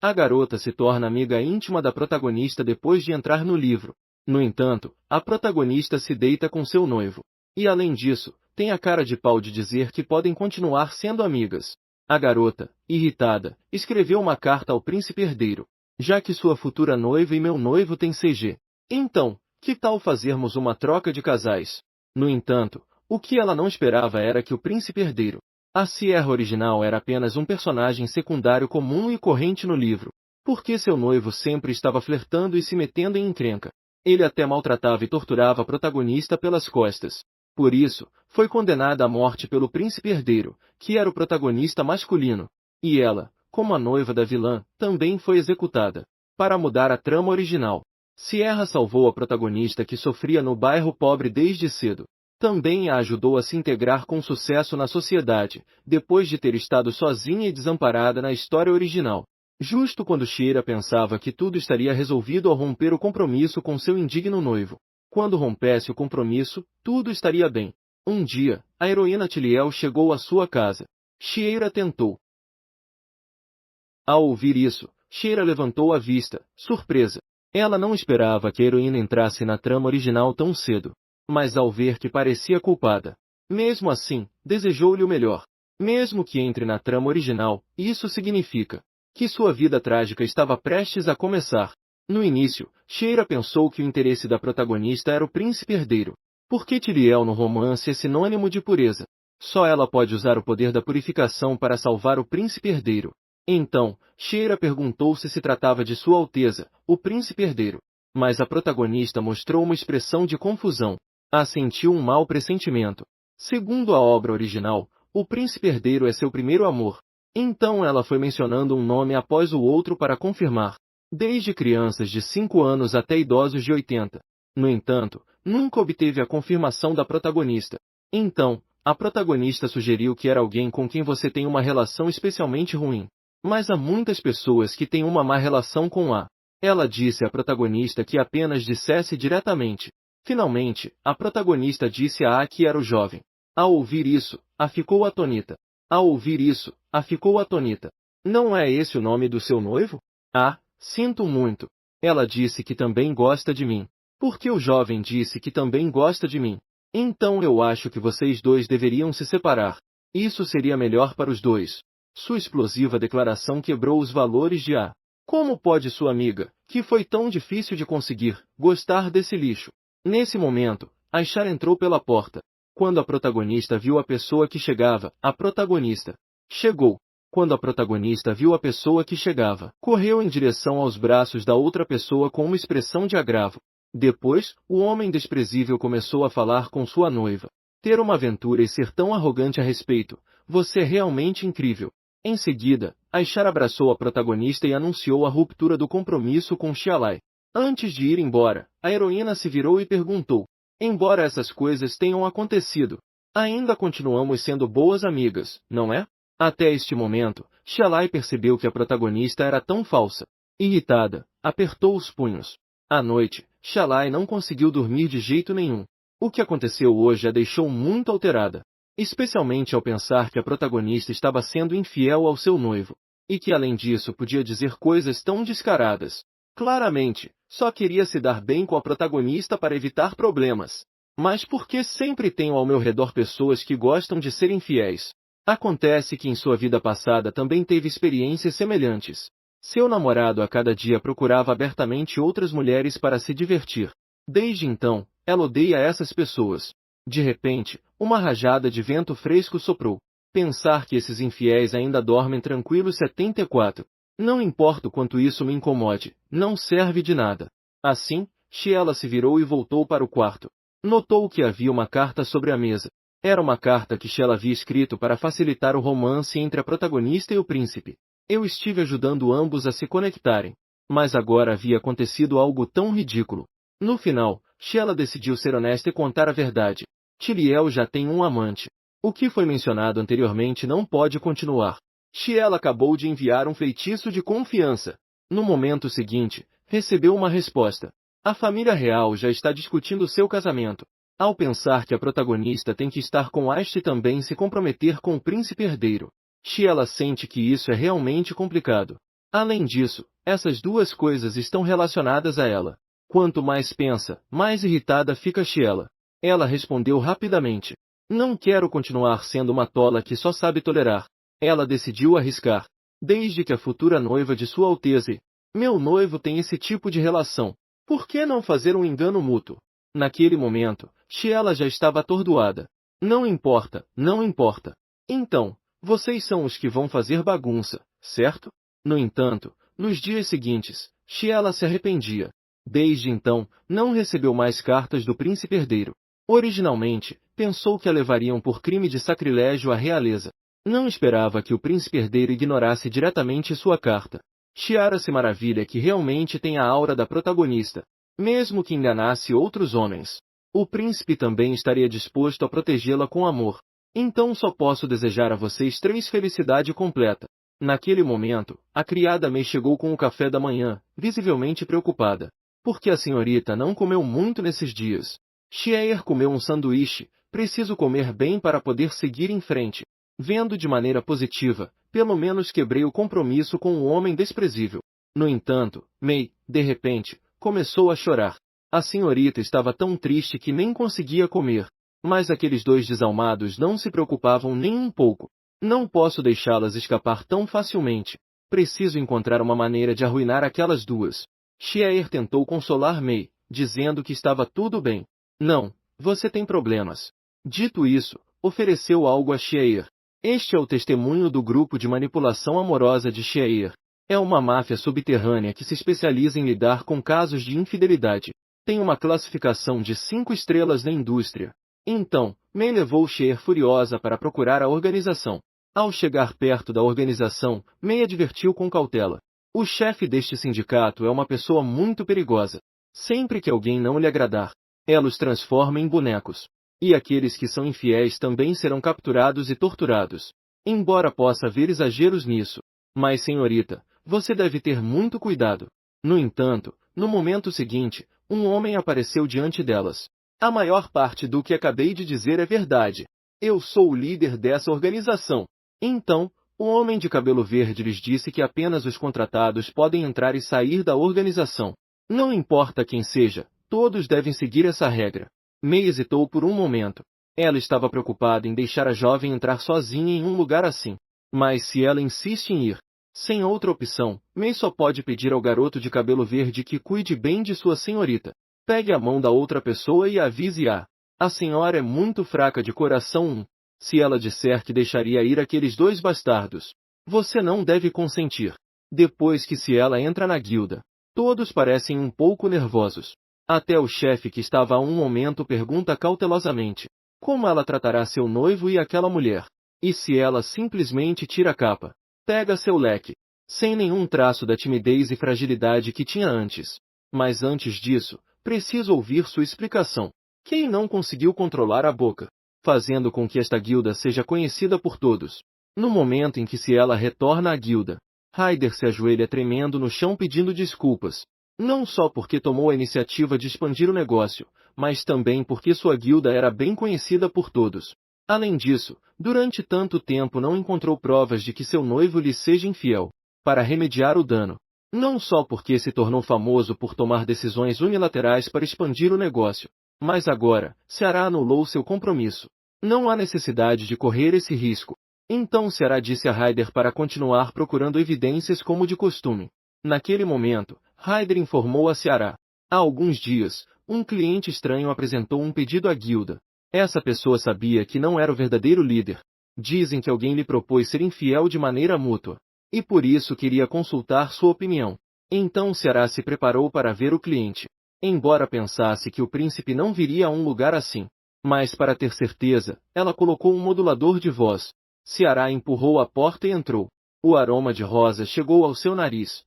A garota se torna amiga íntima da protagonista depois de entrar no livro. No entanto, a protagonista se deita com seu noivo. E além disso, tem a cara de pau de dizer que podem continuar sendo amigas. A garota, irritada, escreveu uma carta ao príncipe herdeiro. Já que sua futura noiva e meu noivo têm CG. Então, que tal fazermos uma troca de casais? No entanto, o que ela não esperava era que o príncipe herdeiro, a Sierra original, era apenas um personagem secundário comum e corrente no livro. Porque seu noivo sempre estava flertando e se metendo em encrenca. Ele até maltratava e torturava a protagonista pelas costas. Por isso, foi condenada à morte pelo príncipe herdeiro, que era o protagonista masculino. E ela, como a noiva da vilã, também foi executada. Para mudar a trama original, Sierra salvou a protagonista que sofria no bairro pobre desde cedo. Também a ajudou a se integrar com sucesso na sociedade, depois de ter estado sozinha e desamparada na história original. Justo quando Shira pensava que tudo estaria resolvido ao romper o compromisso com seu indigno noivo. Quando rompesse o compromisso, tudo estaria bem. Um dia, a heroína Tiliel chegou à sua casa. Shira tentou. Ao ouvir isso, Shira levantou a vista, surpresa. Ela não esperava que a heroína entrasse na trama original tão cedo. Mas ao ver que parecia culpada, mesmo assim, desejou-lhe o melhor. Mesmo que entre na trama original, isso significa que sua vida trágica estava prestes a começar. No início, Shira pensou que o interesse da protagonista era o príncipe herdeiro. Porque Tiliel no romance é sinônimo de pureza. Só ela pode usar o poder da purificação para salvar o príncipe herdeiro. Então, Shira perguntou se tratava de Sua Alteza, o príncipe herdeiro. Mas a protagonista mostrou uma expressão de confusão. Sentiu um mau pressentimento. Segundo a obra original, o príncipe herdeiro é seu primeiro amor. Então ela foi mencionando um nome após o outro para confirmar. Desde crianças de 5 anos até idosos de 80. No entanto, nunca obteve a confirmação da protagonista. Então, a protagonista sugeriu que era alguém com quem você tem uma relação especialmente ruim. Mas há muitas pessoas que têm uma má relação com A. Ela disse à protagonista que apenas dissesse diretamente. Finalmente, a protagonista disse a A que era o jovem. Ao ouvir isso, A ficou atônita. Ao ouvir isso, A ficou atônita. Não é esse o nome do seu noivo? Sinto muito. Ela disse que também gosta de mim. Porque o jovem disse que também gosta de mim. Então eu acho que vocês dois deveriam se separar. Isso seria melhor para os dois. Sua explosiva declaração quebrou os valores de A. Como pode sua amiga, que foi tão difícil de conseguir, gostar desse lixo? Nesse momento, Aishar entrou pela porta. Quando a protagonista viu a pessoa que chegava, a protagonista chegou. Quando a protagonista viu a pessoa que chegava, correu em direção aos braços da outra pessoa com uma expressão de agravo. Depois, o homem desprezível começou a falar com sua noiva. Ter uma aventura e ser tão arrogante a respeito. Você é realmente incrível. Em seguida, Aishar abraçou a protagonista e anunciou a ruptura do compromisso com Xialai. Antes de ir embora, a heroína se virou e perguntou. Embora essas coisas tenham acontecido, ainda continuamos sendo boas amigas, não é? Até este momento, Xialai percebeu que a protagonista era tão falsa. Irritada, apertou os punhos. À noite, Xialai não conseguiu dormir de jeito nenhum. O que aconteceu hoje a deixou muito alterada. Especialmente ao pensar que a protagonista estava sendo infiel ao seu noivo. E que além disso podia dizer coisas tão descaradas. Claramente, só queria se dar bem com a protagonista para evitar problemas. Mas por que sempre tenho ao meu redor pessoas que gostam de ser infiéis? Acontece que em sua vida passada também teve experiências semelhantes. Seu namorado a cada dia procurava abertamente outras mulheres para se divertir. Desde então, ela odeia essas pessoas. De repente, uma rajada de vento fresco soprou. Pensar que esses infiéis ainda dormem tranquilos 74. Não importa o quanto isso me incomode, não serve de nada. Assim, Xiela se virou e voltou para o quarto. Notou que havia uma carta sobre a mesa. Era uma carta que Xiela havia escrito para facilitar o romance entre a protagonista e o príncipe. Eu estive ajudando ambos a se conectarem. Mas agora havia acontecido algo tão ridículo. No final, Xiela decidiu ser honesta e contar a verdade. Tiliel já tem um amante. O que foi mencionado anteriormente não pode continuar. Xiela acabou de enviar um feitiço de confiança. No momento seguinte, recebeu uma resposta. A família real já está discutindo seu casamento. Ao pensar que a protagonista tem que estar com Ash e também se comprometer com o príncipe herdeiro, Xiela sente que isso é realmente complicado. Além disso, essas duas coisas estão relacionadas a ela. Quanto mais pensa, mais irritada fica Sheila. Ela respondeu rapidamente. Não quero continuar sendo uma tola que só sabe tolerar. Ela decidiu arriscar. Desde que a futura noiva de Sua Alteza e meu noivo tem esse tipo de relação, por que não fazer um engano mútuo? Naquele momento, Sheila já estava atordoada. Não importa, não importa. Então, vocês são os que vão fazer bagunça, certo? No entanto, nos dias seguintes, Sheila se arrependia. Desde então, não recebeu mais cartas do príncipe herdeiro. Originalmente, pensou que a levariam por crime de sacrilégio à realeza. Não esperava que o príncipe herdeiro ignorasse diretamente sua carta. Chiara se maravilha que realmente tem a aura da protagonista, mesmo que enganasse outros homens. O príncipe também estaria disposto a protegê-la com amor. Então só posso desejar a vocês três felicidade completa. Naquele momento, a criada May chegou com o café da manhã, visivelmente preocupada. Porque a senhorita não comeu muito nesses dias. Sheila comeu um sanduíche, preciso comer bem para poder seguir em frente. Vendo de maneira positiva, pelo menos quebrei o compromisso com o homem desprezível. No entanto, May, de repente, começou a chorar. A senhorita estava tão triste que nem conseguia comer. Mas aqueles dois desalmados não se preocupavam nem um pouco. Não posso deixá-las escapar tão facilmente. Preciso encontrar uma maneira de arruinar aquelas duas. Sheila tentou consolar May, dizendo que estava tudo bem. Não, você tem problemas. Dito isso, ofereceu algo a Sheila. Este é o testemunho do grupo de manipulação amorosa de Sheila. É uma máfia subterrânea que se especializa em lidar com casos de infidelidade. Tem uma classificação de 5 estrelas na indústria. Então, May levou Sheila furiosa para procurar a organização. Ao chegar perto da organização, May advertiu com cautela. O chefe deste sindicato é uma pessoa muito perigosa. Sempre que alguém não lhe agradar, ela os transforma em bonecos. E aqueles que são infiéis também serão capturados e torturados. Embora possa haver exageros nisso. Mas, senhorita, você deve ter muito cuidado. No entanto, no momento seguinte, um homem apareceu diante delas. A maior parte do que acabei de dizer é verdade. Eu sou o líder dessa organização. Então, o homem de cabelo verde lhes disse que apenas os contratados podem entrar e sair da organização. Não importa quem seja, todos devem seguir essa regra. May hesitou por um momento. Ela estava preocupada em deixar a jovem entrar sozinha em um lugar assim. Mas se ela insiste em ir, sem outra opção, May só pode pedir ao garoto de cabelo verde que cuide bem de sua senhorita. Pegue a mão da outra pessoa e avise-a. A senhora é muito fraca de coração. Se ela disser que deixaria ir aqueles dois bastardos, você não deve consentir. Depois que se ela entra na guilda, todos parecem um pouco nervosos. Até o chefe que estava há um momento pergunta cautelosamente como ela tratará seu noivo e aquela mulher. E se ela simplesmente tira a capa, pega seu leque, sem nenhum traço da timidez e fragilidade que tinha antes. Mas antes disso, preciso ouvir sua explicação. Quem não conseguiu controlar a boca, fazendo com que esta guilda seja conhecida por todos? No momento em que se ela retorna à guilda, Ryder se ajoelha tremendo no chão pedindo desculpas. Não só porque tomou a iniciativa de expandir o negócio, mas também porque sua guilda era bem conhecida por todos. Além disso, durante tanto tempo não encontrou provas de que seu noivo lhe seja infiel. Para remediar o dano, não só porque se tornou famoso por tomar decisões unilaterais para expandir o negócio, mas agora, Ceará anulou seu compromisso. Não há necessidade de correr esse risco. Então Ceará disse a Ryder para continuar procurando evidências como de costume. Naquele momento, Ryder informou a Ceará. Há alguns dias, um cliente estranho apresentou um pedido à guilda. Essa pessoa sabia que não era o verdadeiro líder. Dizem que alguém lhe propôs ser infiel de maneira mútua. E por isso queria consultar sua opinião. Então Ceará se preparou para ver o cliente. Embora pensasse que o príncipe não viria a um lugar assim. Mas para ter certeza, ela colocou um modulador de voz. Ceará empurrou a porta e entrou. O aroma de rosa chegou ao seu nariz.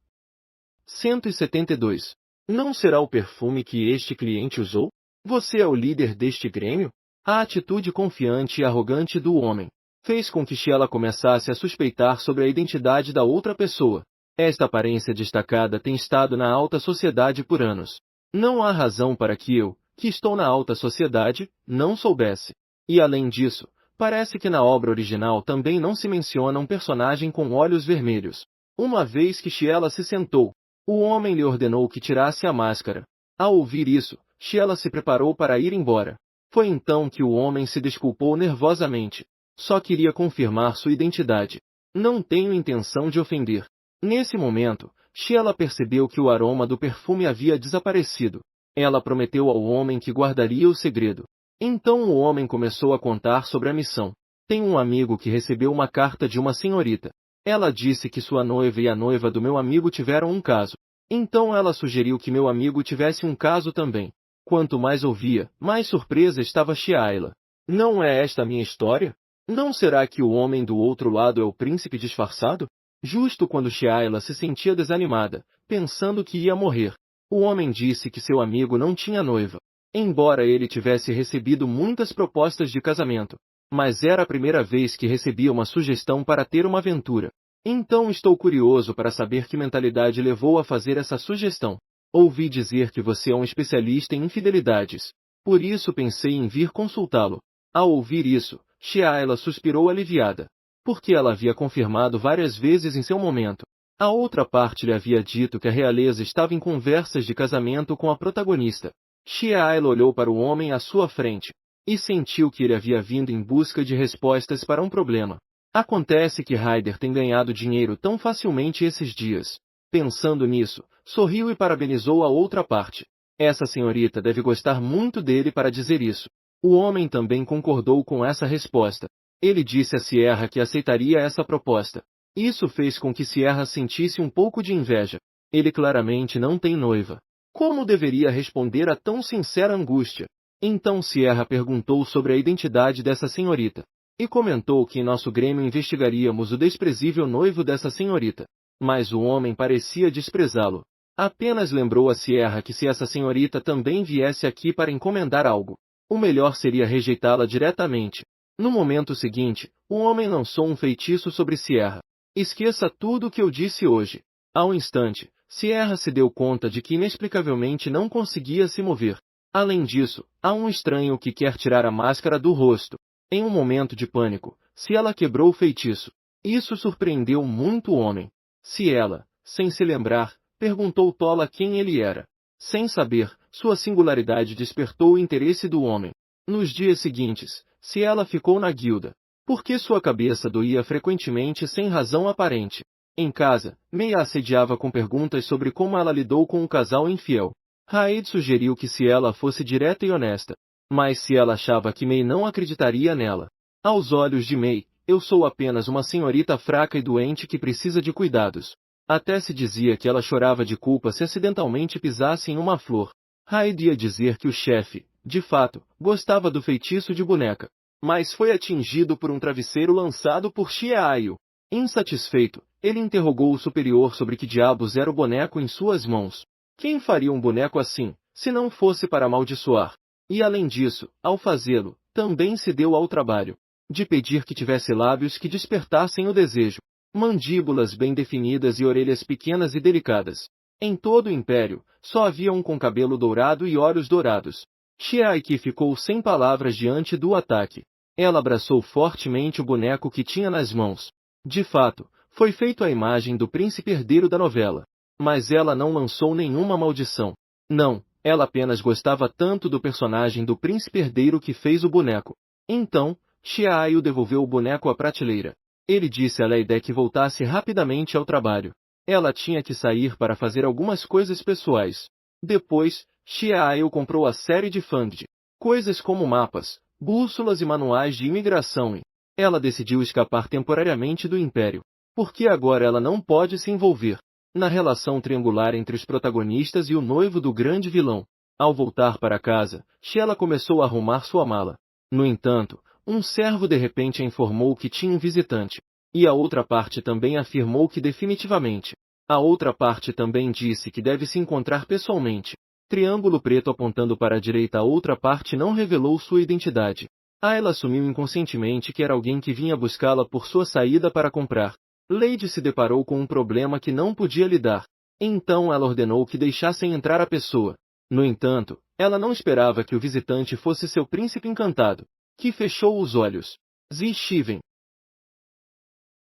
172. Não será o perfume que este cliente usou? Você é o líder deste grêmio? A atitude confiante e arrogante do homem fez com que Sheila começasse a suspeitar sobre a identidade da outra pessoa. Esta aparência destacada tem estado na alta sociedade por anos. Não há razão para que eu, que estou na alta sociedade, não soubesse. E além disso, parece que na obra original também não se menciona um personagem com olhos vermelhos. Uma vez que Sheila se sentou, o homem lhe ordenou que tirasse a máscara. Ao ouvir isso, Sheila se preparou para ir embora. Foi então que o homem se desculpou nervosamente. Só queria confirmar sua identidade. Não tenho intenção de ofender. Nesse momento, Sheila percebeu que o aroma do perfume havia desaparecido. Ela prometeu ao homem que guardaria o segredo. Então o homem começou a contar sobre a missão. Tenho um amigo que recebeu uma carta de uma senhorita. Ela disse que sua noiva e a noiva do meu amigo tiveram um caso. Então ela sugeriu que meu amigo tivesse um caso também. Quanto mais ouvia, mais surpresa estava Sheila. Não é esta a minha história? Não será que o homem do outro lado é o príncipe disfarçado? Justo quando Sheila se sentia desanimada, pensando que ia morrer, o homem disse que seu amigo não tinha noiva. Embora ele tivesse recebido muitas propostas de casamento, mas era a primeira vez que recebia uma sugestão para ter uma aventura. Então estou curioso para saber que mentalidade levou a fazer essa sugestão. Ouvi dizer que você é um especialista em infidelidades. Por isso pensei em vir consultá-lo. Ao ouvir isso, Sheila suspirou aliviada. Porque ela havia confirmado várias vezes em seu momento. A outra parte lhe havia dito que a realeza estava em conversas de casamento com a protagonista. Sheila olhou para o homem à sua frente e sentiu que ele havia vindo em busca de respostas para um problema. Acontece que Ryder tem ganhado dinheiro tão facilmente esses dias. Pensando nisso, sorriu e parabenizou a outra parte. Essa senhorita deve gostar muito dele para dizer isso. O homem também concordou com essa resposta. Ele disse a Sierra que aceitaria essa proposta. Isso fez com que Sierra sentisse um pouco de inveja. Ele claramente não tem noiva. Como deveria responder a tão sincera angústia? Então Sierra perguntou sobre a identidade dessa senhorita. E comentou que em nosso grêmio investigaríamos o desprezível noivo dessa senhorita. Mas o homem parecia desprezá-lo. Apenas lembrou a Sierra que se essa senhorita também viesse aqui para encomendar algo, o melhor seria rejeitá-la diretamente. No momento seguinte, o homem lançou um feitiço sobre Sierra. Esqueça tudo o que eu disse hoje. Ao instante, Sierra se deu conta de que inexplicavelmente não conseguia se mover. Além disso, há um estranho que quer tirar a máscara do rosto. Em um momento de pânico, Ciela quebrou o feitiço. Isso surpreendeu muito o homem. Ciela, sem se lembrar, perguntou Tola quem ele era. Sem saber, sua singularidade despertou o interesse do homem. Nos dias seguintes, Ciela ficou na guilda, porque sua cabeça doía frequentemente sem razão aparente. Em casa, Mei a assediava com perguntas sobre como ela lidou com o casal infiel. Raid sugeriu que Ciela fosse direta e honesta. Mas se ela achava que Mei não acreditaria nela. Aos olhos de Mei, eu sou apenas uma senhorita fraca e doente que precisa de cuidados. Até se dizia que ela chorava de culpa se acidentalmente pisasse em uma flor. Raid ia dizer que o chefe, de fato, gostava do feitiço de boneca. Mas foi atingido por um travesseiro lançado por Xiaoyu. Insatisfeito, ele interrogou o superior sobre que diabos era o boneco em suas mãos. Quem faria um boneco assim, se não fosse para amaldiçoar? E além disso, ao fazê-lo, também se deu ao trabalho de pedir que tivesse lábios que despertassem o desejo, mandíbulas bem definidas e orelhas pequenas e delicadas. Em todo o império, só havia um com cabelo dourado e olhos dourados. Chiaki ficou sem palavras diante do ataque. Ela abraçou fortemente o boneco que tinha nas mãos. De fato, foi feito a imagem do príncipe herdeiro da novela. Mas ela não lançou nenhuma maldição. Não. Ela apenas gostava tanto do personagem do príncipe herdeiro que fez o boneco. Então, Xiaoyu devolveu o boneco à prateleira. Ele disse a Leide que voltasse rapidamente ao trabalho. Ela tinha que sair para fazer algumas coisas pessoais. Depois, Xiaoyu comprou a série de Fangde. Coisas como mapas, bússolas e manuais de imigração e... Ela decidiu escapar temporariamente do Império. Porque agora ela não pode se envolver na relação triangular entre os protagonistas e o noivo do grande vilão. Ao voltar para casa, Sheila começou a arrumar sua mala. No entanto, um servo de repente a informou que tinha um visitante. E a outra parte também afirmou que definitivamente. A outra parte também disse que deve se encontrar pessoalmente. Triângulo preto apontando para a direita. A outra parte não revelou sua identidade. Ayla assumiu inconscientemente que era alguém que vinha buscá-la por sua saída para comprar. Lady se deparou com um problema que não podia lidar. Então ela ordenou que deixassem entrar a pessoa. No entanto, ela não esperava que o visitante fosse seu príncipe encantado, que fechou os olhos. Zi Shiven.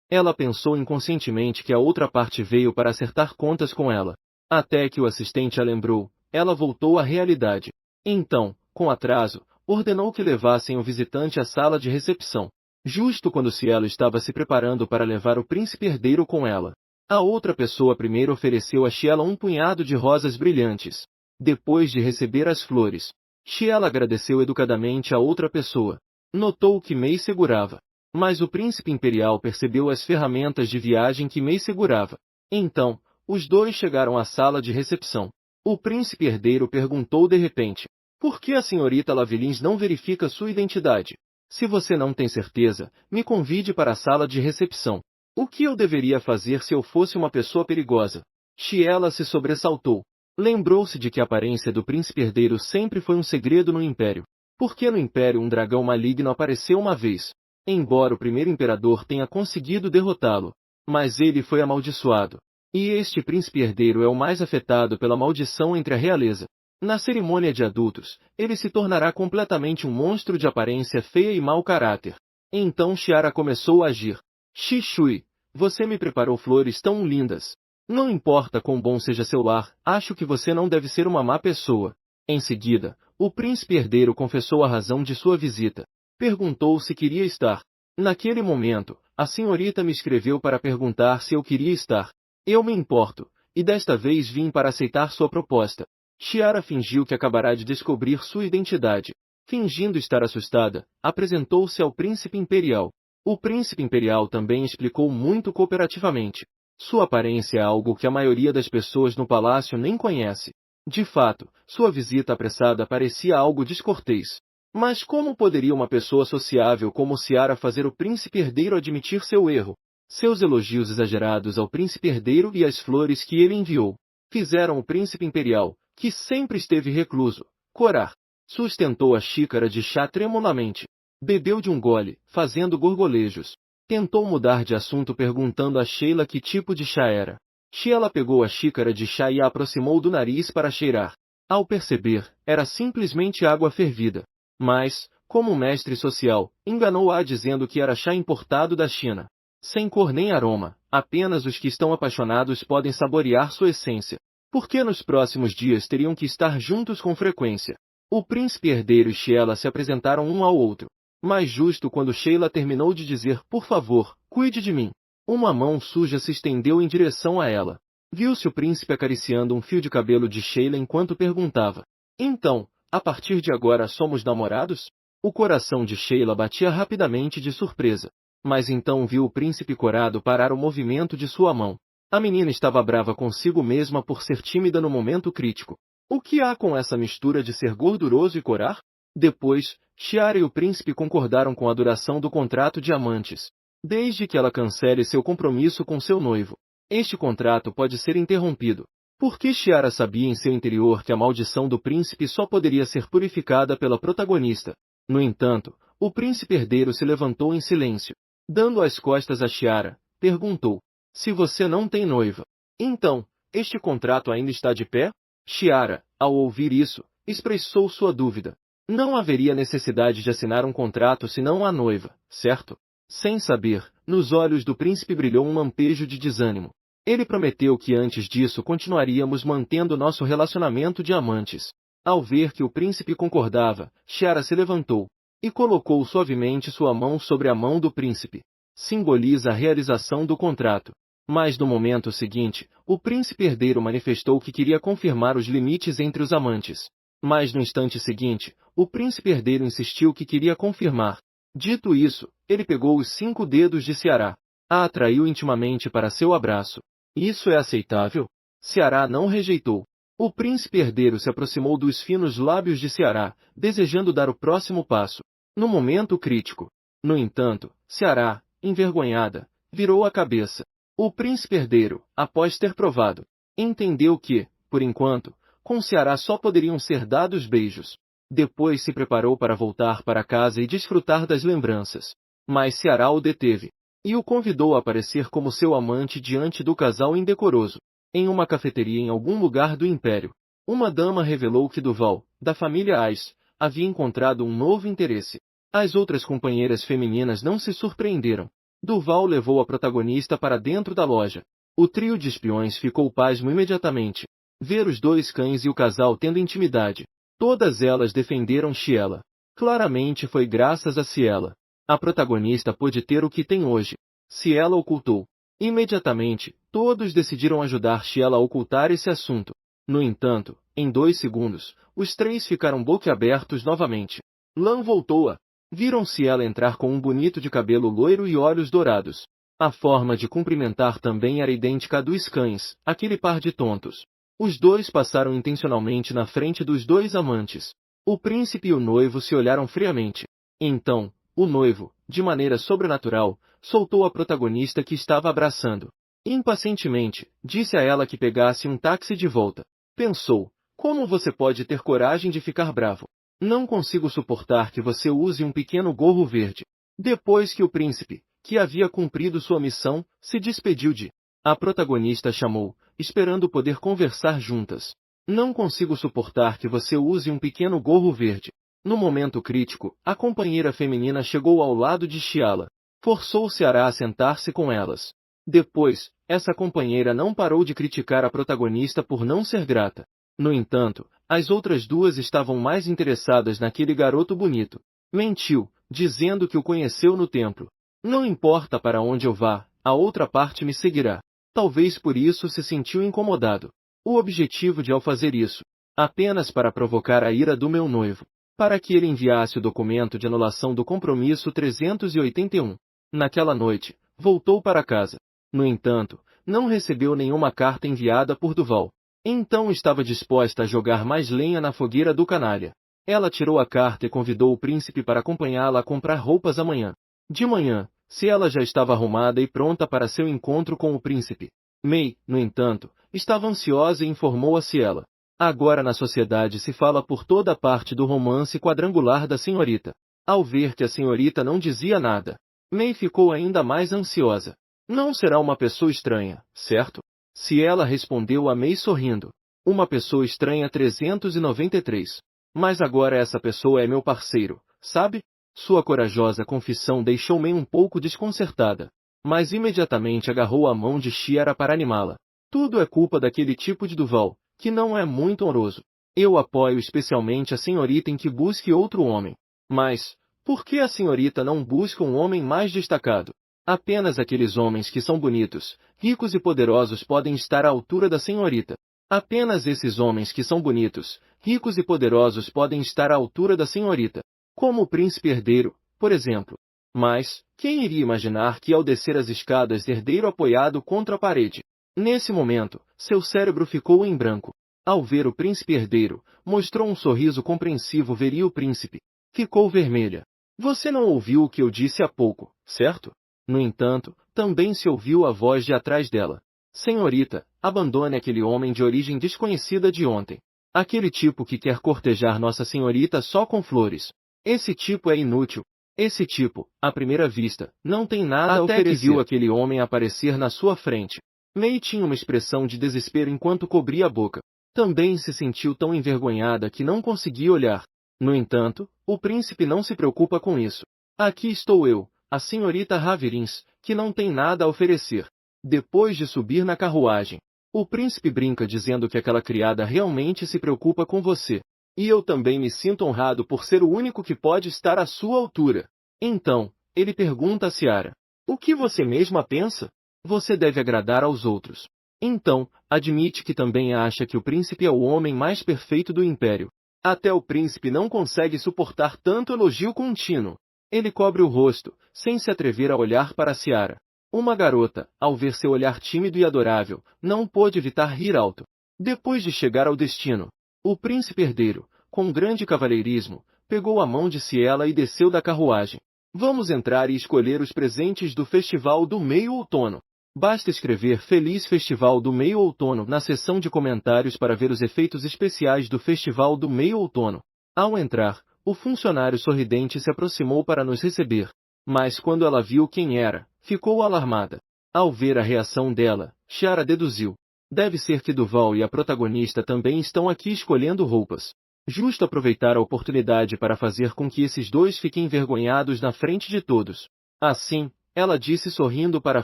Ela pensou inconscientemente que a outra parte veio para acertar contas com ela. Até que o assistente a lembrou, ela voltou à realidade. Então, com atraso, ordenou que levassem o visitante à sala de recepção. Justo quando Cielo estava se preparando para levar o príncipe herdeiro com ela. A outra pessoa primeiro ofereceu a Cielo um punhado de rosas brilhantes. Depois de receber as flores, Cielo agradeceu educadamente a outra pessoa. Notou que Mei segurava. Mas o príncipe imperial percebeu as ferramentas de viagem que Mei segurava. Então, os dois chegaram à sala de recepção. O príncipe herdeiro perguntou de repente: por que a senhorita Lavelins não verifica sua identidade? Se você não tem certeza, me convide para a sala de recepção. O que eu deveria fazer se eu fosse uma pessoa perigosa? Cielo se sobressaltou. Lembrou-se de que a aparência do príncipe herdeiro sempre foi um segredo no Império. Porque no Império um dragão maligno apareceu uma vez. Embora o primeiro imperador tenha conseguido derrotá-lo, mas ele foi amaldiçoado. E este príncipe herdeiro é o mais afetado pela maldição entre a realeza. Na cerimônia de adultos, ele se tornará completamente um monstro de aparência feia e mau caráter. Então Chiara começou a agir. Xixui, você me preparou flores tão lindas. Não importa quão bom seja seu lar, acho que você não deve ser uma má pessoa. Em seguida, o príncipe herdeiro confessou a razão de sua visita. Perguntou se queria estar. Naquele momento, a senhorita me escreveu para perguntar se eu queria estar. Eu me importo, e desta vez vim para aceitar sua proposta. Chiara fingiu que acabará de descobrir sua identidade. Fingindo estar assustada, apresentou-se ao príncipe imperial. O príncipe imperial também explicou muito cooperativamente. Sua aparência é algo que a maioria das pessoas no palácio nem conhece. De fato, sua visita apressada parecia algo descortês. Mas como poderia uma pessoa sociável como Ciara fazer o príncipe herdeiro admitir seu erro? Seus elogios exagerados ao príncipe herdeiro e as flores que ele enviou fizeram o príncipe imperial, que sempre esteve recluso, corar. Sustentou a xícara de chá tremulamente. Bebeu de um gole, fazendo gorgolejos. Tentou mudar de assunto perguntando a Sheila que tipo de chá era. Sheila pegou a xícara de chá e a aproximou do nariz para cheirar. Ao perceber, era simplesmente água fervida. Mas, como um mestre social, enganou-a dizendo que era chá importado da China. Sem cor nem aroma, apenas os que estão apaixonados podem saborear sua essência. Porque nos próximos dias teriam que estar juntos com frequência. O príncipe herdeiro e Sheila se apresentaram um ao outro. Mas justo quando Sheila terminou de dizer por favor, cuide de mim, uma mão suja se estendeu em direção a ela. Viu-se o príncipe acariciando um fio de cabelo de Sheila enquanto perguntava: então, a partir de agora somos namorados? O coração de Sheila batia rapidamente de surpresa. Mas então viu o príncipe corado parar o movimento de sua mão. A menina estava brava consigo mesma por ser tímida no momento crítico. O que há com essa mistura de ser gorduroso e corar? Depois, Chiara e o príncipe concordaram com a duração do contrato de amantes. Desde que ela cancele seu compromisso com seu noivo. Este contrato pode ser interrompido. Porque Chiara sabia em seu interior que a maldição do príncipe só poderia ser purificada pela protagonista. No entanto, o príncipe herdeiro se levantou em silêncio. Dando as costas a Chiara, perguntou: se você não tem noiva, então, este contrato ainda está de pé? Chiara, ao ouvir isso, expressou sua dúvida. Não haveria necessidade de assinar um contrato se não há noiva, certo? Sem saber, nos olhos do príncipe brilhou um lampejo de desânimo. Ele prometeu que antes disso continuaríamos mantendo nosso relacionamento de amantes. Ao ver que o príncipe concordava, Chiara se levantou e colocou suavemente sua mão sobre a mão do príncipe. Simboliza a realização do contrato. Mas no momento seguinte, o príncipe herdeiro manifestou que queria confirmar os limites entre os amantes. Mas no instante seguinte, o príncipe herdeiro insistiu que queria confirmar. Dito isso, ele pegou os 5 dedos de Ciara. A atraiu intimamente para seu abraço. Isso é aceitável? Ciara não rejeitou. O príncipe herdeiro se aproximou dos finos lábios de Ciara, desejando dar o próximo passo. No momento crítico. No entanto, Ciara, envergonhada, virou a cabeça. O príncipe herdeiro, após ter provado, entendeu que, por enquanto, com Ciara só poderiam ser dados beijos. Depois se preparou para voltar para casa e desfrutar das lembranças. Mas Ciara o deteve. E o convidou a aparecer como seu amante diante do casal indecoroso. Em uma cafeteria em algum lugar do Império, uma dama revelou que Duval, da família Ice, havia encontrado um novo interesse. As outras companheiras femininas não se surpreenderam. Duval levou a protagonista para dentro da loja. O trio de espiões ficou pasmo imediatamente. Ver os dois cães e o casal tendo intimidade. Todas elas defenderam Ciela. Claramente foi graças a Ciela. A protagonista pôde ter o que tem hoje. Ciela ocultou. Imediatamente, todos decidiram ajudar Ciela a ocultar esse assunto. No entanto, em 2 segundos, os 3 ficaram boquiabertos novamente. Lan voltou-a. Viram Ciela entrar com um bonito de cabelo loiro e olhos dourados. A forma de cumprimentar também era idêntica à dos cães, aquele par de tontos. Os dois passaram intencionalmente na frente dos 2 amantes. O príncipe e o noivo se olharam friamente. Então, o noivo, de maneira sobrenatural, soltou a protagonista que estava abraçando. Impacientemente, disse a ela que pegasse um táxi de volta. Pensou, como você pode ter coragem de ficar bravo? Não consigo suportar que você use um pequeno gorro verde. Depois que o príncipe, que havia cumprido sua missão, se despediu de... A protagonista chamou, esperando poder conversar juntas. Não consigo suportar que você use um pequeno gorro verde. No momento crítico, a companheira feminina chegou ao lado de Ciela. Forçou Ciara a sentar-se com elas. Depois, essa companheira não parou de criticar a protagonista por não ser grata. No entanto, as outras 2 estavam mais interessadas naquele garoto bonito. Mentiu, dizendo que o conheceu no templo. Não importa para onde eu vá, a outra parte me seguirá. Talvez por isso se sentiu incomodado. O objetivo de ao fazer isso, apenas para provocar a ira do meu noivo, para que ele enviasse o documento de anulação do compromisso 381. Naquela noite, voltou para casa. No entanto, não recebeu nenhuma carta enviada por Duval. Então estava disposta a jogar mais lenha na fogueira do canalha. Ela tirou a carta e convidou o príncipe para acompanhá-la a comprar roupas amanhã. De manhã, Ciela já estava arrumada e pronta para seu encontro com o príncipe. May, no entanto, estava ansiosa e informou a Ciela. Agora na sociedade se fala por toda parte do romance quadrangular da senhorita. Ao ver que a senhorita não dizia nada, May ficou ainda mais ansiosa. Não será uma pessoa estranha, certo? Ciela respondeu a May sorrindo. Uma pessoa estranha 393. Mas agora essa pessoa é meu parceiro, sabe? Sua corajosa confissão deixou May um pouco desconcertada. Mas imediatamente agarrou a mão de Ciara para animá-la. Tudo é culpa daquele tipo de Duval, que não é muito honroso. Eu apoio especialmente a senhorita em que busque outro homem. Mas, por que a senhorita não busca um homem mais destacado? Apenas aqueles homens que são bonitos, ricos e poderosos podem estar à altura da senhorita. Apenas esses homens que são bonitos, ricos e poderosos podem estar à altura da senhorita. Como o príncipe herdeiro, por exemplo. Mas, quem iria imaginar que ao descer as escadas herdeiro apoiado contra a parede? Nesse momento, seu cérebro ficou em branco. Ao ver o príncipe herdeiro, mostrou um sorriso compreensivo veria o príncipe. Ficou vermelha. Você não ouviu o que eu disse há pouco, certo? No entanto, também se ouviu a voz de atrás dela. Senhorita, abandone aquele homem de origem desconhecida de ontem. Aquele tipo que quer cortejar Nossa Senhorita só com flores. Esse tipo é inútil. Esse tipo, à primeira vista, não tem nada a oferecer. Até que viu aquele homem aparecer na sua frente. May tinha uma expressão de desespero enquanto cobria a boca. Também se sentiu tão envergonhada que não conseguia olhar. No entanto, o príncipe não se preocupa com isso. Aqui estou eu, a senhorita Raverins, que não tem nada a oferecer. Depois de subir na carruagem, o príncipe brinca dizendo que aquela criada realmente se preocupa com você. E eu também me sinto honrado por ser o único que pode estar à sua altura. Então, ele pergunta a Ciara. O que você mesma pensa? Você deve agradar aos outros. Então, admite que também acha que o príncipe é o homem mais perfeito do império. Até o príncipe não consegue suportar tanto elogio contínuo. Ele cobre o rosto, sem se atrever a olhar para Ciara. Uma garota, ao ver seu olhar tímido e adorável, não pôde evitar rir alto. Depois de chegar ao destino, o príncipe herdeiro, com grande cavalheirismo, pegou a mão de Ciela e desceu da carruagem. Vamos entrar e escolher os presentes do Festival do Meio-Outono. Basta escrever Feliz Festival do Meio-Outono na seção de comentários para ver os efeitos especiais do Festival do Meio-Outono. Ao entrar, o funcionário sorridente se aproximou para nos receber. Mas quando ela viu quem era, ficou alarmada. Ao ver a reação dela, Ciara deduziu. Deve ser que Duval e a protagonista também estão aqui escolhendo roupas. Justo aproveitar a oportunidade para fazer com que esses dois fiquem envergonhados na frente de todos. Assim, Ela disse sorrindo para a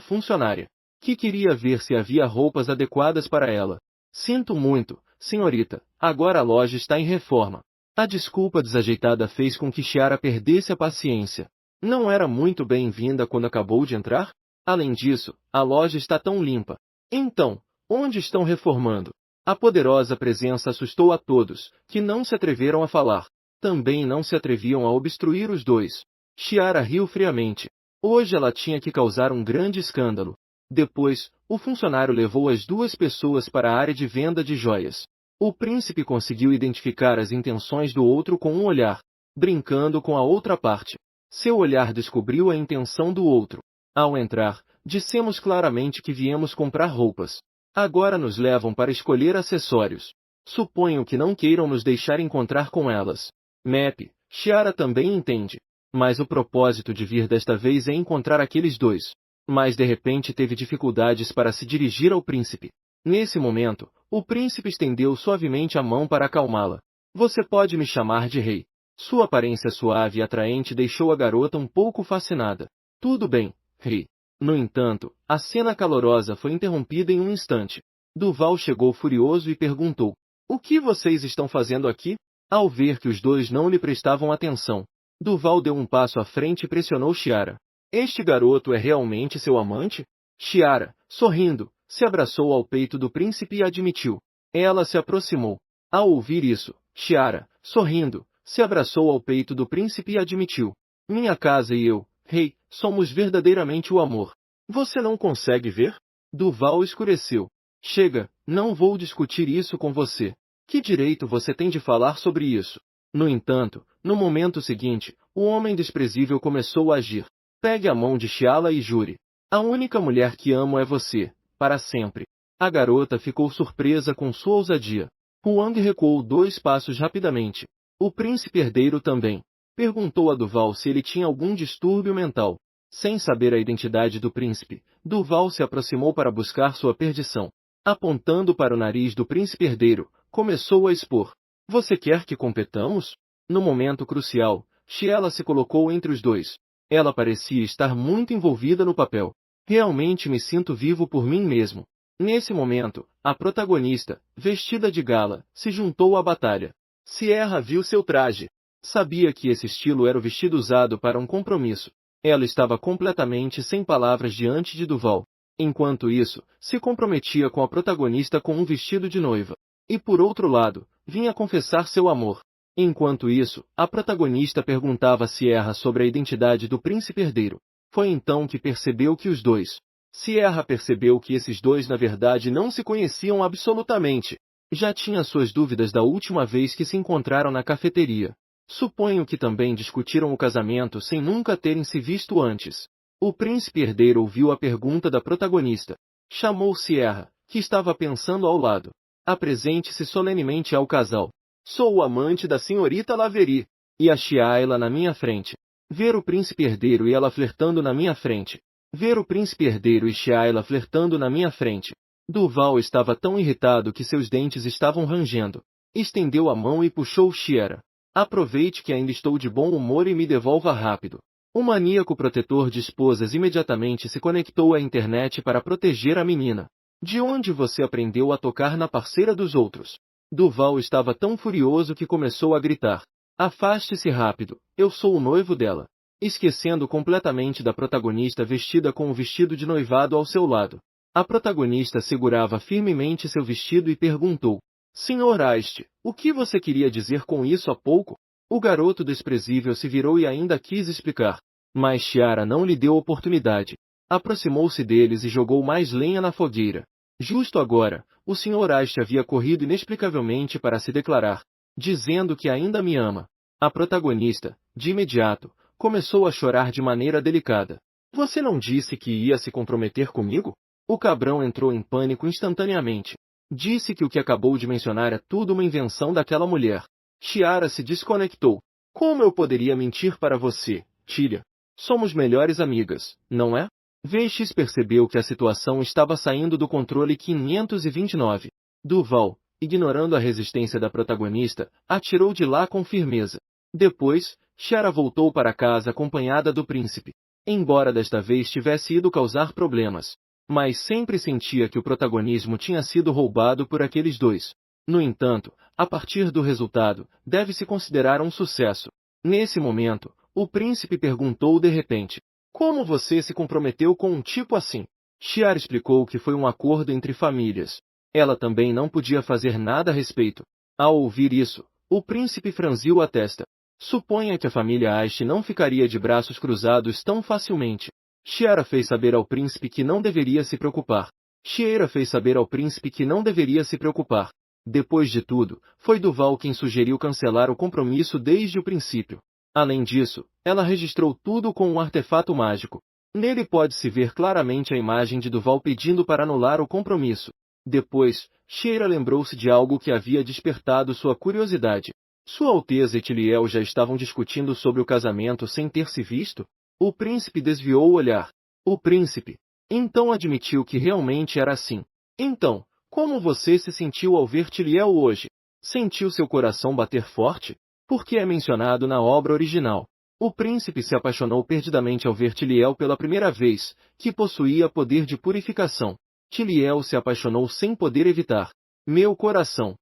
funcionária, que queria ver se havia roupas adequadas para ela. Sinto muito, senhorita, agora a loja está em reforma. A desculpa desajeitada fez com que Chiara perdesse a paciência. Não era muito bem-vinda quando acabou de entrar? Além disso, a loja está tão limpa. Então, onde estão reformando? A poderosa presença assustou a todos, que não se atreveram a falar. Também não se atreviam a obstruir os dois. Chiara riu friamente. Hoje ela tinha que causar um grande escândalo. Depois, o funcionário levou as duas pessoas para a área de venda de joias. O príncipe conseguiu identificar as intenções do outro com um olhar, brincando com a outra parte. Seu olhar descobriu a intenção do outro. Ao entrar, dissemos claramente que viemos comprar roupas. Agora nos levam para escolher acessórios. Suponho que não queiram nos deixar encontrar com elas. Map, Chiara também entende. Mas o propósito de vir desta vez é encontrar aqueles dois. Mas de repente teve dificuldades para se dirigir ao príncipe. Nesse momento, o príncipe estendeu suavemente a mão para acalmá-la. Você pode me chamar de rei. Sua aparência suave e atraente deixou a garota um pouco fascinada. Tudo bem, rei. No entanto, a cena calorosa foi interrompida em um instante. Duval chegou furioso e perguntou: O que vocês estão fazendo aqui? Ao ver que os dois não lhe prestavam atenção, Duval deu um passo à frente e pressionou Chiara. Este garoto é realmente seu amante? Chiara, sorrindo, se abraçou ao peito do príncipe e admitiu. Ela se aproximou. Ao ouvir isso, Chiara, sorrindo, se abraçou ao peito do príncipe e admitiu. Minha casa e eu, rei, somos verdadeiramente o amor. Você não consegue ver? Duval escureceu. Chega, não vou discutir isso com você. Que direito você tem de falar sobre isso? No entanto, no momento seguinte, o homem desprezível começou a agir. Pegue a mão de Chiara e jure. A única mulher que amo é você, para sempre. A garota ficou surpresa com sua ousadia. Huang recuou 2 passos rapidamente. O príncipe herdeiro também. Perguntou a Duval se ele tinha algum distúrbio mental. Sem saber a identidade do príncipe, Duval se aproximou para buscar sua perdição. Apontando para o nariz do príncipe herdeiro, começou a expor. Você quer que competamos? No momento crucial, Chiara se colocou entre os dois. Ela parecia estar muito envolvida no papel. Realmente me sinto vivo por mim mesmo. Nesse momento, a protagonista, vestida de gala, se juntou à batalha. Sierra viu seu traje. Sabia que esse estilo era o vestido usado para um compromisso. Ela estava completamente sem palavras diante de Duval. Enquanto isso, se comprometia com a protagonista com um vestido de noiva. E por outro lado, vinha confessar seu amor. Enquanto isso, a protagonista perguntava a Sierra sobre a identidade do príncipe herdeiro. Foi então que percebeu que os dois. Sierra percebeu que esses dois na verdade não se conheciam absolutamente. Já tinha suas dúvidas da última vez que se encontraram na cafeteria. Suponho que também discutiram o casamento sem nunca terem se visto antes. O príncipe herdeiro ouviu a pergunta da protagonista. Chamou Sierra, que estava pensando ao lado. Apresente-se solenemente ao casal. Sou o amante da senhorita Laverie. E a Chiara na minha frente. Ver o príncipe herdeiro e ela flertando na minha frente. Ver o príncipe herdeiro e Chiara flertando na minha frente. Duval estava tão irritado que seus dentes estavam rangendo. Estendeu a mão e puxou Chiara. Aproveite que ainda estou de bom humor e me devolva rápido. O maníaco protetor de esposas imediatamente se conectou à internet para proteger a menina. De onde você aprendeu a tocar na parceira dos outros? Duval estava tão furioso que começou a gritar. Afaste-se rápido, eu sou o noivo dela. Esquecendo completamente da protagonista vestida com o vestido de noivado ao seu lado. A protagonista segurava firmemente seu vestido e perguntou. Senhor Aiste, o que você queria dizer com isso há pouco? O garoto desprezível se virou e ainda quis explicar. Mas Chiara não lhe deu oportunidade. Aproximou-se deles e jogou mais lenha na fogueira. Justo agora, o Sr. Aiste havia corrido inexplicavelmente para se declarar, dizendo que ainda me ama. A protagonista, de imediato, começou a chorar de maneira delicada. Você não disse que ia se comprometer comigo? O cabrão entrou em pânico instantaneamente. Disse que o que acabou de mencionar é tudo uma invenção daquela mulher. Chiara se desconectou. Como eu poderia mentir para você, Tília? Somos melhores amigas, não é? VX percebeu que a situação estava saindo do controle 529. Duval, ignorando a resistência da protagonista, atirou de lá com firmeza. Depois, Chiara voltou para casa acompanhada do príncipe. embora desta vez tivesse ido causar problemas. Mas sempre sentia que o protagonismo tinha sido roubado por aqueles dois. No entanto, a partir do resultado, deve-se considerar um sucesso. Nesse momento, o príncipe perguntou de repente: como você se comprometeu com um tipo assim? Chiara explicou que foi um acordo entre famílias. Ela também não podia fazer nada a respeito. Ao ouvir isso, o príncipe franziu a testa. Suponha que a família Aishe não ficaria de braços cruzados tão facilmente. Chiara fez saber ao príncipe que não deveria se preocupar. Chiara fez saber ao príncipe que não deveria se preocupar. Depois de tudo, foi Duval quem sugeriu cancelar o compromisso desde o princípio. Além disso, ela registrou tudo com um artefato mágico. Nele pode-se ver claramente a imagem de Duval pedindo para anular o compromisso. Depois, Chiara lembrou-se de algo que havia despertado sua curiosidade. Sua Alteza e Tiliel já estavam discutindo sobre o casamento sem ter se visto? O príncipe desviou o olhar. O príncipe, então, admitiu que realmente era assim. Então, como você se sentiu ao ver Tiliel hoje? Sentiu seu coração bater forte? Porque é mencionado na obra original. O príncipe se apaixonou perdidamente ao ver Tiliel pela primeira vez, que possuía poder de purificação. Tiliel se apaixonou sem poder evitar. Meu coração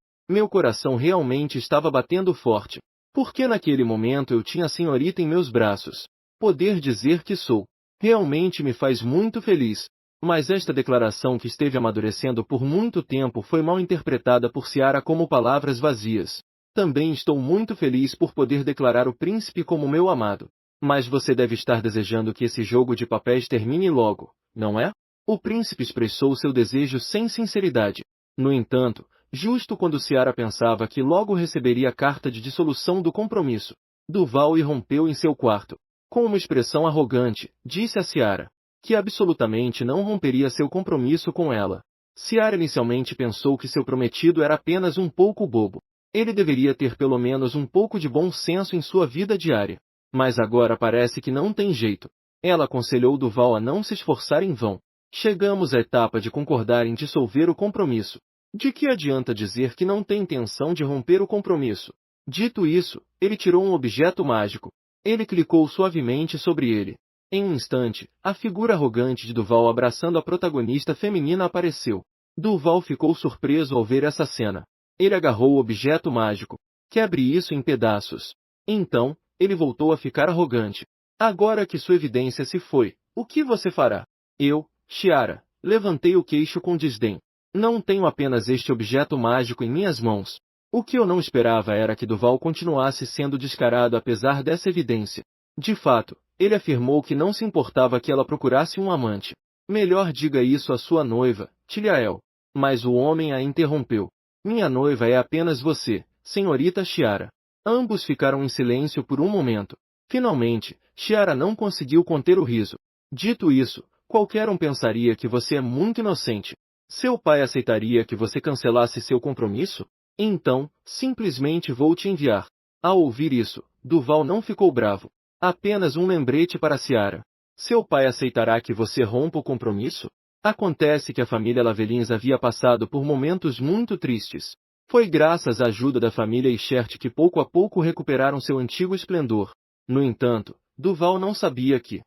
realmente estava batendo forte. Porque naquele momento eu tinha a senhorita em meus braços. Poder dizer que sou. Realmente me faz muito feliz. Mas esta declaração que esteve amadurecendo por muito tempo foi mal interpretada por Ciara como palavras vazias. Também estou muito feliz por poder declarar o príncipe como meu amado. Mas você deve estar desejando que esse jogo de papéis termine logo, não é? O príncipe expressou seu desejo sem sinceridade. No entanto, justo quando Ciara pensava que logo receberia a carta de dissolução do compromisso, Duval irrompeu em seu quarto. Com uma expressão arrogante, disse a Ciara que absolutamente não romperia seu compromisso com ela. Ciara inicialmente pensou que seu prometido era apenas um pouco bobo. Ele deveria ter pelo menos um pouco de bom senso em sua vida diária. Mas agora parece que não tem jeito. Ela aconselhou Duval a não se esforçar em vão. Chegamos à etapa de concordar em dissolver o compromisso. De que adianta dizer que não tem intenção de romper o compromisso? Dito isso, ele tirou um objeto mágico. Ele clicou suavemente sobre ele. Em um instante, a figura arrogante de Duval abraçando a protagonista feminina apareceu. Duval ficou surpreso ao ver essa cena. Ele agarrou o objeto mágico. Quebre isso em pedaços. Então, ele voltou a ficar arrogante. Agora que sua evidência se foi, o que você fará? Eu, Chiara, levantei o queixo com desdém. Não tenho apenas este objeto mágico em minhas mãos. O que eu não esperava era que Duval continuasse sendo descarado apesar dessa evidência. De fato, ele afirmou que não se importava que ela procurasse um amante. Melhor diga isso à sua noiva, Tiliael. Mas o homem a interrompeu. Minha noiva é apenas você, senhorita Chiara. Ambos ficaram em silêncio por um momento. Finalmente, Chiara não conseguiu conter o riso. Dito isso, qualquer um pensaria que você é muito inocente. Seu pai aceitaria que você cancelasse seu compromisso? Então, simplesmente vou te enviar. Ao ouvir isso, Duval não ficou bravo. Apenas um lembrete para Ciara. Seu pai aceitará que você rompa o compromisso? Acontece que a família Lavelins havia passado por momentos muito tristes. Foi graças à ajuda da família Eichert que pouco a pouco recuperaram seu antigo esplendor. No entanto, Duval não sabia que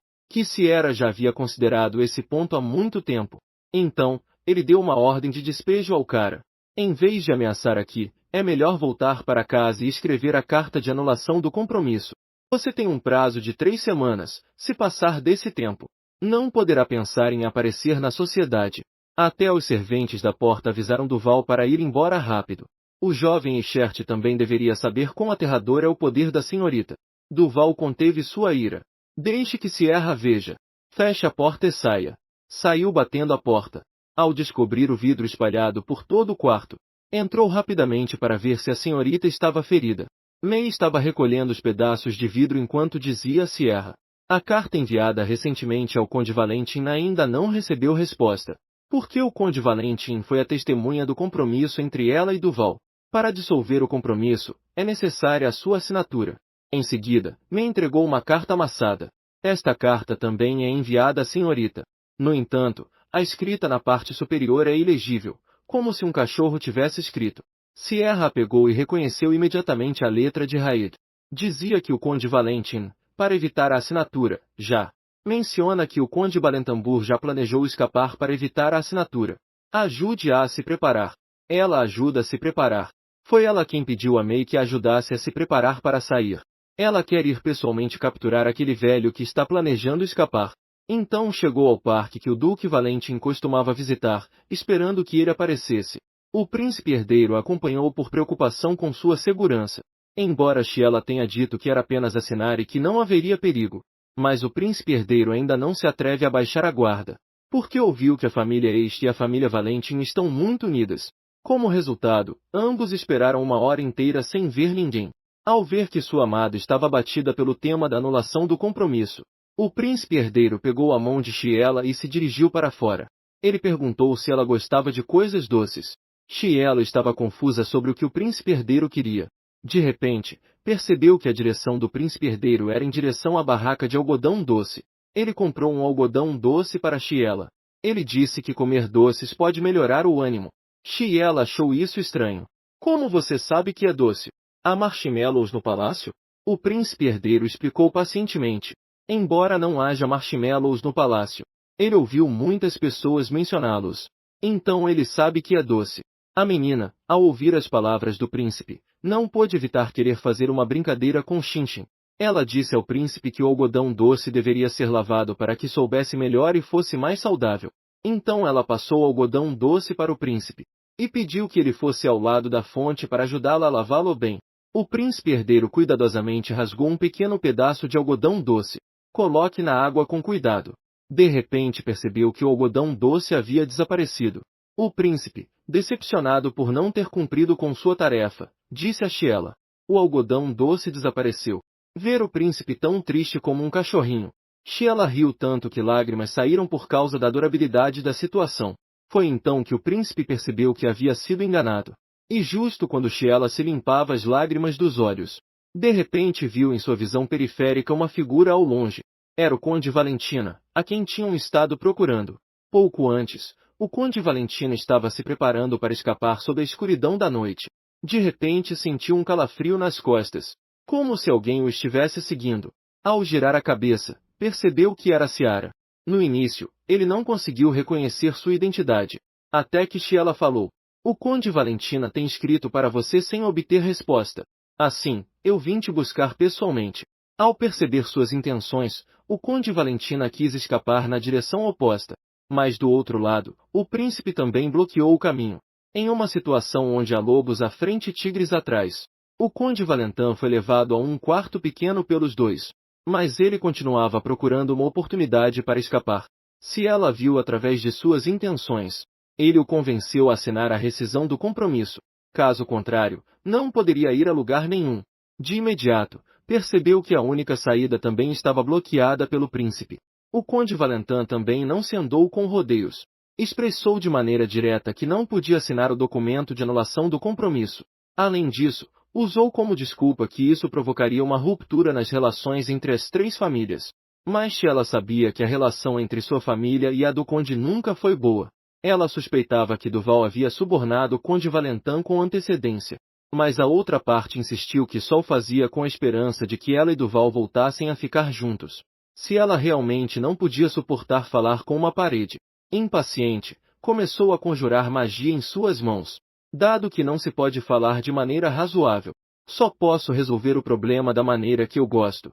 Ciara já havia considerado esse ponto há muito tempo. Então, ele deu uma ordem de despejo ao cara. Em vez de ameaçar aqui, é melhor voltar para casa e escrever a carta de anulação do compromisso. Você tem um prazo de 3 semanas. Se passar desse tempo, não poderá pensar em aparecer na sociedade. Até os serventes da porta avisaram Duval para ir embora rápido. O jovem Eichert também deveria saber quão aterrador é o poder da senhorita. Duval conteve sua ira. Deixe que Ciara veja. Feche a porta e saia. Saiu batendo a porta. Ao descobrir o vidro espalhado por todo o quarto, entrou rapidamente para ver se a senhorita estava ferida. May estava recolhendo os pedaços de vidro enquanto dizia a Ciara. A carta enviada recentemente ao Conde Valentin ainda não recebeu resposta. Porque o Conde Valentin foi a testemunha do compromisso entre ela e Duval. Para dissolver o compromisso, é necessária a sua assinatura. Em seguida, me entregou uma carta amassada. Esta carta também é enviada à senhorita. No entanto, a escrita na parte superior é ilegível, como se um cachorro tivesse escrito. Ciara a pegou e reconheceu imediatamente a letra de Raed. Dizia que o Conde Valentin, para evitar a assinatura, já Menciona que o Conde Balentambur já planejou escapar para evitar a assinatura. Ajude-a a se preparar. Ela ajuda a se preparar. Foi ela quem pediu a May que a ajudasse a se preparar para sair. Ela quer ir pessoalmente capturar aquele velho que está planejando escapar. Então chegou ao parque que o Duque Valentim costumava visitar, esperando que ele aparecesse. O príncipe herdeiro a acompanhou por preocupação com sua segurança. Embora Sheila tenha dito que era apenas assinar e que não haveria perigo. Mas o príncipe herdeiro ainda não se atreve a baixar a guarda. Porque ouviu que a família Este e a família Valentim estão muito unidas. Como resultado, ambos esperaram uma hora inteira sem ver ninguém. Ao ver que sua amada estava abatida pelo tema da anulação do compromisso, o príncipe herdeiro pegou a mão de Sheila e se dirigiu para fora. Ele perguntou se ela gostava de coisas doces. Sheila estava confusa sobre o que o príncipe herdeiro queria. De repente, percebeu que a direção do príncipe herdeiro era em direção à barraca de algodão doce. Ele comprou um algodão doce para Sheila. Ele disse que comer doces pode melhorar o ânimo. Sheila achou isso estranho. Como você sabe que é doce? Há marshmallows no palácio? O príncipe herdeiro explicou pacientemente. Embora não haja marshmallows no palácio, ele ouviu muitas pessoas mencioná-los. Então ele sabe que é doce. A menina, ao ouvir as palavras do príncipe, não pôde evitar querer fazer uma brincadeira com Shinshin. Ela disse ao príncipe que o algodão doce deveria ser lavado para que soubesse melhor e fosse mais saudável. Então ela passou o algodão doce para o príncipe e pediu que ele fosse ao lado da fonte para ajudá-la a lavá-lo bem. O príncipe herdeiro cuidadosamente rasgou um pequeno pedaço de algodão doce. Coloque na água com cuidado. De repente percebeu que o algodão doce havia desaparecido. O príncipe, decepcionado por não ter cumprido com sua tarefa, disse a Sheila. O algodão doce desapareceu. Ver o príncipe tão triste como um cachorrinho. Sheila riu tanto que lágrimas saíram por causa da durabilidade da situação. Foi então que o príncipe percebeu que havia sido enganado. E justo quando Sheila se limpava as lágrimas dos olhos, de repente viu em sua visão periférica uma figura ao longe. Era o Conde Valentina, a quem tinham estado procurando. Pouco antes, o Conde Valentina estava se preparando para escapar sob a escuridão da noite. De repente sentiu um calafrio nas costas, como se alguém o estivesse seguindo. Ao girar a cabeça, percebeu que era Ciara. No início, ele não conseguiu reconhecer sua identidade. Até que Sheila falou. O Conde Valentina tem escrito para você sem obter resposta. Assim, eu vim te buscar pessoalmente. Ao perceber suas intenções, o Conde Valentina quis escapar na direção oposta. Mas do outro lado, o príncipe também bloqueou o caminho. Em uma situação onde há lobos à frente e tigres atrás, o Conde Valentin foi levado a um quarto pequeno pelos dois. Mas ele continuava procurando uma oportunidade para escapar. Se ela viu através de suas intenções, ele o convenceu a assinar a rescisão do compromisso. Caso contrário, não poderia ir a lugar nenhum. De imediato, percebeu que a única saída também estava bloqueada pelo príncipe. O Conde Valentin também não se andou com rodeios. Expressou de maneira direta que não podia assinar o documento de anulação do compromisso. Além disso, usou como desculpa que isso provocaria uma ruptura nas relações entre as três famílias. Mas ela sabia que a relação entre sua família e a do Conde nunca foi boa. Ela suspeitava que Duval havia subornado o Conde Valentin com antecedência. Mas a outra parte insistiu que só o fazia com a esperança de que ela e Duval voltassem a ficar juntos. Se ela realmente não podia suportar falar com uma parede, impaciente, começou a conjurar magia em suas mãos. Dado que não se pode falar de maneira razoável, só posso resolver o problema da maneira que eu gosto.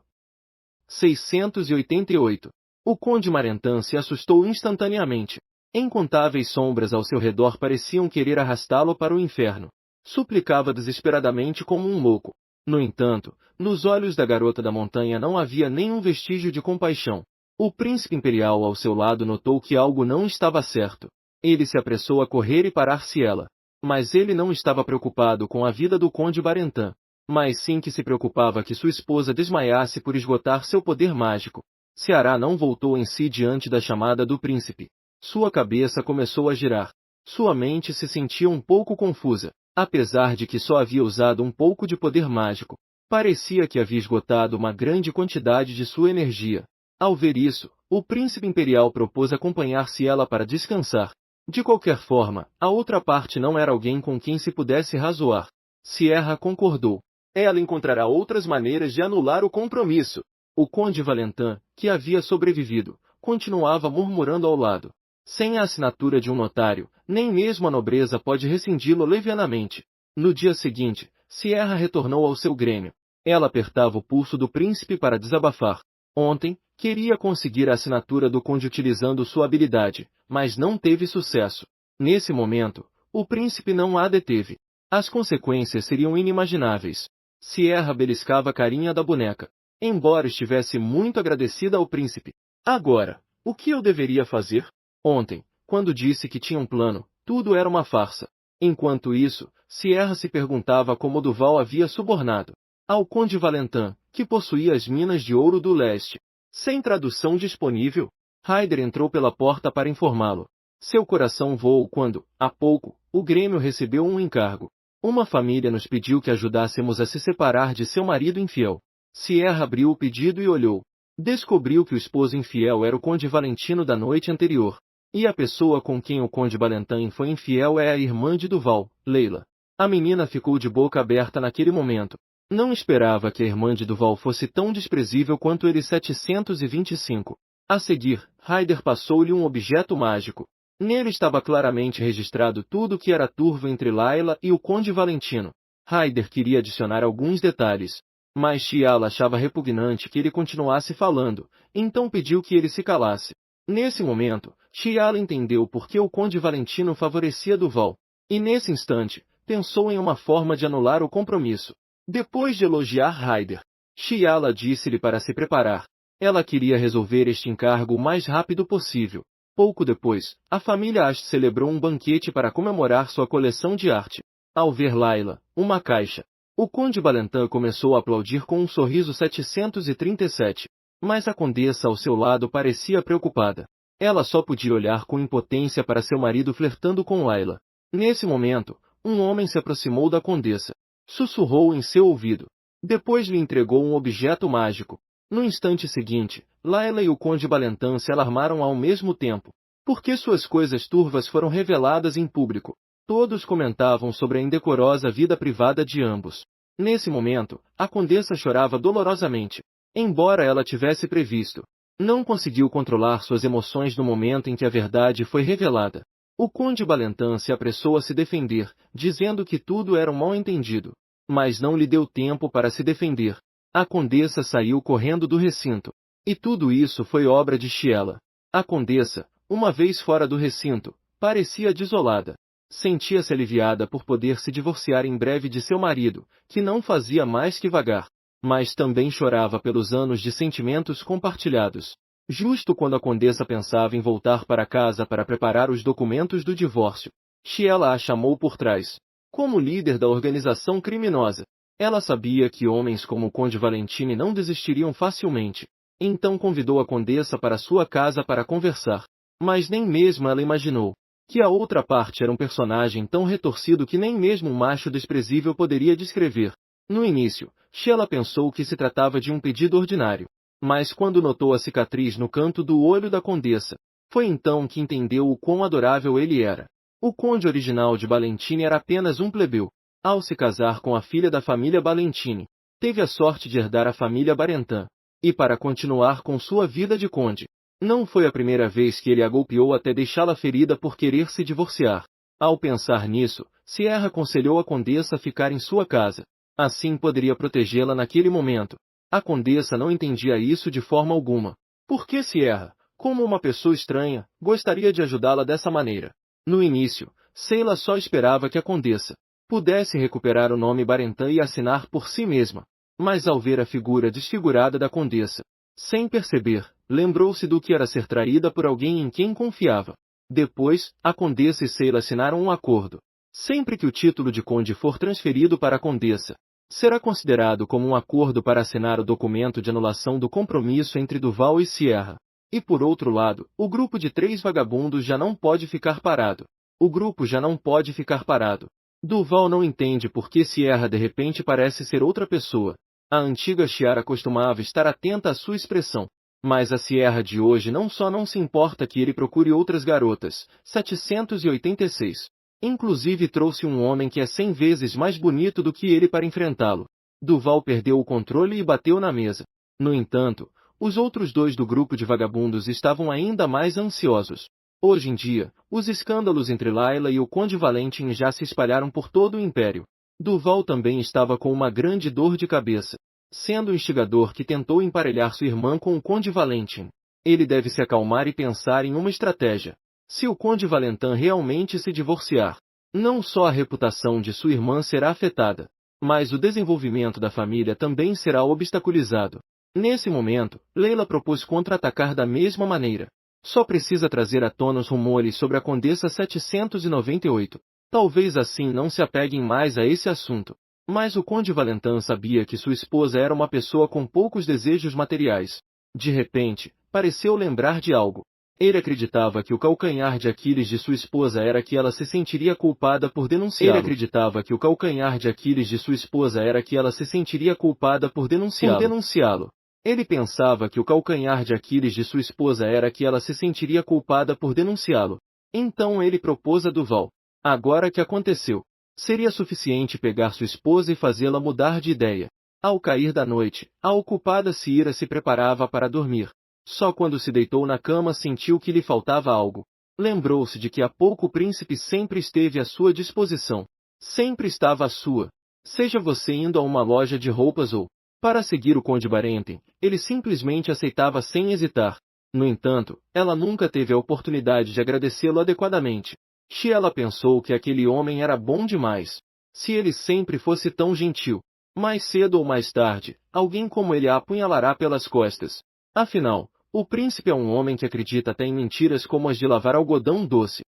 688. O Conde Marentin se assustou instantaneamente. Incontáveis sombras ao seu redor pareciam querer arrastá-lo para o inferno. Suplicava desesperadamente como um louco. No entanto, nos olhos da garota da montanha não havia nenhum vestígio de compaixão. O príncipe imperial ao seu lado notou que algo não estava certo. Ele se apressou a correr e parar-se ela. Mas ele não estava preocupado com a vida do Conde Barentin, mas sim que se preocupava que sua esposa desmaiasse por esgotar seu poder mágico. Ceará não voltou em si diante da chamada do príncipe. Sua cabeça começou a girar. Sua mente se sentia um pouco confusa. Apesar de que só havia usado um pouco de poder mágico, parecia que havia esgotado uma grande quantidade de sua energia. Ao ver isso, o príncipe imperial propôs acompanhar-se ela para descansar. De qualquer forma, a outra parte não era alguém com quem se pudesse razoar. Sierra concordou. Ela encontrará outras maneiras de anular o compromisso. O Conde Valentin, que havia sobrevivido, continuava murmurando ao lado. Sem a assinatura de um notário, nem mesmo a nobreza pode rescindi-lo levianamente. No dia seguinte, Sierra retornou ao seu grêmio. Ela apertava o pulso do príncipe para desabafar. Ontem, queria conseguir a assinatura do conde utilizando sua habilidade, mas não teve sucesso. Nesse momento, o príncipe não a deteve. As consequências seriam inimagináveis. Sierra beliscava a carinha da boneca, embora estivesse muito agradecida ao príncipe. Agora, o que eu deveria fazer? Ontem, quando disse que tinha um plano, tudo era uma farsa. Enquanto isso, Sierra se perguntava como Duval havia subornado ao conde Valentin, que possuía as minas de ouro do leste. Sem tradução disponível, Ryder entrou pela porta para informá-lo. Seu coração voou quando, há pouco, o Grêmio recebeu um encargo. Uma família nos pediu que ajudássemos a se separar de seu marido infiel. Sierra abriu o pedido e olhou. Descobriu que o esposo infiel era o conde Valentino da noite anterior. E a pessoa com quem o conde Valentin foi infiel é a irmã de Duval, Leila. A menina ficou de boca aberta naquele momento. Não esperava que a irmã de Duval fosse tão desprezível quanto ele 725. A seguir, Ryder passou-lhe um objeto mágico. Nele estava claramente registrado tudo o que era turvo entre Layla e o conde Valentino. Ryder queria adicionar alguns detalhes, mas Chiala achava repugnante que ele continuasse falando, então pediu que ele se calasse. Nesse momento, Chiala entendeu por que o conde Valentino favorecia Duval, e nesse instante, pensou em uma forma de anular o compromisso. Depois de elogiar Ryder, Chiala disse-lhe para se preparar. Ela queria resolver este encargo o mais rápido possível. Pouco depois, a família Ashe celebrou um banquete para comemorar sua coleção de arte. Ao ver Layla, uma caixa, o conde Valentin começou a aplaudir com um sorriso 737. Mas a condessa ao seu lado parecia preocupada. Ela só podia olhar com impotência para seu marido flertando com Layla. Nesse momento, um homem se aproximou da condessa. Sussurrou em seu ouvido. Depois lhe entregou um objeto mágico. No instante seguinte, Layla e o conde Valentin se alarmaram ao mesmo tempo, porque suas coisas turvas foram reveladas em público. Todos comentavam sobre a indecorosa vida privada de ambos. Nesse momento, a condessa chorava dolorosamente. Embora ela tivesse previsto, não conseguiu controlar suas emoções no momento em que a verdade foi revelada. O conde Valentin se apressou a se defender, dizendo que tudo era um mal-entendido. Mas não lhe deu tempo para se defender. A condessa saiu correndo do recinto. E tudo isso foi obra de Chiela. A condessa, uma vez fora do recinto, parecia desolada. Sentia-se aliviada por poder se divorciar em breve de seu marido, que não fazia mais que vagar. Mas também chorava pelos anos de sentimentos compartilhados. Justo quando a condessa pensava em voltar para casa para preparar os documentos do divórcio, Chiela a chamou por trás. Como líder da organização criminosa, ela sabia que homens como o conde Valentini não desistiriam facilmente. Então convidou a condessa para sua casa para conversar. Mas nem mesmo ela imaginou que a outra parte era um personagem tão retorcido que nem mesmo um macho desprezível poderia descrever. No início, Chiela pensou que se tratava de um pedido ordinário. Mas quando notou a cicatriz no canto do olho da condessa, foi então que entendeu o quão adorável ele era. O conde original de Valentini era apenas um plebeu. Ao se casar com a filha da família Valentini, teve a sorte de herdar a família Barentin. E para continuar com sua vida de conde, não foi a primeira vez que ele a golpeou até deixá-la ferida por querer se divorciar. Ao pensar nisso, Sierra aconselhou a condessa a ficar em sua casa. Assim poderia protegê-la naquele momento. A condessa não entendia isso de forma alguma. Por que Sierra, como uma pessoa estranha, gostaria de ajudá-la dessa maneira? No início, Sheila só esperava que a condessa pudesse recuperar o nome Barentin e assinar por si mesma. Mas ao ver a figura desfigurada da condessa, sem perceber, lembrou-se do que era ser traída por alguém em quem confiava. Depois, a condessa e Sheila assinaram um acordo. Sempre que o título de conde for transferido para a condessa, será considerado como um acordo para assinar o documento de anulação do compromisso entre Duval e Sierra. E por outro lado, o grupo de 3 vagabundos já não pode ficar parado. O grupo já não pode ficar parado. Duval não entende por que Sierra de repente parece ser outra pessoa. A antiga Chiara costumava estar atenta à sua expressão. Mas a Sierra de hoje não só não se importa que ele procure outras garotas. 786. Inclusive trouxe um homem que é 100 vezes mais bonito do que ele para enfrentá-lo. Duval perdeu o controle e bateu na mesa. No entanto, os outros dois do grupo de vagabundos estavam ainda mais ansiosos. Hoje em dia, os escândalos entre Layla e o Conde Valentin já se espalharam por todo o Império. Duval também estava com uma grande dor de cabeça, sendo o instigador que tentou emparelhar sua irmã com o Conde Valentin. Ele deve se acalmar e pensar em uma estratégia. Se o Conde Valentin realmente se divorciar, não só a reputação de sua irmã será afetada, mas o desenvolvimento da família também será obstaculizado. Nesse momento, Leila propôs contra-atacar da mesma maneira. Só precisa trazer à tona os rumores sobre a Condessa 798. Talvez assim não se apeguem mais a esse assunto. Mas o Conde Valentin sabia que sua esposa era uma pessoa com poucos desejos materiais. De repente, pareceu lembrar de algo. Ele acreditava que o calcanhar de Aquiles de sua esposa era que ela se sentiria culpada por denunciá-lo. Ele acreditava que o calcanhar de Aquiles de sua esposa era que ela se sentiria culpada por denunciá-lo. Ele pensava que o calcanhar de Aquiles de sua esposa era que ela se sentiria culpada por denunciá-lo. Então ele propôs a Duval. Agora que aconteceu, seria suficiente pegar sua esposa e fazê-la mudar de ideia. Ao cair da noite, a ocupada Ciira se preparava para dormir. Só quando se deitou na cama sentiu que lhe faltava algo. Lembrou-se de que há pouco o príncipe sempre esteve à sua disposição. Sempre estava à sua. Seja você indo a uma loja de roupas ou para seguir o Conde Valentin, ele simplesmente aceitava sem hesitar. No entanto, ela nunca teve a oportunidade de agradecê-lo adequadamente. Ela pensou que aquele homem era bom demais. Se ele sempre fosse tão gentil, mais cedo ou mais tarde, alguém como ele a apunhalará pelas costas. Afinal, o príncipe é um homem que acredita até em mentiras como as de lavar algodão doce.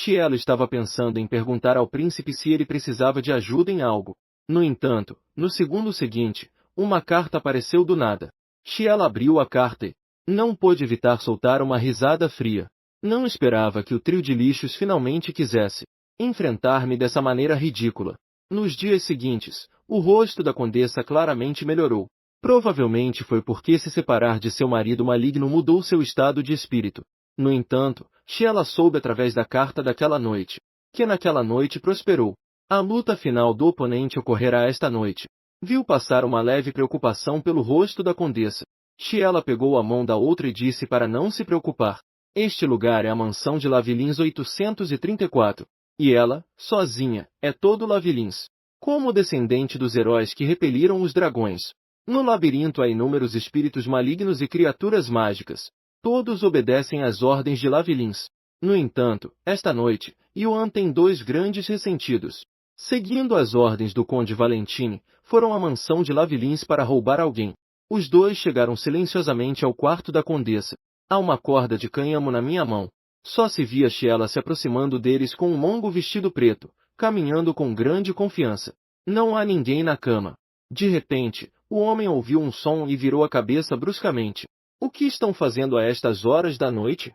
Ela estava pensando em perguntar ao príncipe se ele precisava de ajuda em algo. No entanto, no segundo seguinte, uma carta apareceu do nada. Ela abriu a carta e não pôde evitar soltar uma risada fria. Não esperava que o trio de lixos finalmente quisesse enfrentar-me dessa maneira ridícula. Nos dias seguintes, o rosto da condessa claramente melhorou. Provavelmente foi porque se separar de seu marido maligno mudou seu estado de espírito. No entanto, ela soube através da carta daquela noite, que naquela noite prosperou. A luta final do oponente ocorrerá esta noite. Viu passar uma leve preocupação pelo rosto da condessa. Ela pegou a mão da outra e disse para não se preocupar. Este lugar é a mansão de Lavilins 834. E ela, sozinha, é todo Lavilins. Como descendente dos heróis que repeliram os dragões. No labirinto há inúmeros espíritos malignos e criaturas mágicas. Todos obedecem às ordens de Lavilins. No entanto, esta noite, Yuan tem dois grandes ressentidos. Seguindo as ordens do Conde Valentin, foram à mansão de Lavilins para roubar alguém. Os dois chegaram silenciosamente ao quarto da condessa. Há uma corda de cânhamo na minha mão. Só se via ela se aproximando deles com um longo vestido preto, caminhando com grande confiança. Não há ninguém na cama. De repente, o homem ouviu um som e virou a cabeça bruscamente. O que estão fazendo a estas horas da noite?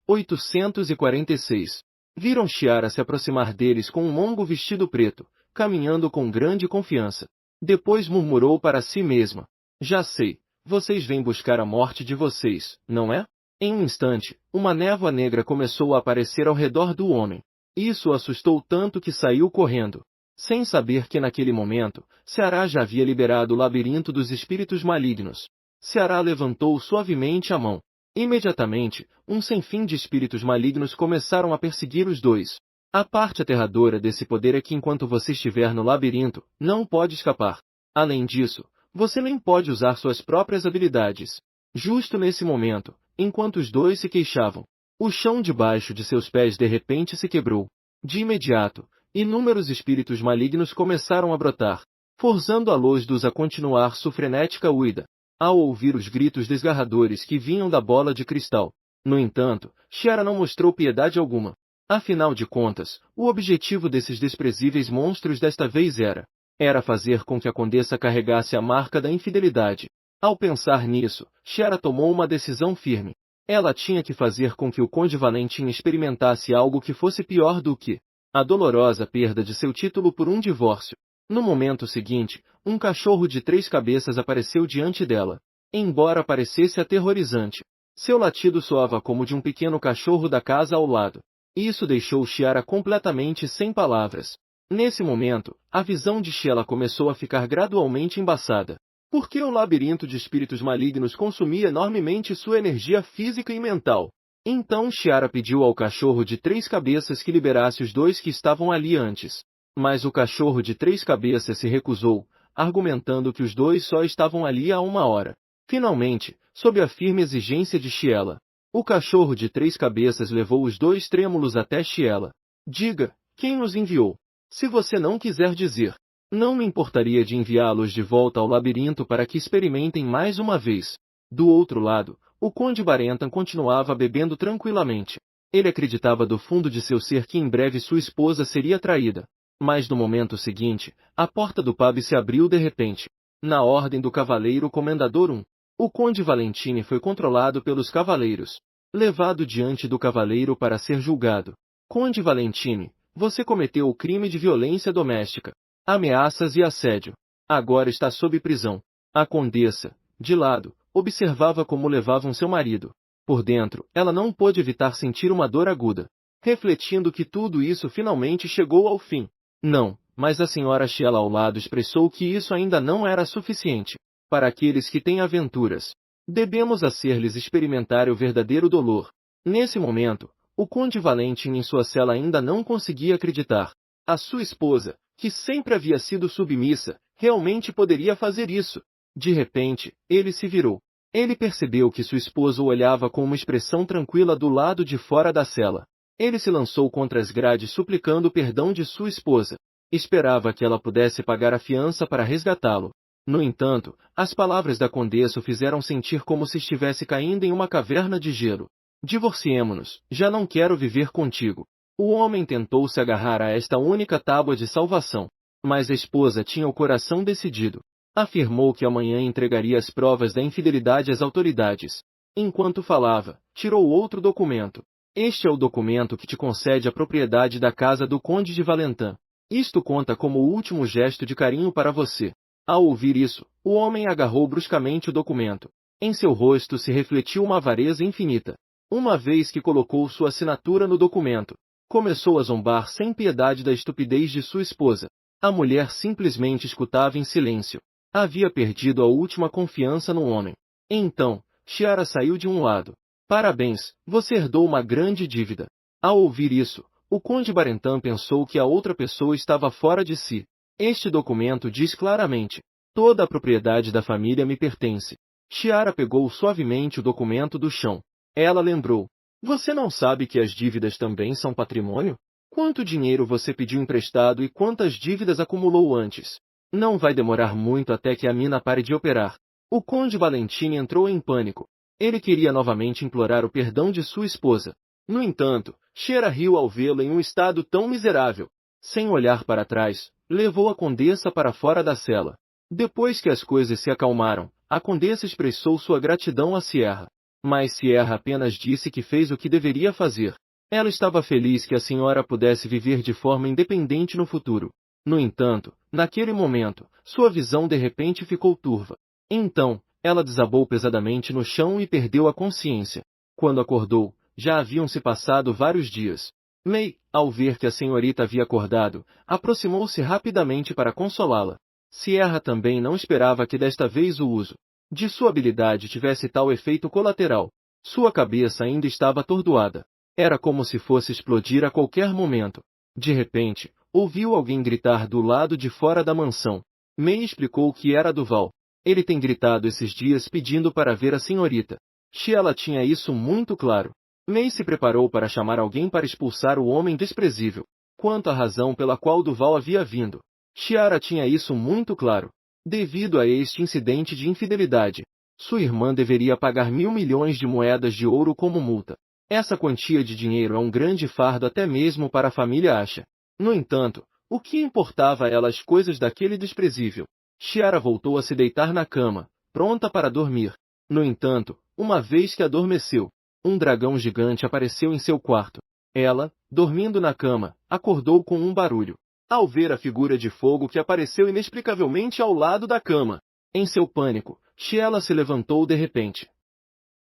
846. Viram Chiara se aproximar deles com um longo vestido preto, caminhando com grande confiança. Depois murmurou para si mesma. Já sei, vocês vêm buscar a morte de vocês, não é? Em um instante, uma névoa negra começou a aparecer ao redor do homem. Isso o assustou tanto que saiu correndo. Sem saber que naquele momento, Ceará já havia liberado o labirinto dos espíritos malignos. Ceará levantou suavemente a mão. Imediatamente, um sem fim de espíritos malignos começaram a perseguir os dois. A parte aterradora desse poder é que enquanto você estiver no labirinto, não pode escapar. Além disso, você nem pode usar suas próprias habilidades. Justo nesse momento, enquanto os dois se queixavam, o chão debaixo de seus pés de repente se quebrou. De imediato, inúmeros espíritos malignos começaram a brotar, forçando a luz-dos a continuar sua frenética huida. Ao ouvir os gritos desgarradores que vinham da bola de cristal. No entanto, Chiara não mostrou piedade alguma. Afinal de contas, o objetivo desses desprezíveis monstros desta vez era fazer com que a condessa carregasse a marca da infidelidade. Ao pensar nisso, Chiara tomou uma decisão firme. Ela tinha que fazer com que o Conde Valentin experimentasse algo que fosse pior do que a dolorosa perda de seu título por um divórcio. No momento seguinte, um cachorro de 3 cabeças apareceu diante dela. Embora parecesse aterrorizante, seu latido soava como de um pequeno cachorro da casa ao lado. Isso deixou Chiara completamente sem palavras. Nesse momento, a visão de Sheila começou a ficar gradualmente embaçada, porque o labirinto de espíritos malignos consumia enormemente sua energia física e mental. Então Chiara pediu ao cachorro de 3 cabeças que liberasse os 2 que estavam ali antes. Mas o cachorro de 3 cabeças se recusou, argumentando que os 2 só estavam ali há 1 hora. Finalmente, sob a firme exigência de Sheila, o cachorro de 3 cabeças levou os 2 trêmulos até Sheila. Diga, quem os enviou? Se você não quiser dizer, não me importaria de enviá-los de volta ao labirinto para que experimentem mais uma vez. Do outro lado, o Conde Barentan continuava bebendo tranquilamente. Ele acreditava do fundo de seu ser que em breve sua esposa seria traída. Mas no momento seguinte, a porta do pub se abriu de repente. Na ordem do cavaleiro Comendador 1, o Conde Valentini foi controlado pelos cavaleiros, levado diante do cavaleiro para ser julgado. Conde Valentini, você cometeu o crime de violência doméstica, ameaças e assédio. Agora está sob prisão. A condessa, de lado, observava como levavam seu marido. Por dentro, ela não pôde evitar sentir uma dor aguda, refletindo que tudo isso finalmente chegou ao fim. Não, mas a senhora Sheila ao lado expressou que isso ainda não era suficiente. Para aqueles que têm aventuras, devemos hacer-lhes experimentar o verdadeiro dolor. Nesse momento, o Conde Valentin em sua cela ainda não conseguia acreditar. A sua esposa, que sempre havia sido submissa, realmente poderia fazer isso. De repente, ele se virou. Ele percebeu que sua esposa o olhava com uma expressão tranquila do lado de fora da cela. Ele se lançou contra as grades suplicando o perdão de sua esposa. Esperava que ela pudesse pagar a fiança para resgatá-lo. No entanto, as palavras da condessa o fizeram sentir como se estivesse caindo em uma caverna de gelo. Divorciemo-nos, já não quero viver contigo. O homem tentou se agarrar a esta única tábua de salvação. Mas a esposa tinha o coração decidido. Afirmou que amanhã entregaria as provas da infidelidade às autoridades. Enquanto falava, tirou outro documento. Este é o documento que te concede a propriedade da casa do Conde de Valentin. Isto conta como o último gesto de carinho para você. Ao ouvir isso, o homem agarrou bruscamente o documento. Em seu rosto se refletiu uma avareza infinita. Uma vez que colocou sua assinatura no documento, começou a zombar sem piedade da estupidez de sua esposa. A mulher simplesmente escutava em silêncio. Havia perdido a última confiança no homem. Então, Chiara saiu de um lado. Parabéns, você herdou uma grande dívida. Ao ouvir isso, o Conde Barentan pensou que a outra pessoa estava fora de si. Este documento diz claramente: toda a propriedade da família me pertence. Chiara pegou suavemente o documento do chão. Ela lembrou: você não sabe que as dívidas também são patrimônio? Quanto dinheiro você pediu emprestado e quantas dívidas acumulou antes? Não vai demorar muito até que a mina pare de operar. O Conde Valentini entrou em pânico. Ele queria novamente implorar o perdão de sua esposa. No entanto, Sheila riu ao vê-lo em um estado tão miserável. Sem olhar para trás, levou a condessa para fora da cela. Depois que as coisas se acalmaram, a condessa expressou sua gratidão a Sierra. Mas Sierra apenas disse que fez o que deveria fazer. Ela estava feliz que a senhora pudesse viver de forma independente no futuro. No entanto, naquele momento, sua visão de repente ficou turva. Então, ela desabou pesadamente no chão e perdeu a consciência. Quando acordou, já haviam se passado vários dias. May, ao ver que a senhorita havia acordado, aproximou-se rapidamente para consolá-la. Sierra também não esperava que desta vez o uso de sua habilidade tivesse tal efeito colateral. Sua cabeça ainda estava atordoada. Era como se fosse explodir a qualquer momento. De repente, ouviu alguém gritar do lado de fora da mansão. May explicou que era Duval. Ele tem gritado esses dias pedindo para ver a senhorita. Sheila tinha isso muito claro. May se preparou para chamar alguém para expulsar o homem desprezível. Quanto à razão pela qual Duval havia vindo, Chiara tinha isso muito claro. Devido a este incidente de infidelidade, sua irmã deveria pagar 1.000 milhões de moedas de ouro como multa. Essa quantia de dinheiro é um grande fardo até mesmo para a família Asha. No entanto, o que importava a ela as coisas daquele desprezível? Chiara voltou a se deitar na cama, pronta para dormir. No entanto, uma vez que adormeceu, um dragão gigante apareceu em seu quarto. Ela, dormindo na cama, acordou com um barulho. Ao ver a figura de fogo que apareceu inexplicavelmente ao lado da cama. Em seu pânico, Sheila se levantou de repente.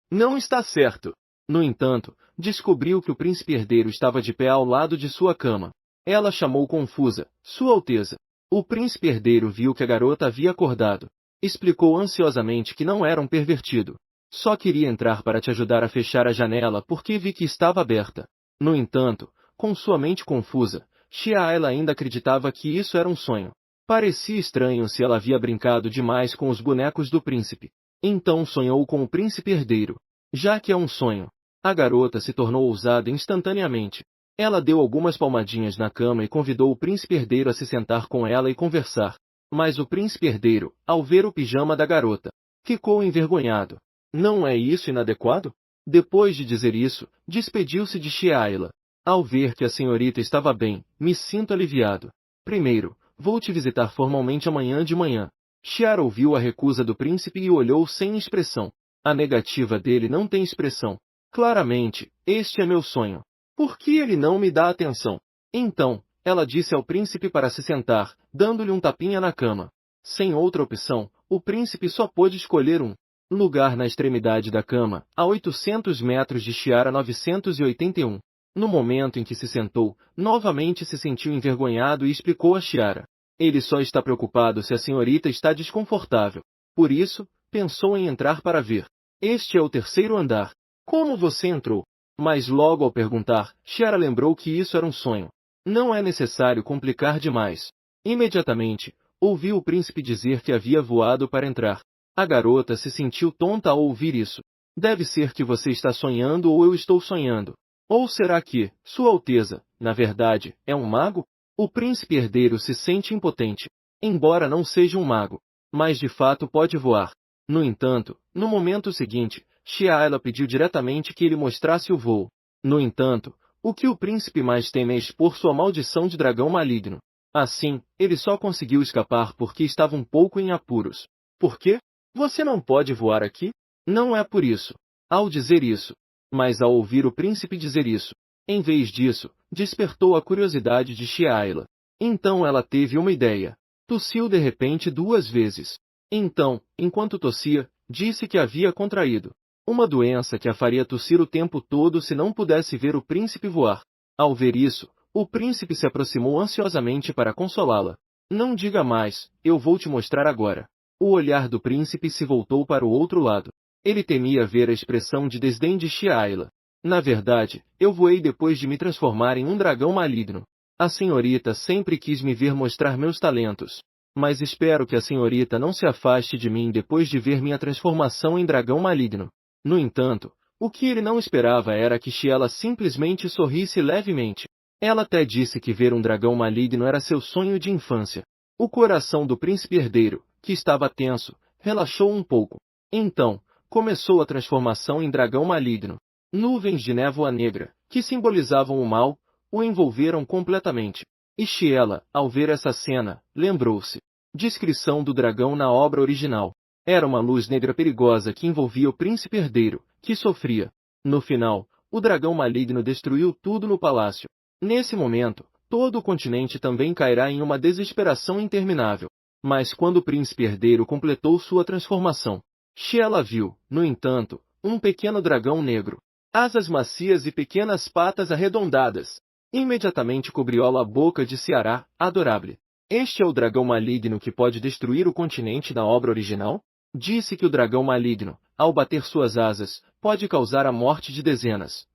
Não está certo. No entanto, descobriu que o príncipe herdeiro estava de pé ao lado de sua cama. Ela chamou confusa, Sua Alteza. O príncipe herdeiro viu que a garota havia acordado. Explicou ansiosamente que não era um pervertido. Só queria entrar para te ajudar a fechar a janela porque vi que estava aberta. No entanto, com sua mente confusa, Shiaela ainda acreditava que isso era um sonho. Parecia estranho se ela havia brincado demais com os bonecos do príncipe. Então sonhou com o príncipe herdeiro. Já que é um sonho, a garota se tornou ousada instantaneamente. Ela deu algumas palmadinhas na cama e convidou o príncipe herdeiro a se sentar com ela e conversar. Mas o príncipe herdeiro, ao ver o pijama da garota, ficou envergonhado. Não é isso inadequado? Depois de dizer isso, despediu-se de Shiaela. Ao ver que a senhorita estava bem, me sinto aliviado. Primeiro, vou te visitar formalmente amanhã de manhã. Shiara ouviu a recusa do príncipe e olhou sem expressão. A negativa dele não tem expressão. Claramente, este é meu sonho. Por que ele não me dá atenção? Então, ela disse ao príncipe para se sentar, dando-lhe um tapinha na cama. Sem outra opção, o príncipe só pôde escolher um lugar na extremidade da cama, a 800 metros de Shiara 981. No momento em que se sentou, novamente se sentiu envergonhado e explicou a Shiara. Ele só está preocupado se a senhorita está desconfortável. Por isso, pensou em entrar para ver. Este é o terceiro andar. Como você entrou? Mas logo ao perguntar, Shiara lembrou que isso era um sonho. Não é necessário complicar demais. Imediatamente, ouviu o príncipe dizer que havia voado para entrar. A garota se sentiu tonta ao ouvir isso. Deve ser que você está sonhando ou eu estou sonhando. Ou será que, Sua Alteza, na verdade, é um mago? O príncipe herdeiro se sente impotente. Embora não seja um mago, mas de fato pode voar. No entanto, no momento seguinte, Shiaela pediu diretamente que ele mostrasse o voo. No entanto, o que o príncipe mais teme é expor sua maldição de dragão maligno. Assim, ele só conseguiu escapar porque estava um pouco em apuros. Por quê? Você não pode voar aqui? Não é por isso. Ao dizer isso, mas ao ouvir o príncipe dizer isso, em vez disso, despertou a curiosidade de Shiaela. Então ela teve uma ideia. Tossiu de repente 2 vezes. Então, enquanto tossia, disse que havia contraído uma doença que a faria tossir o tempo todo se não pudesse ver o príncipe voar. Ao ver isso, o príncipe se aproximou ansiosamente para consolá-la. Não diga mais, eu vou te mostrar agora. O olhar do príncipe se voltou para o outro lado. Ele temia ver a expressão de desdém de Shiaela. Na verdade, eu voei depois de me transformar em um dragão maligno. A senhorita sempre quis me ver mostrar meus talentos. Mas espero que a senhorita não se afaste de mim depois de ver minha transformação em dragão maligno. No entanto, o que ele não esperava era que Shiela simplesmente sorrisse levemente. Ela até disse que ver um dragão maligno era seu sonho de infância. O coração do príncipe herdeiro, que estava tenso, relaxou um pouco. Então, começou a transformação em dragão maligno. Nuvens de névoa negra, que simbolizavam o mal, o envolveram completamente. E Shiela, ao ver essa cena, lembrou-se. Descrição do dragão na obra original. Era uma luz negra perigosa que envolvia o príncipe herdeiro, que sofria. No final, o dragão maligno destruiu tudo no palácio. Nesse momento, todo o continente também cairá em uma desesperação interminável. Mas quando o príncipe herdeiro completou sua transformação, Shiela viu, no entanto, um pequeno dragão negro. Asas macias e pequenas patas arredondadas. Imediatamente cobriu a boca de Ciará, adorável. Este é o dragão maligno que pode destruir o continente na obra original? Disse que o dragão maligno, ao bater suas asas, pode causar a morte de dezenas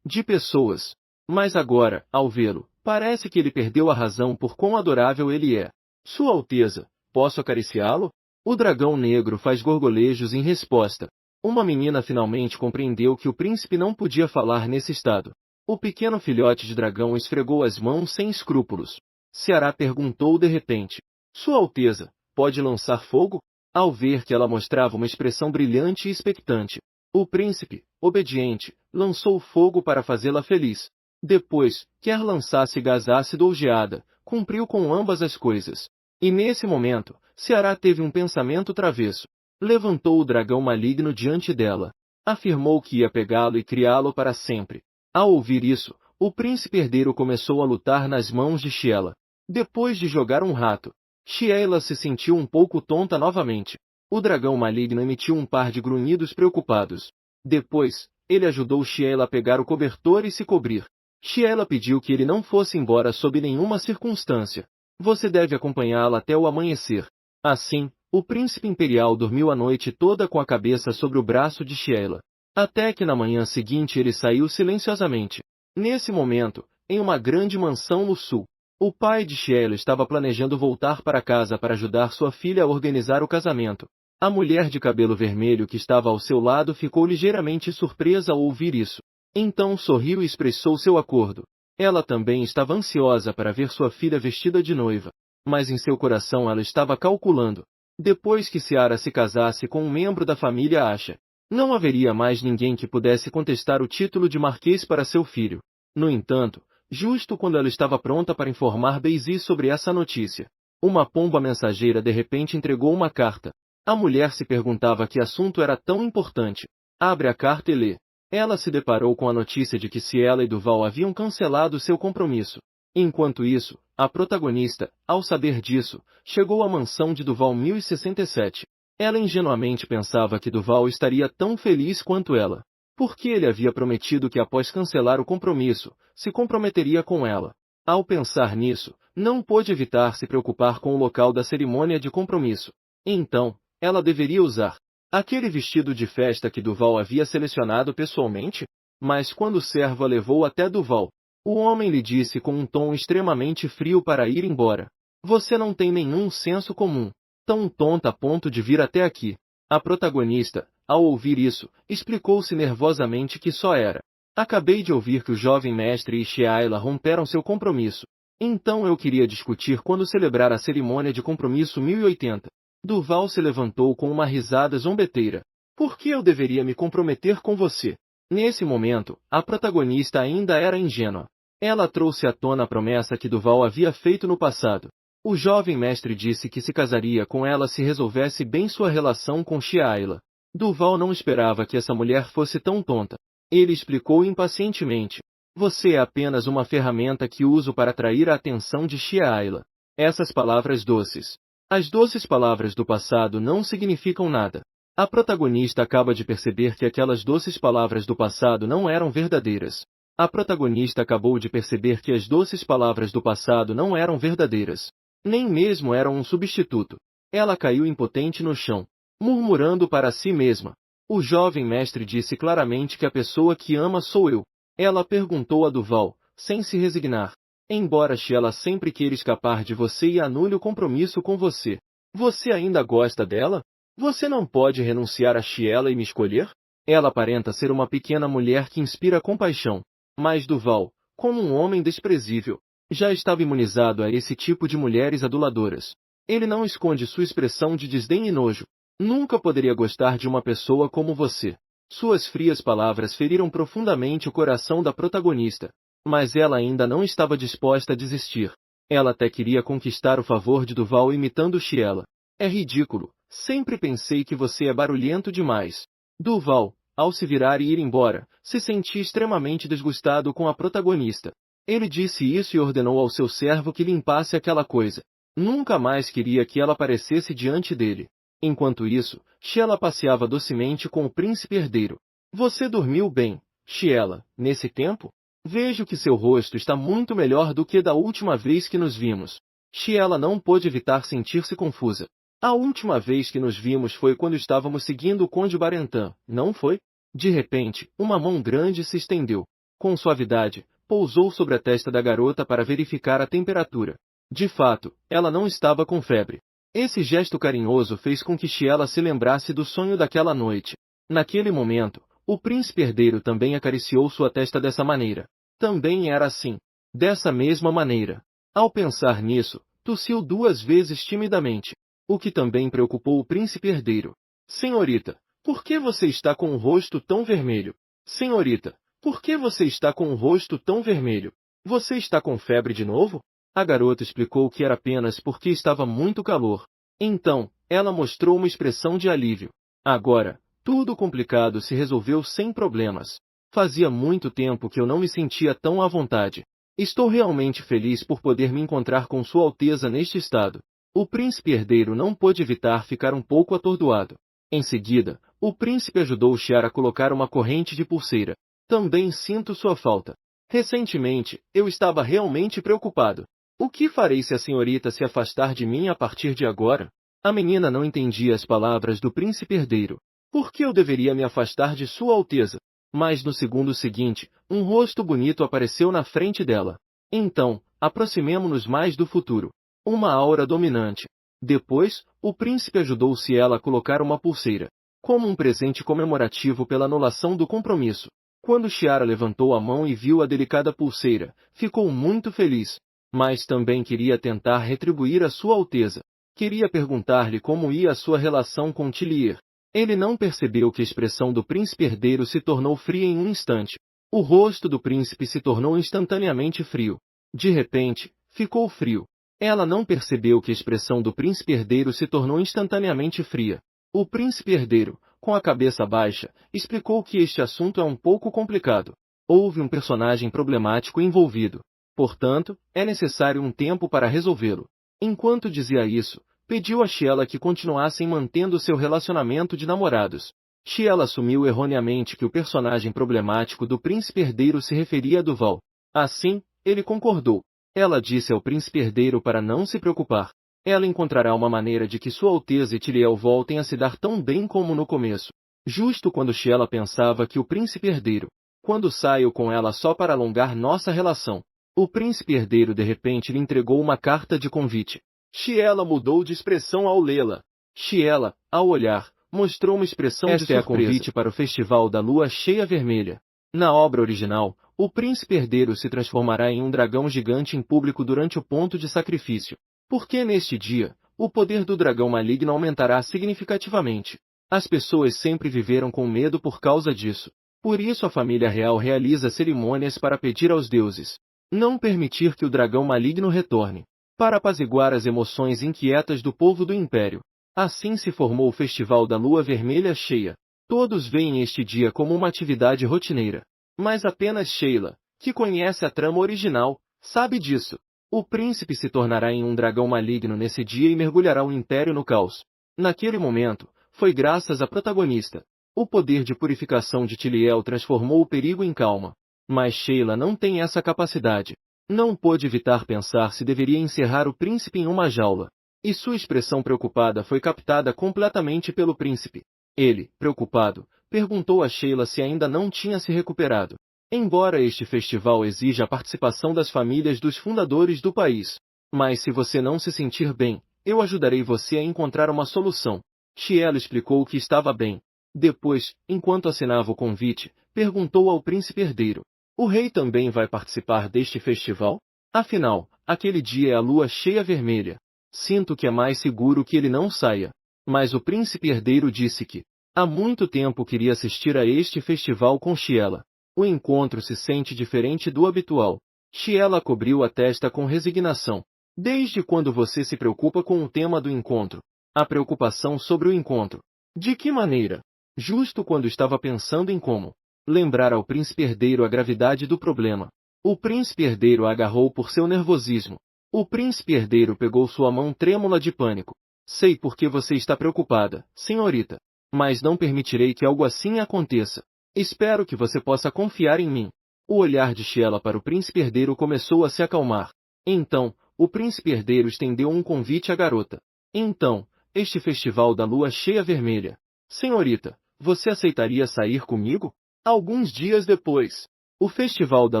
de pessoas. Mas agora, ao vê-lo, parece que ele perdeu a razão por quão adorável ele é. Sua Alteza, posso acariciá-lo? O dragão negro faz gorgolejos em resposta. Uma menina finalmente compreendeu que o príncipe não podia falar nesse estado. O pequeno filhote de dragão esfregou as mãos sem escrúpulos. Ciará perguntou de repente. Sua Alteza, pode lançar fogo? Ao ver que ela mostrava uma expressão brilhante e expectante, o príncipe, obediente, lançou fogo para fazê-la feliz. Depois, quer lançasse gás ácido ou geada, cumpriu com ambas as coisas. E nesse momento, Ciará teve um pensamento travesso. Levantou o dragão maligno diante dela. Afirmou que ia pegá-lo e criá-lo para sempre. Ao ouvir isso, o príncipe herdeiro começou a lutar nas mãos de Shiela. Depois de jogar um rato, Shiela se sentiu um pouco tonta novamente. O dragão maligno emitiu um par de grunhidos preocupados. Depois, ele ajudou Shiela a pegar o cobertor e se cobrir. Sheela pediu que ele não fosse embora sob nenhuma circunstância. Você deve acompanhá-la até o amanhecer. Assim, o príncipe imperial dormiu a noite toda com a cabeça sobre o braço de Sheela. Até que na manhã seguinte ele saiu silenciosamente. Nesse momento, em uma grande mansão no sul, o pai de Sheela estava planejando voltar para casa para ajudar sua filha a organizar o casamento. A mulher de cabelo vermelho que estava ao seu lado ficou ligeiramente surpresa ao ouvir isso. Então sorriu e expressou seu acordo. Ela também estava ansiosa para ver sua filha vestida de noiva. Mas em seu coração ela estava calculando. Depois que Ciara se casasse com um membro da família Asha, não haveria mais ninguém que pudesse contestar o título de marquês para seu filho. No entanto, justo quando ela estava pronta para informar Daisy sobre essa notícia, uma pomba mensageira de repente entregou uma carta. A mulher se perguntava que assunto era tão importante. Abre a carta e lê. Ela se deparou com a notícia de que Ciela e Duval haviam cancelado seu compromisso. Enquanto isso, a protagonista, ao saber disso, chegou à mansão de Duval 1067. Ela ingenuamente pensava que Duval estaria tão feliz quanto ela, porque ele havia prometido que após cancelar o compromisso, se comprometeria com ela. Ao pensar nisso, não pôde evitar se preocupar com o local da cerimônia de compromisso. Então, ela deveria usar aquele vestido de festa que Duval havia selecionado pessoalmente? Mas quando o servo a levou até Duval, o homem lhe disse com um tom extremamente frio para ir embora. Você não tem nenhum senso comum. Tão tonta a ponto de vir até aqui. A protagonista, ao ouvir isso, explicou-se nervosamente que só era. Acabei de ouvir que o jovem mestre e Sheila romperam seu compromisso. Então eu queria discutir quando celebrar a cerimônia de compromisso 1080. Duval se levantou com uma risada zombeteira. Por que eu deveria me comprometer com você? Nesse momento, a protagonista ainda era ingênua. Ela trouxe à tona a promessa que Duval havia feito no passado. O jovem mestre disse que se casaria com ela se resolvesse bem sua relação com Sheila. Duval não esperava que essa mulher fosse tão tonta. Ele explicou impacientemente. Você é apenas uma ferramenta que uso para atrair a atenção de Sheila. Essas palavras doces. As doces palavras do passado não significam nada. A protagonista acaba de perceber que aquelas doces palavras do passado não eram verdadeiras. A protagonista acabou de perceber que as doces palavras do passado não eram verdadeiras. Nem mesmo eram um substituto. Ela caiu impotente no chão, murmurando para si mesma. O jovem mestre disse claramente que a pessoa que ama sou eu. Ela perguntou a Duval, sem se resignar. Embora Sheila sempre queira escapar de você e anule o compromisso com você, você ainda gosta dela? Você não pode renunciar a Sheila e me escolher? Ela aparenta ser uma pequena mulher que inspira compaixão. Mas Duval, como um homem desprezível, já estava imunizado a esse tipo de mulheres aduladoras. Ele não esconde sua expressão de desdém e nojo. Nunca poderia gostar de uma pessoa como você. Suas frias palavras feriram profundamente o coração da protagonista. Mas ela ainda não estava disposta a desistir. Ela até queria conquistar o favor de Duval imitando Sheila. É ridículo. Sempre pensei que você é barulhento demais. Duval, ao se virar e ir embora, se sentia extremamente desgostado com a protagonista. Ele disse isso e ordenou ao seu servo que limpasse aquela coisa. Nunca mais queria que ela aparecesse diante dele. Enquanto isso, Sheila passeava docemente com o príncipe herdeiro. Você dormiu bem, Sheila, nesse tempo? Vejo que seu rosto está muito melhor do que da última vez que nos vimos. Sheila não pôde evitar sentir-se confusa. A última vez que nos vimos foi quando estávamos seguindo o Conde Barentan, não foi? De repente, uma mão grande se estendeu. Com suavidade, pousou sobre a testa da garota para verificar a temperatura. De fato, ela não estava com febre. Esse gesto carinhoso fez com que Sheila se lembrasse do sonho daquela noite. Naquele momento, o príncipe herdeiro também acariciou sua testa dessa maneira. Também era assim. Dessa mesma maneira. Ao pensar nisso, tossiu 2 vezes timidamente. O que também preocupou o príncipe herdeiro. Senhorita, por que você está com o rosto tão vermelho? Senhorita, por que você está com o rosto tão vermelho? Você está com febre de novo? A garota explicou que era apenas porque estava muito calor. Então, ela mostrou uma expressão de alívio. Agora, tudo complicado se resolveu sem problemas. Fazia muito tempo que eu não me sentia tão à vontade. Estou realmente feliz por poder me encontrar com Sua Alteza neste estado. O príncipe herdeiro não pôde evitar ficar um pouco atordoado. Em seguida, o príncipe ajudou Chiara a colocar uma corrente de pulseira. Também sinto sua falta. Recentemente, eu estava realmente preocupado. O que farei se a senhorita se afastar de mim a partir de agora? A menina não entendia as palavras do príncipe herdeiro. Por que eu deveria me afastar de Sua Alteza? Mas no segundo seguinte, um rosto bonito apareceu na frente dela. Então, aproximemo-nos mais do futuro. Uma aura dominante. Depois, o príncipe ajudou-se ela a colocar uma pulseira, como um presente comemorativo pela anulação do compromisso. Quando Chiara levantou a mão e viu a delicada pulseira, ficou muito feliz. Mas também queria tentar retribuir a Sua Alteza. Queria perguntar-lhe como ia a sua relação com Tillier. Ele não percebeu que a expressão do príncipe herdeiro se tornou fria em um instante. O rosto do príncipe se tornou instantaneamente frio. De repente, ficou frio. Ela não percebeu que a expressão do príncipe herdeiro se tornou instantaneamente fria. O príncipe herdeiro, com a cabeça baixa, explicou que este assunto é um pouco complicado. Houve um personagem problemático envolvido. Portanto, é necessário um tempo para resolvê-lo. Enquanto dizia isso, pediu a Chiela que continuassem mantendo seu relacionamento de namorados. Chiela assumiu erroneamente que o personagem problemático do príncipe herdeiro se referia a Duval. Assim, ele concordou. Ela disse ao príncipe herdeiro para não se preocupar. Ela encontrará uma maneira de que Sua Alteza e Tilliel voltem a se dar tão bem como no começo. Justo quando Chiela pensava que o príncipe herdeiro, quando saio com ela só para alongar nossa relação, o príncipe herdeiro de repente lhe entregou uma carta de convite. Chiela mudou de expressão ao lê-la. Chiela, ao olhar, mostrou uma expressão de surpresa. Este é convite para o Festival da Lua Cheia Vermelha. Na obra original, o príncipe herdeiro se transformará em um dragão gigante em público durante o ponto de sacrifício. Porque neste dia, o poder do dragão maligno aumentará significativamente. As pessoas sempre viveram com medo por causa disso. Por isso a família real realiza cerimônias para pedir aos deuses não permitir que o dragão maligno retorne, para apaziguar as emoções inquietas do povo do império. Assim se formou o Festival da Lua Vermelha Cheia. Todos veem este dia como uma atividade rotineira. Mas apenas Sheila, que conhece a trama original, sabe disso. O príncipe se tornará em um dragão maligno nesse dia e mergulhará o império no caos. Naquele momento, foi graças à protagonista. O poder de purificação de Tilliel transformou o perigo em calma. Mas Sheila não tem essa capacidade. Não pôde evitar pensar se deveria encerrar o príncipe em uma jaula. E sua expressão preocupada foi captada completamente pelo príncipe. Ele, preocupado, perguntou a Sheila se ainda não tinha se recuperado. Embora este festival exija a participação das famílias dos fundadores do país. Mas se você não se sentir bem, eu ajudarei você a encontrar uma solução. Sheila explicou que estava bem. Depois, enquanto assinava o convite, perguntou ao príncipe herdeiro. O rei também vai participar deste festival? Afinal, aquele dia é a lua cheia vermelha. Sinto que é mais seguro que ele não saia. Mas o príncipe herdeiro disse que, há muito tempo queria assistir a este festival com Sheila. O encontro se sente diferente do habitual. Sheila cobriu a testa com resignação. Desde quando você se preocupa com o tema do encontro? A preocupação sobre o encontro. De que maneira? Justo quando estava pensando em como lembrar ao príncipe herdeiro a gravidade do problema. O príncipe herdeiro a agarrou por seu nervosismo. O príncipe herdeiro pegou sua mão trêmula de pânico. Sei por que você está preocupada, senhorita. Mas não permitirei que algo assim aconteça. Espero que você possa confiar em mim. O olhar de Sheila para o príncipe herdeiro começou a se acalmar. Então, o príncipe herdeiro estendeu um convite à garota. Então, este festival da lua cheia vermelha. Senhorita, você aceitaria sair comigo? Alguns dias depois, o Festival da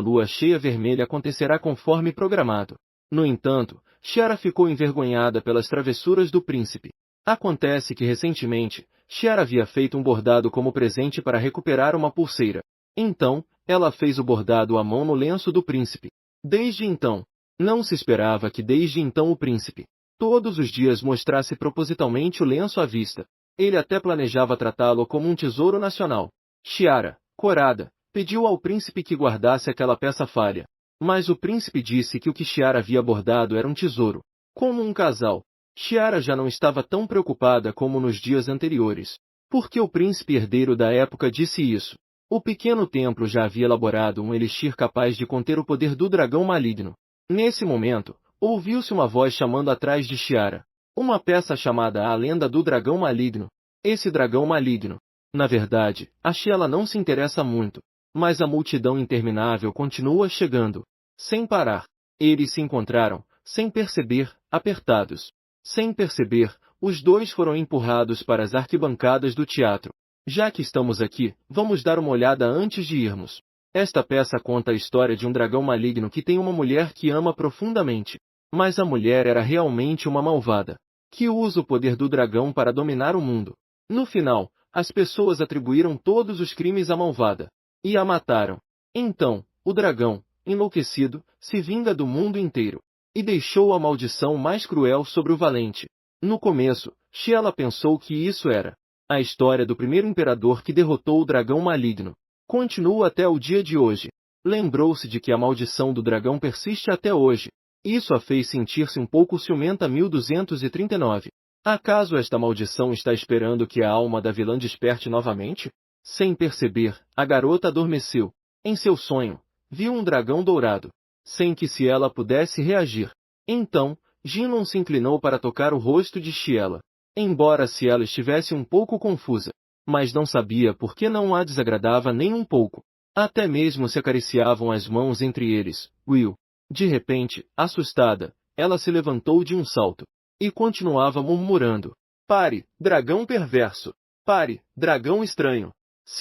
Lua Cheia Vermelha acontecerá conforme programado. No entanto, Chiara ficou envergonhada pelas travessuras do príncipe. Acontece que recentemente, Chiara havia feito um bordado como presente para recuperar uma pulseira. Então, ela fez o bordado à mão no lenço do príncipe. Desde então, não se esperava que desde então o príncipe, todos os dias mostrasse propositalmente o lenço à vista. Ele até planejava tratá-lo como um tesouro nacional. Chiara, corada, pediu ao príncipe que guardasse aquela peça falha. Mas o príncipe disse que o que Chiara havia bordado era um tesouro. Como um casal, Chiara já não estava tão preocupada como nos dias anteriores. Porque o príncipe herdeiro da época disse isso. O pequeno templo já havia elaborado um elixir capaz de conter o poder do dragão maligno. Nesse momento, ouviu-se uma voz chamando atrás de Chiara. Uma peça chamada A Lenda do Dragão Maligno. Esse dragão maligno. Na verdade, a Sheila não se interessa muito. Mas a multidão interminável continua chegando, sem parar. Eles se encontraram, sem perceber, apertados. Sem perceber, os dois foram empurrados para as arquibancadas do teatro. Já que estamos aqui, vamos dar uma olhada antes de irmos. Esta peça conta a história de um dragão maligno que tem uma mulher que ama profundamente. Mas a mulher era realmente uma malvada, que usa o poder do dragão para dominar o mundo. No final, as pessoas atribuíram todos os crimes à malvada e a mataram. Então, o dragão, enlouquecido, se vinga do mundo inteiro e deixou a maldição mais cruel sobre o valente. No começo, Sheila pensou que isso era a história do primeiro imperador que derrotou o dragão maligno. Continua até o dia de hoje. Lembrou-se de que a maldição do dragão persiste até hoje. Isso a fez sentir-se um pouco ciumenta. 1239. Acaso esta maldição está esperando que a alma da vilã desperte novamente? Sem perceber, a garota adormeceu. Em seu sonho, viu um dragão dourado, sem que ela pudesse reagir. Então, Ginon se inclinou para tocar o rosto de Sheila. Embora ela estivesse um pouco confusa, mas não sabia por que não a desagradava nem um pouco. Até mesmo se acariciavam as mãos entre eles. Will. De repente, assustada, ela se levantou de um salto e continuava murmurando: "Pare, dragão perverso! Pare, dragão estranho!"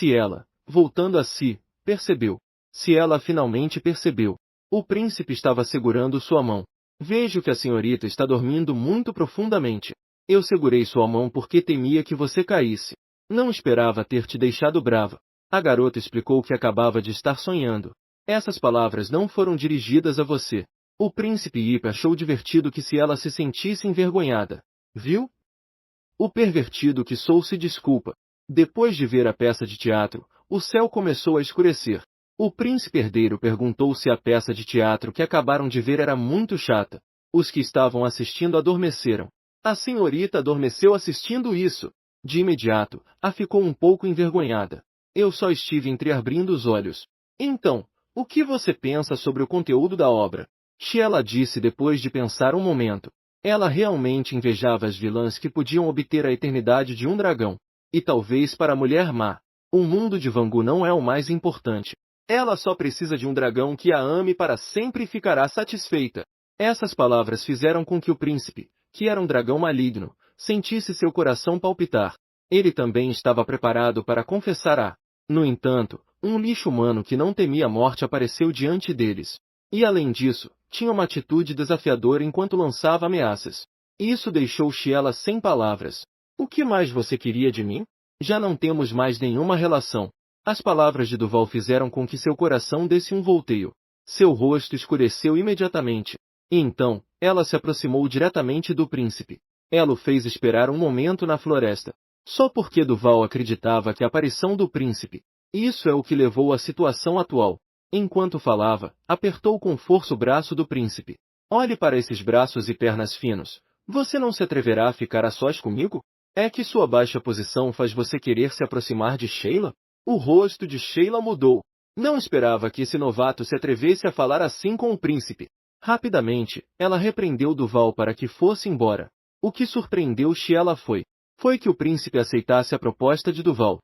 Ela, voltando a si, percebeu. Ela finalmente percebeu. O príncipe estava segurando sua mão. "Vejo que a senhorita está dormindo muito profundamente. Eu segurei sua mão porque temia que você caísse. Não esperava ter te deixado brava." A garota explicou que acabava de estar sonhando. "Essas palavras não foram dirigidas a você." O príncipe Ip achou divertido que ela se sentisse envergonhada. "Viu? O pervertido que sou se desculpa." Depois de ver a peça de teatro, o céu começou a escurecer. O príncipe herdeiro perguntou se a peça de teatro que acabaram de ver era muito chata. Os que estavam assistindo adormeceram. A senhorita adormeceu assistindo isso. De imediato, a ficou um pouco envergonhada. "Eu só estive entreabrindo os olhos." "Então, o que você pensa sobre o conteúdo da obra?" Sheila disse depois de pensar um momento. Ela realmente invejava as vilãs que podiam obter a eternidade de um dragão. E talvez para a mulher má, o mundo de Vangu não é o mais importante. Ela só precisa de um dragão que a ame para sempre e ficará satisfeita. Essas palavras fizeram com que o príncipe, que era um dragão maligno, sentisse seu coração palpitar. Ele também estava preparado para confessar. No entanto, um lixo humano que não temia a morte apareceu diante deles. E além disso, tinha uma atitude desafiadora enquanto lançava ameaças. Isso deixou Sheila sem palavras. "O que mais você queria de mim? Já não temos mais nenhuma relação." As palavras de Duval fizeram com que seu coração desse um volteio. Seu rosto escureceu imediatamente. E então, ela se aproximou diretamente do príncipe. Ela o fez esperar um momento na floresta. Só porque Duval acreditava que a aparição do príncipe. Isso é o que levou à situação atual. Enquanto falava, apertou com força o braço do príncipe. "Olhe para esses braços e pernas finos. Você não se atreverá a ficar a sós comigo? É que sua baixa posição faz você querer se aproximar de Sheila?" O rosto de Sheila mudou. Não esperava que esse novato se atrevesse a falar assim com o príncipe. Rapidamente, ela repreendeu Duval para que fosse embora. O que surpreendeu Sheila foi que o príncipe aceitasse a proposta de Duval.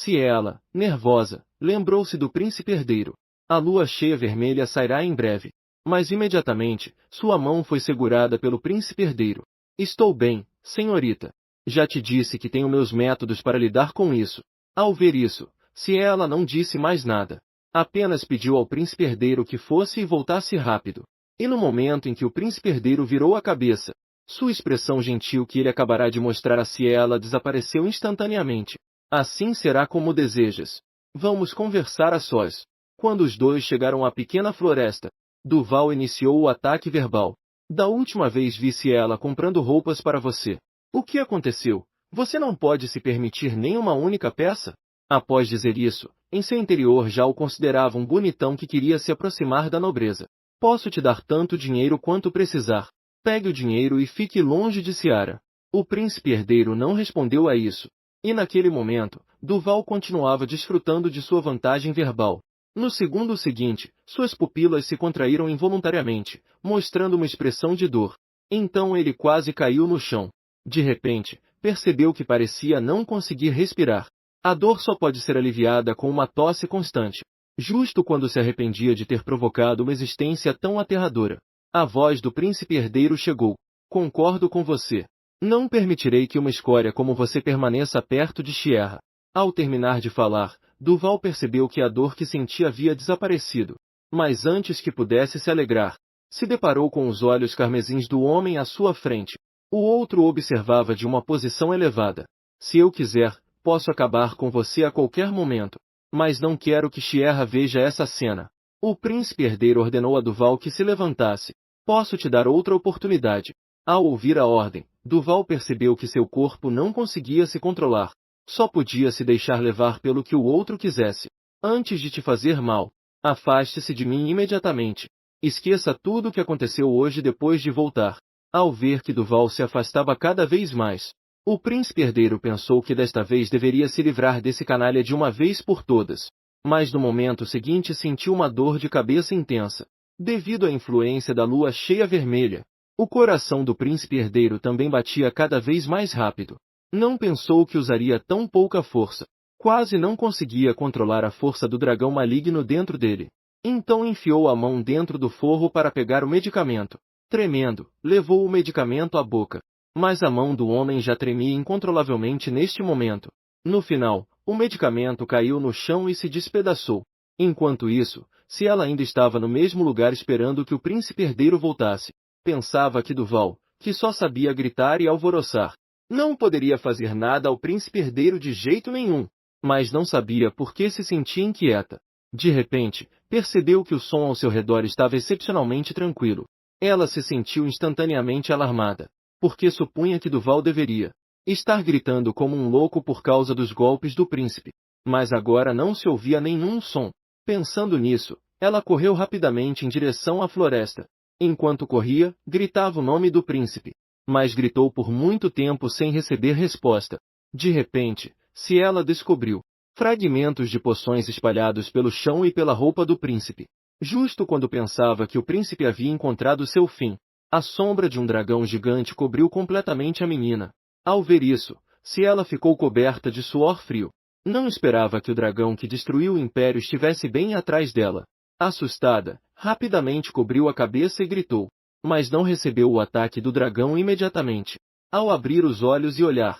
Ela, nervosa, lembrou-se do príncipe herdeiro. A lua cheia vermelha sairá em breve. Mas imediatamente, sua mão foi segurada pelo príncipe herdeiro. "Estou bem, senhorita. Já te disse que tenho meus métodos para lidar com isso." Ao ver isso, ela não disse mais nada. Apenas pediu ao príncipe herdeiro que fosse e voltasse rápido. E no momento em que o príncipe herdeiro virou a cabeça, sua expressão gentil que ele acabará de mostrar a ela desapareceu instantaneamente. "Assim será como desejas. Vamos conversar a sós." Quando os dois chegaram à pequena floresta, Duval iniciou o ataque verbal. "Da última vez vi ela comprando roupas para você. O que aconteceu? Você não pode se permitir nem uma única peça?" Após dizer isso, em seu interior já o considerava um bonitão que queria se aproximar da nobreza. "Posso te dar tanto dinheiro quanto precisar. Pegue o dinheiro e fique longe de Ciara." O príncipe herdeiro não respondeu a isso. E naquele momento, Duval continuava desfrutando de sua vantagem verbal. No segundo seguinte, suas pupilas se contraíram involuntariamente, mostrando uma expressão de dor. Então ele quase caiu no chão. De repente, percebeu que parecia não conseguir respirar. A dor só pode ser aliviada com uma tosse constante. justo quando se arrependia de ter provocado uma existência tão aterradora. A voz do príncipe herdeiro chegou. Concordo com você. Não permitirei que uma escória como você permaneça perto de Sierra. Ao terminar de falar, Duval percebeu que a dor que sentia havia desaparecido. Mas antes que pudesse se alegrar, se deparou com os olhos carmesins do homem à sua frente. O outro observava de uma posição elevada. Se eu quiser, posso acabar com você a qualquer momento. Mas não quero que Sierra veja essa cena. O príncipe herdeiro ordenou a Duval que se levantasse. Posso te dar outra oportunidade. Ao ouvir a ordem, Duval percebeu que seu corpo não conseguia se controlar. Só podia se deixar levar pelo que o outro quisesse. Antes de te fazer mal, afaste-se de mim imediatamente. Esqueça tudo o que aconteceu hoje depois de voltar. Ao ver que Duval se afastava cada vez mais, o príncipe herdeiro pensou que desta vez deveria se livrar desse canalha de uma vez por todas. Mas no momento seguinte sentiu uma dor de cabeça intensa, devido à influência da lua cheia vermelha. O coração do príncipe herdeiro também batia cada vez mais rápido. Não pensou que usaria tão pouca força. Quase não conseguia controlar a força do dragão maligno dentro dele. Então enfiou a mão dentro do forro para pegar o medicamento. Tremendo, levou o medicamento à boca. Mas a mão do homem já tremia incontrolavelmente neste momento. No final, o medicamento caiu no chão e se despedaçou. Enquanto isso, se ela ainda estava no mesmo lugar esperando que o príncipe herdeiro voltasse, pensava que Duval, que só sabia gritar e alvoroçar, não poderia fazer nada ao príncipe herdeiro de jeito nenhum. Mas não sabia por que se sentia inquieta. De repente, percebeu que o som ao seu redor estava excepcionalmente tranquilo. Ela se sentiu instantaneamente alarmada, porque supunha que Duval deveria estar gritando como um louco por causa dos golpes do príncipe. Mas agora não se ouvia nenhum som. Pensando nisso, ela correu rapidamente em direção à floresta. Enquanto corria, gritava o nome do príncipe. Mas gritou por muito tempo sem receber resposta. De repente, se ela descobriu fragmentos de poções espalhados pelo chão e pela roupa do príncipe. Justo quando pensava que o príncipe havia encontrado seu fim, a sombra de um dragão gigante cobriu completamente a menina. Ao ver isso, se ela ficou coberta de suor frio. Não esperava que o dragão que destruiu o império estivesse bem atrás dela. Assustada, rapidamente cobriu a cabeça e gritou. Mas não recebeu o ataque do dragão imediatamente. Ao abrir os olhos e olhar,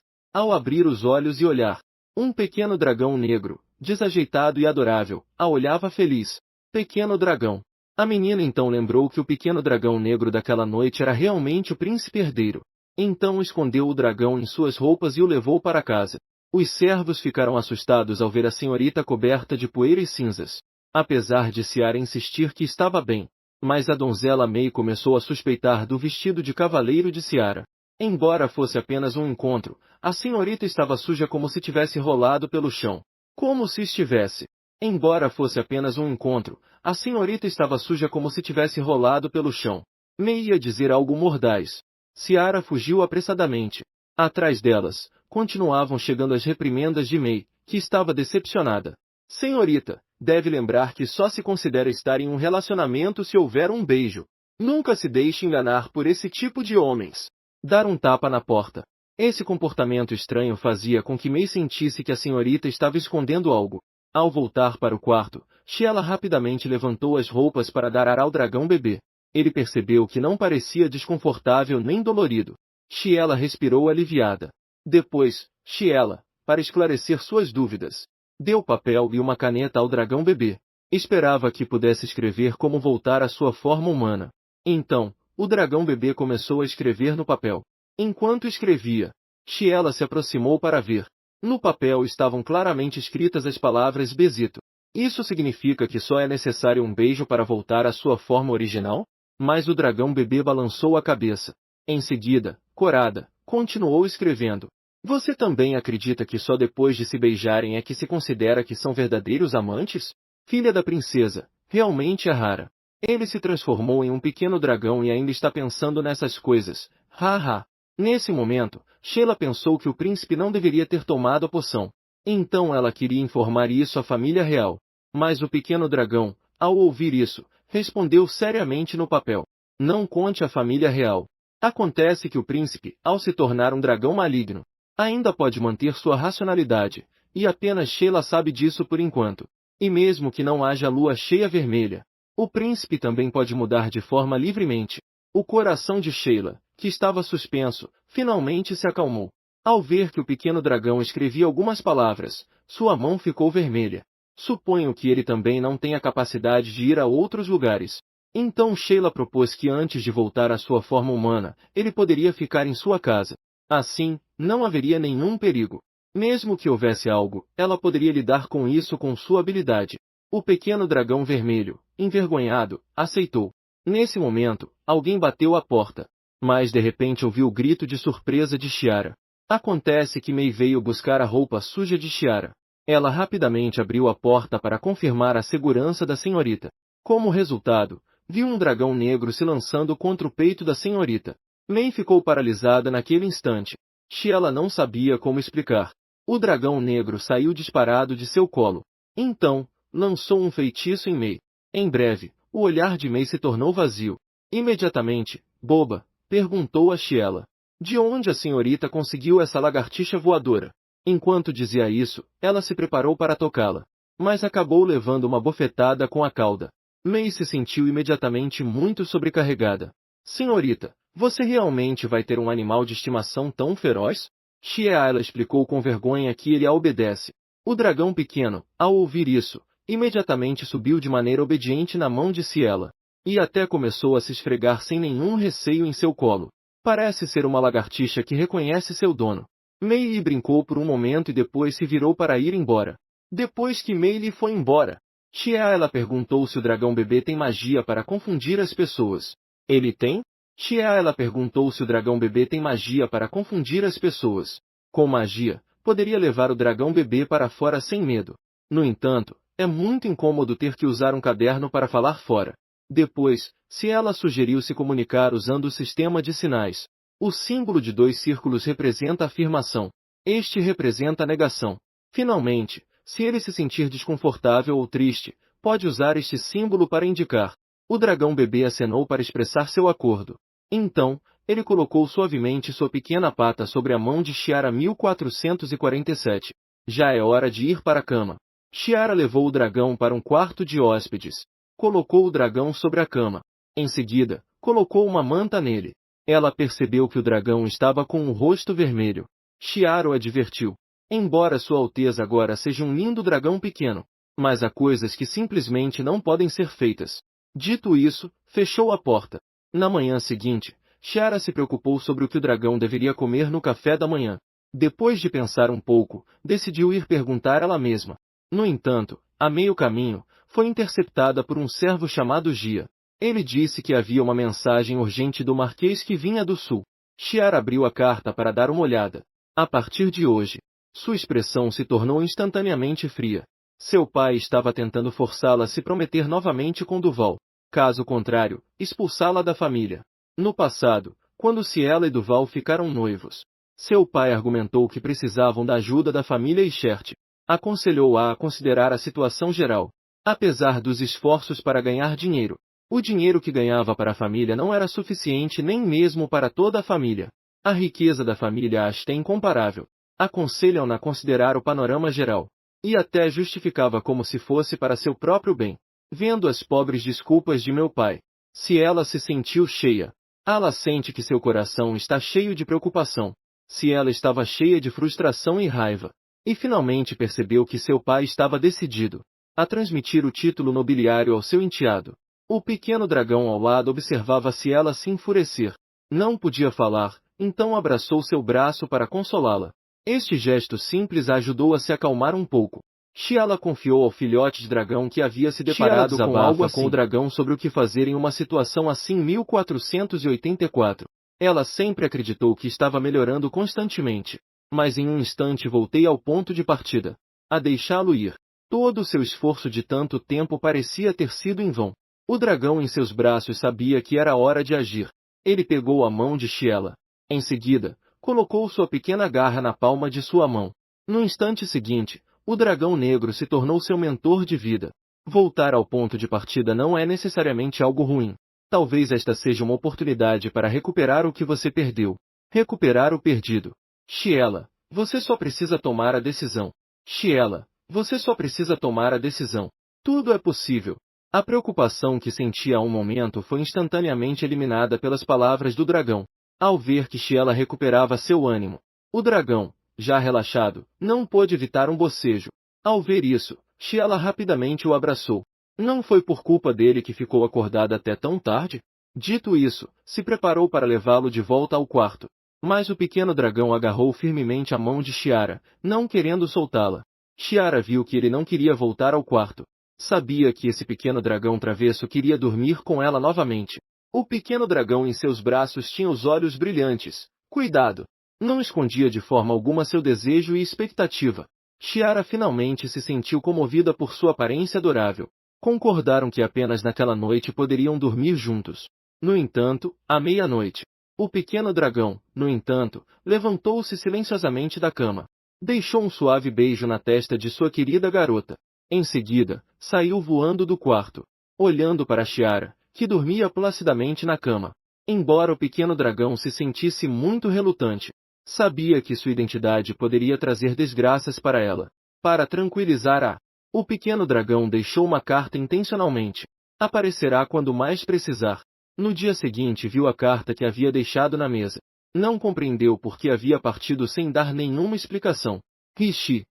um pequeno dragão negro, desajeitado e adorável, a olhava feliz. Pequeno dragão. A menina então lembrou que o pequeno dragão negro daquela noite era realmente o príncipe herdeiro. Então escondeu o dragão em suas roupas e o levou para casa. Os servos ficaram assustados ao ver a senhorita coberta de poeira e cinzas. Apesar de Ciara insistir que estava bem, mas a donzela May começou a suspeitar do vestido de cavaleiro de Ciara. Embora fosse apenas um encontro, a senhorita estava suja como se tivesse rolado pelo chão. Como se estivesse. Embora fosse apenas um encontro, a senhorita estava suja como se tivesse rolado pelo chão. May ia dizer algo mordaz. Ciara fugiu apressadamente. Atrás delas, continuavam chegando as reprimendas de May, que estava decepcionada. Senhorita, deve lembrar que só se considera estar em um relacionamento se houver um beijo. Nunca se deixe enganar por esse tipo de homens. Dar um tapa na porta. Esse comportamento estranho fazia com que May sentisse que a senhorita estava escondendo algo. Ao voltar para o quarto, Sheila rapidamente levantou as roupas para dar ar ao dragão bebê. Ele percebeu que não parecia desconfortável nem dolorido. Sheila respirou aliviada. Depois, Sheila, para esclarecer suas dúvidas, deu papel e uma caneta ao dragão bebê. Esperava que pudesse escrever como voltar à sua forma humana. Então, o dragão bebê começou a escrever no papel. Enquanto escrevia, Sheila se aproximou para ver. No papel estavam claramente escritas as palavras Besito. Isso significa que só é necessário um beijo para voltar à sua forma original? Mas o dragão bebê balançou a cabeça. Em seguida, corada, continuou escrevendo. Você também acredita que só depois de se beijarem é que se considera que são verdadeiros amantes? Filha da princesa, realmente é rara. Ele se transformou em um pequeno dragão e ainda está pensando nessas coisas. Haha. Nesse momento, Sheila pensou que o príncipe não deveria ter tomado a poção. Então ela queria informar isso à família real. Mas o pequeno dragão, ao ouvir isso, respondeu seriamente no papel. Não conte à família real. Acontece que o príncipe, ao se tornar um dragão maligno, ainda pode manter sua racionalidade, e apenas Sheila sabe disso por enquanto. E mesmo que não haja lua cheia vermelha, o príncipe também pode mudar de forma livremente. O coração de Sheila, que estava suspenso, finalmente se acalmou. Ao ver que o pequeno dragão escrevia algumas palavras, sua mão ficou vermelha. Suponho que ele também não tem a capacidade de ir a outros lugares. Então Sheila propôs que antes de voltar à sua forma humana, ele poderia ficar em sua casa. Assim, não haveria nenhum perigo. Mesmo que houvesse algo, ela poderia lidar com isso com sua habilidade. O pequeno dragão vermelho, envergonhado, aceitou. Nesse momento, alguém bateu à porta. Mas de repente ouviu o grito de surpresa de Chiara. Acontece que Mei veio buscar a roupa suja de Chiara. Ela rapidamente abriu a porta para confirmar a segurança da senhorita. Como resultado, viu um dragão negro se lançando contra o peito da senhorita. Mei ficou paralisada naquele instante. Chiara não sabia como explicar. O dragão negro saiu disparado de seu colo. Então, lançou um feitiço em Mei. Em breve, o olhar de Mei se tornou vazio. Imediatamente, boba, perguntou a Chiela. De onde a senhorita conseguiu essa lagartixa voadora? Enquanto dizia isso, ela se preparou para tocá-la. Mas acabou levando uma bofetada com a cauda. Mei se sentiu imediatamente muito sobrecarregada. Senhorita, você realmente vai ter um animal de estimação tão feroz? Chiela explicou com vergonha que ele a obedece. O dragão pequeno, ao ouvir isso, imediatamente subiu de maneira obediente na mão de Ciela. E até começou a se esfregar sem nenhum receio em seu colo. Parece ser uma lagartixa que reconhece seu dono. Mei brincou por um momento e depois se virou para ir embora. Depois que Mei foi embora, Chiela perguntou se o dragão bebê tem magia para confundir as pessoas. Ele tem? Chiela perguntou se o dragão bebê tem magia para confundir as pessoas. Com magia, poderia levar o dragão bebê para fora sem medo. No entanto, é muito incômodo ter que usar um caderno para falar fora. Depois, Ciela sugeriu se comunicar usando o sistema de sinais. O símbolo de 2 círculos representa a afirmação. Este representa a negação. Finalmente, se ele se sentir desconfortável ou triste, pode usar este símbolo para indicar. O dragão bebê acenou para expressar seu acordo. Então, ele colocou suavemente sua pequena pata sobre a mão de Chiara 1447. Já é hora de ir para a cama. Chiara levou o dragão para um quarto de hóspedes. Colocou o dragão sobre a cama. Em seguida, colocou uma manta nele. Ela percebeu que o dragão estava com o rosto vermelho. Chiara o advertiu. Embora Sua Alteza agora seja um lindo dragão pequeno, mas há coisas que simplesmente não podem ser feitas. Dito isso, fechou a porta. Na manhã seguinte, Chiara se preocupou sobre o que o dragão deveria comer no café da manhã. Depois de pensar um pouco, decidiu ir perguntar ela mesma. No entanto, a meio caminho, foi interceptada por um servo chamado Gia. Ele disse que havia uma mensagem urgente do Marquês que vinha do sul. Chiara abriu a carta para dar uma olhada. A partir de hoje, sua expressão se tornou instantaneamente fria. Seu pai estava tentando forçá-la a se prometer novamente com Duval. Caso contrário, expulsá-la da família. No passado, quando Ciela e Duval ficaram noivos, seu pai argumentou que precisavam da ajuda da família Eichert. Aconselhou-a a considerar a situação geral. Apesar dos esforços para ganhar dinheiro, o dinheiro que ganhava para a família não era suficiente nem mesmo para toda a família. A riqueza da família Ashton é incomparável. Aconselham-na a considerar o panorama geral. E até justificava como se fosse para seu próprio bem. Vendo as pobres desculpas de meu pai, se ela se sentiu cheia. Ela sente que seu coração está cheio de preocupação. Se ela estava cheia de frustração e raiva. E finalmente percebeu que seu pai estava decidido a transmitir o título nobiliário ao seu enteado. O pequeno dragão ao lado observava se ela se enfurecer. Não podia falar, então abraçou seu braço para consolá-la. Este gesto simples a ajudou a se acalmar um pouco. Chiala confiou ao filhote de dragão que havia se deparado com algo assim com o dragão sobre o que fazer em uma situação assim 1484. Ela sempre acreditou que estava melhorando constantemente. Mas em um instante voltei ao ponto de partida. A deixá-lo ir. Todo o seu esforço de tanto tempo parecia ter sido em vão. O dragão em seus braços sabia que era hora de agir. Ele pegou a mão de Chiela. Em seguida, colocou sua pequena garra na palma de sua mão. No instante seguinte, o dragão negro se tornou seu mentor de vida. Voltar ao ponto de partida não é necessariamente algo ruim. Talvez esta seja uma oportunidade para recuperar o que você perdeu. Recuperar o perdido. Chiela, você só precisa tomar a decisão. Chiela, Você só precisa tomar a decisão. Tudo é possível. A preocupação que sentia há um momento foi instantaneamente eliminada pelas palavras do dragão, ao ver que Shiela recuperava seu ânimo. O dragão, já relaxado, não pôde evitar um bocejo. Ao ver isso, Shiela rapidamente o abraçou. Não foi por culpa dele que ficou acordada até tão tarde? Dito isso, se preparou para levá-lo de volta ao quarto. Mas o pequeno dragão agarrou firmemente a mão de Chiara, não querendo soltá-la. Chiara viu que ele não queria voltar ao quarto. Sabia que esse pequeno dragão travesso queria dormir com ela novamente. O pequeno dragão em seus braços tinha os olhos brilhantes. Cuidado! Não escondia de forma alguma seu desejo e expectativa. Chiara finalmente se sentiu comovida por sua aparência adorável. Concordaram que apenas naquela noite poderiam dormir juntos. No entanto, à meia-noite, o pequeno dragão, no entanto, levantou-se silenciosamente da cama. Deixou um suave beijo na testa de sua querida garota. Em seguida, saiu voando do quarto, olhando para Chiara, que dormia placidamente na cama. Embora o pequeno dragão se sentisse muito relutante, sabia que sua identidade poderia trazer desgraças para ela. Para tranquilizar o pequeno dragão deixou uma carta intencionalmente. Aparecerá quando mais precisar. No dia seguinte viu a carta que havia deixado na mesa. Não compreendeu por que havia partido sem dar nenhuma explicação. Rishi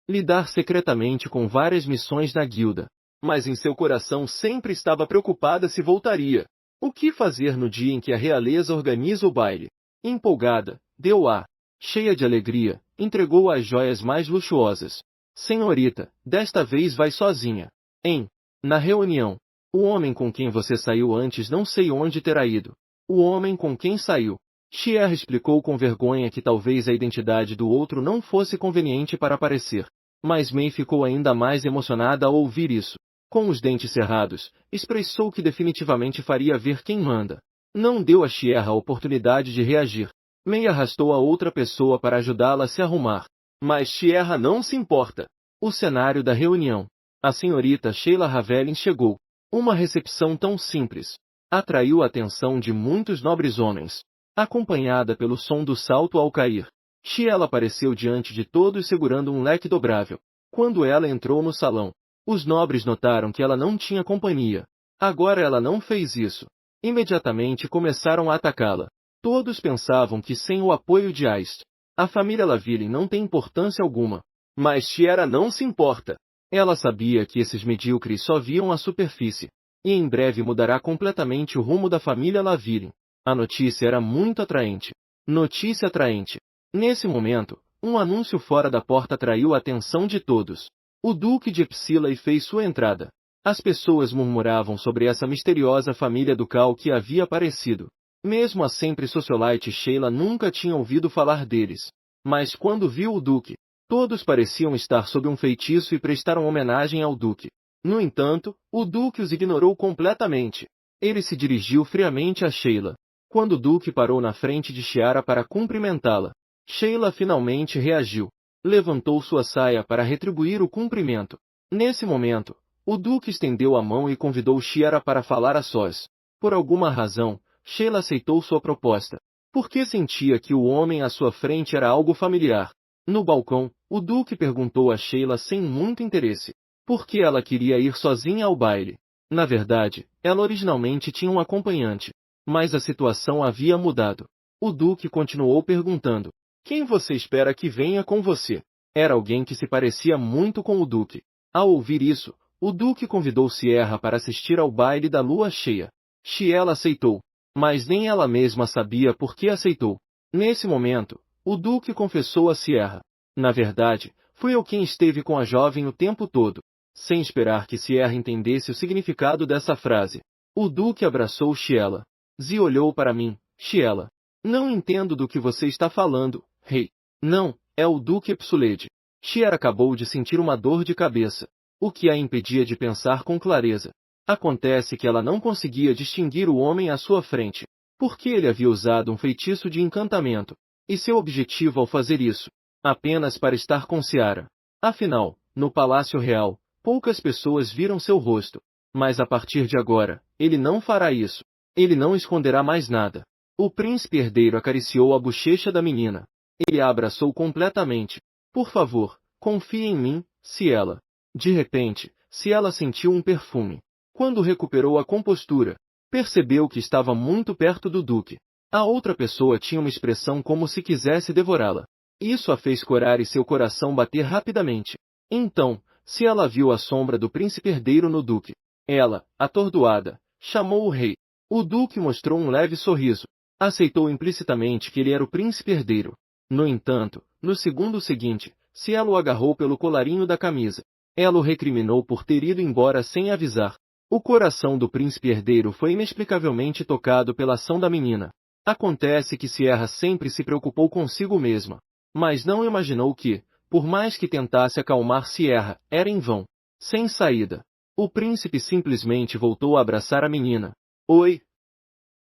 lidar secretamente com várias missões na guilda. Mas em seu coração sempre estava preocupada se voltaria. O que fazer no dia em que a realeza organiza o baile? Empolgada, cheia de alegria, entregou as joias mais luxuosas. Senhorita, desta vez vai sozinha. Na reunião. O homem com quem você saiu antes não sei onde terá ido. O homem com quem saiu. Chier explicou com vergonha que talvez a identidade do outro não fosse conveniente para aparecer. Mas Mei ficou ainda mais emocionada ao ouvir isso. Com os dentes cerrados, expressou que definitivamente faria ver quem manda. Não deu a Chier a oportunidade de reagir. Mei arrastou a outra pessoa para ajudá-la a se arrumar. Mas Chier não se importa. O cenário da reunião. A senhorita Sheila Ravelin chegou. Uma recepção tão simples atraiu a atenção de muitos nobres homens. Acompanhada pelo som do salto ao cair, Sheila apareceu diante de todos segurando um leque dobrável. Quando ela entrou no salão, os nobres notaram que ela não tinha companhia. Agora ela não fez isso. Imediatamente começaram a atacá-la. Todos pensavam que sem o apoio de Aist, a família Lavillen não tem importância alguma. Mas Chiera não se importa. Ela sabia que esses medíocres só viam a superfície. E em breve mudará completamente o rumo da família Lavillen. A notícia era muito atraente. Notícia atraente. Nesse momento, um anúncio fora da porta atraiu a atenção de todos. O Duque de Epsilay fez sua entrada. As pessoas murmuravam sobre essa misteriosa família ducal que havia aparecido. Mesmo a sempre socialite Sheila nunca tinha ouvido falar deles. Mas quando viu o Duque, todos pareciam estar sob um feitiço e prestaram homenagem ao Duque. No entanto, o Duque os ignorou completamente. Ele se dirigiu friamente a Sheila. Quando o Duque parou na frente de Chiara para cumprimentá-la, Sheila finalmente reagiu. Levantou sua saia para retribuir o cumprimento. Nesse momento, o Duque estendeu a mão e convidou Chiara para falar a sós. Por alguma razão, Sheila aceitou sua proposta, porque sentia que o homem à sua frente era algo familiar. No balcão, o Duque perguntou a Sheila sem muito interesse por que ela queria ir sozinha ao baile. Na verdade, ela originalmente tinha um acompanhante, mas a situação havia mudado. O Duque continuou perguntando: quem você espera que venha com você? Era alguém que se parecia muito com o Duque. Ao ouvir isso, o Duque convidou Sierra para assistir ao baile da lua cheia. Chiela aceitou, mas nem ela mesma sabia por que aceitou. Nesse momento, o Duque confessou a Sierra: na verdade, fui eu quem esteve com a jovem o tempo todo. Sem esperar que Sierra entendesse o significado dessa frase, o Duque abraçou Chiela. Zi olhou para mim: Chiela, não entendo do que você está falando, rei. Não, é o Duque Epsulede. Chiera acabou de sentir uma dor de cabeça, o que a impedia de pensar com clareza. Acontece que ela não conseguia distinguir o homem à sua frente, porque ele havia usado um feitiço de encantamento, e seu objetivo ao fazer isso, apenas para estar com Ciara. Afinal, no Palácio Real, poucas pessoas viram seu rosto, mas a partir de agora, ele não fará isso. Ele não esconderá mais nada. O príncipe herdeiro acariciou a bochecha da menina. Ele a abraçou completamente. Por favor, Confie em mim, Ciela. De repente, Ciela sentiu um perfume. Quando recuperou a compostura, percebeu que estava muito perto do duque. A outra pessoa tinha uma expressão como se quisesse devorá-la. Isso a fez corar e seu coração bater rapidamente. Então, Ciela viu a sombra do príncipe herdeiro no duque. Ela, atordoada, chamou o rei. O duque mostrou um leve sorriso. Aceitou implicitamente que ele era o príncipe herdeiro. No entanto, no segundo seguinte, Ciela o agarrou pelo colarinho da camisa. Ela o recriminou por ter ido embora sem avisar. O coração do príncipe herdeiro foi inexplicavelmente tocado pela ação da menina. Acontece que Sierra sempre se preocupou consigo mesma, mas não imaginou que, por mais que tentasse acalmar Sierra, era em vão. Sem saída. O príncipe simplesmente voltou a abraçar a menina. Oi.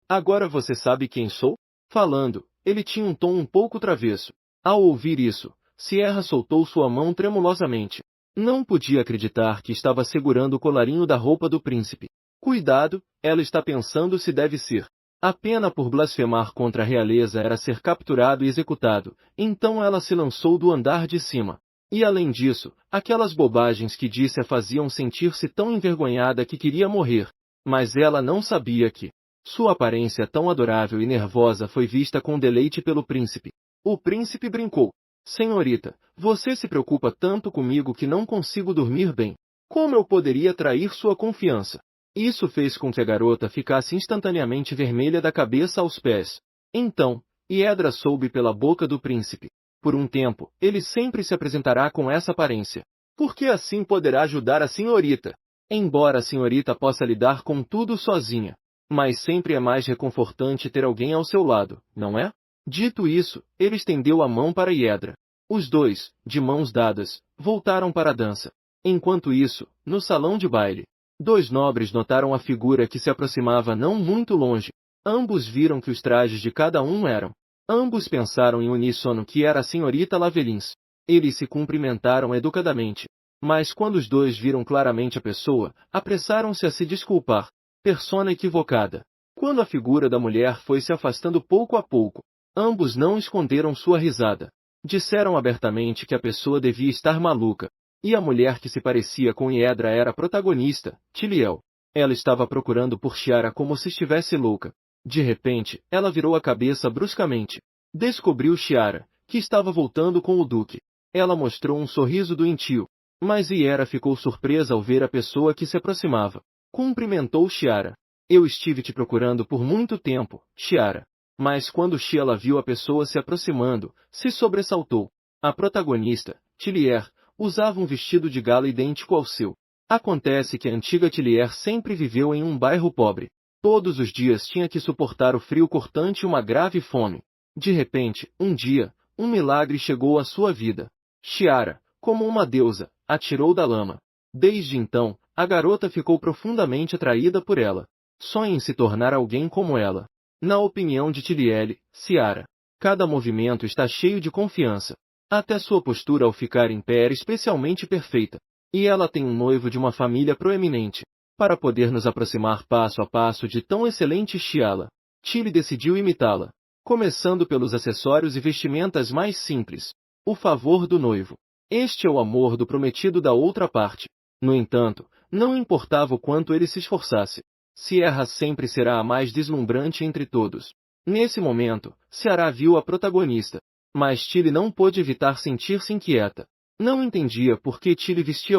Agora você sabe quem sou? Falando, ele tinha um tom um pouco travesso. Ao ouvir isso, Sierra soltou sua mão tremulosamente. Não podia acreditar que estava segurando o colarinho da roupa do príncipe. Cuidado, ela está pensando se deve ser. A pena por blasfemar contra a realeza era ser capturado e executado, então ela se lançou do andar de cima. E além disso, aquelas bobagens que disse a faziam sentir-se tão envergonhada que queria morrer. Mas ela não sabia que sua aparência tão adorável e nervosa foi vista com deleite pelo príncipe. O príncipe brincou. Senhorita, você se preocupa tanto comigo que não consigo dormir bem. Como eu poderia trair sua confiança? Isso fez com que a garota ficasse instantaneamente vermelha da cabeça aos pés. Então, Hiedra soube pela boca do príncipe. Por um tempo, ele sempre se apresentará com essa aparência. Porque assim poderá ajudar a senhorita. Embora a senhorita possa lidar com tudo sozinha. Mas sempre é mais reconfortante ter alguém ao seu lado, não é? Dito isso, ele estendeu a mão para Hiedra. Os dois, de mãos dadas, voltaram para a dança. Enquanto isso, no salão de baile, dois nobres notaram a figura que se aproximava não muito longe. Ambos viram que os trajes de cada um eram. Ambos pensaram em uníssono que era a senhorita Lavelins. Eles se cumprimentaram educadamente. Mas quando os dois viram claramente a pessoa, apressaram-se a se desculpar. Persona equivocada. Quando a figura da mulher foi se afastando pouco a pouco, ambos não esconderam sua risada. Disseram abertamente que a pessoa devia estar maluca. E a mulher que se parecia com Hiedra era a protagonista, Tiliel. Ela estava procurando por Chiara como se estivesse louca. De repente, ela virou a cabeça bruscamente. Descobriu Chiara, que estava voltando com o duque. Ela mostrou um sorriso doentio. Mas Hiera ficou surpresa ao ver a pessoa que se aproximava. Cumprimentou Chiara. Eu estive te procurando por muito tempo, Chiara. Mas quando Sheila viu a pessoa se aproximando, se sobressaltou. A protagonista, Tilier, usava um vestido de gala idêntico ao seu. Acontece que a antiga Tilier sempre viveu em um bairro pobre. Todos os dias tinha que suportar o frio cortante e uma grave fome. De repente, um dia, um milagre chegou à sua vida. Chiara, como uma deusa, a tirou da lama. Desde então, a garota ficou profundamente atraída por ela. Sonha em se tornar alguém como ela. Na opinião de Tiliele, Ciara, cada movimento está cheio de confiança. Até sua postura ao ficar em pé era especialmente perfeita. E ela tem um noivo de uma família proeminente. Para poder nos aproximar passo a passo de tão excelente Chiala, Tilly decidiu imitá-la. Começando pelos acessórios e vestimentas mais simples. O favor do noivo. Este é o amor do prometido da outra parte. No entanto, não importava o quanto ele se esforçasse. Sierra sempre será a mais deslumbrante entre todos. Nesse momento, Ciara viu a protagonista. Mas Tilly não pôde evitar sentir-se inquieta. Não entendia por que Tilly vestia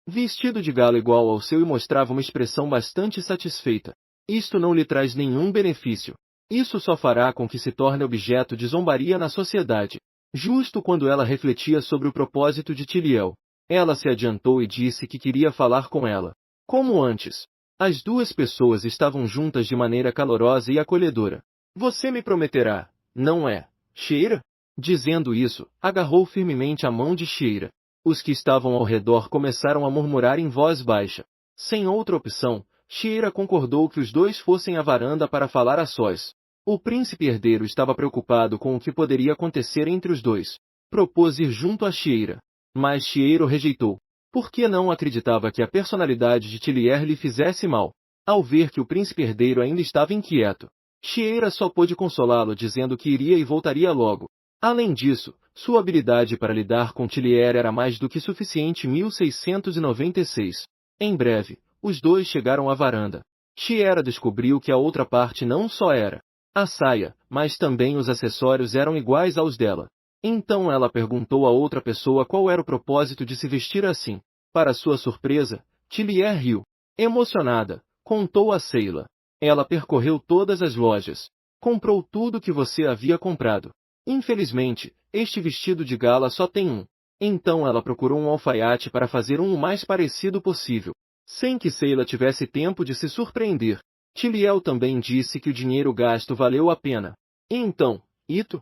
vestido de gala igual ao seu e mostrava uma expressão bastante satisfeita. Isto não lhe traz nenhum benefício. Isso só fará com que se torne objeto de zombaria na sociedade. Justo quando ela refletia sobre o propósito de Tiliel, ela se adiantou e disse que queria falar com ela. Como antes. As duas pessoas estavam juntas de maneira calorosa e acolhedora. Você me prometerá, não é, Sheira? Dizendo isso, agarrou firmemente a mão de Sheira. Os que estavam ao redor começaram a murmurar em voz baixa. Sem outra opção, Sheira concordou que os dois fossem à varanda para falar a sós. O príncipe herdeiro estava preocupado com o que poderia acontecer entre os dois. Propôs ir junto a Sheira. Mas Sheira o rejeitou. Porque não acreditava que a personalidade de Tilier lhe fizesse mal. Ao ver que o príncipe herdeiro ainda estava inquieto, Sheira só pôde consolá-lo dizendo que iria e voltaria logo. Além disso, sua habilidade para lidar com Tillier era mais do que suficiente. 1696. Em breve, os dois chegaram à varanda. Chiara descobriu que a outra parte não só era a saia, mas também os acessórios eram iguais aos dela. Então ela perguntou a outra pessoa qual era o propósito de se vestir assim. Para sua surpresa, Tillier riu. Emocionada, contou a Sheila. Ela percorreu todas as lojas. Comprou tudo que você havia comprado. Infelizmente, este vestido de gala só tem um. Então ela procurou um alfaiate para fazer um o mais parecido possível. Sem que Sheila tivesse tempo de se surpreender, Tillier também disse que o dinheiro gasto valeu a pena. E então, Ito?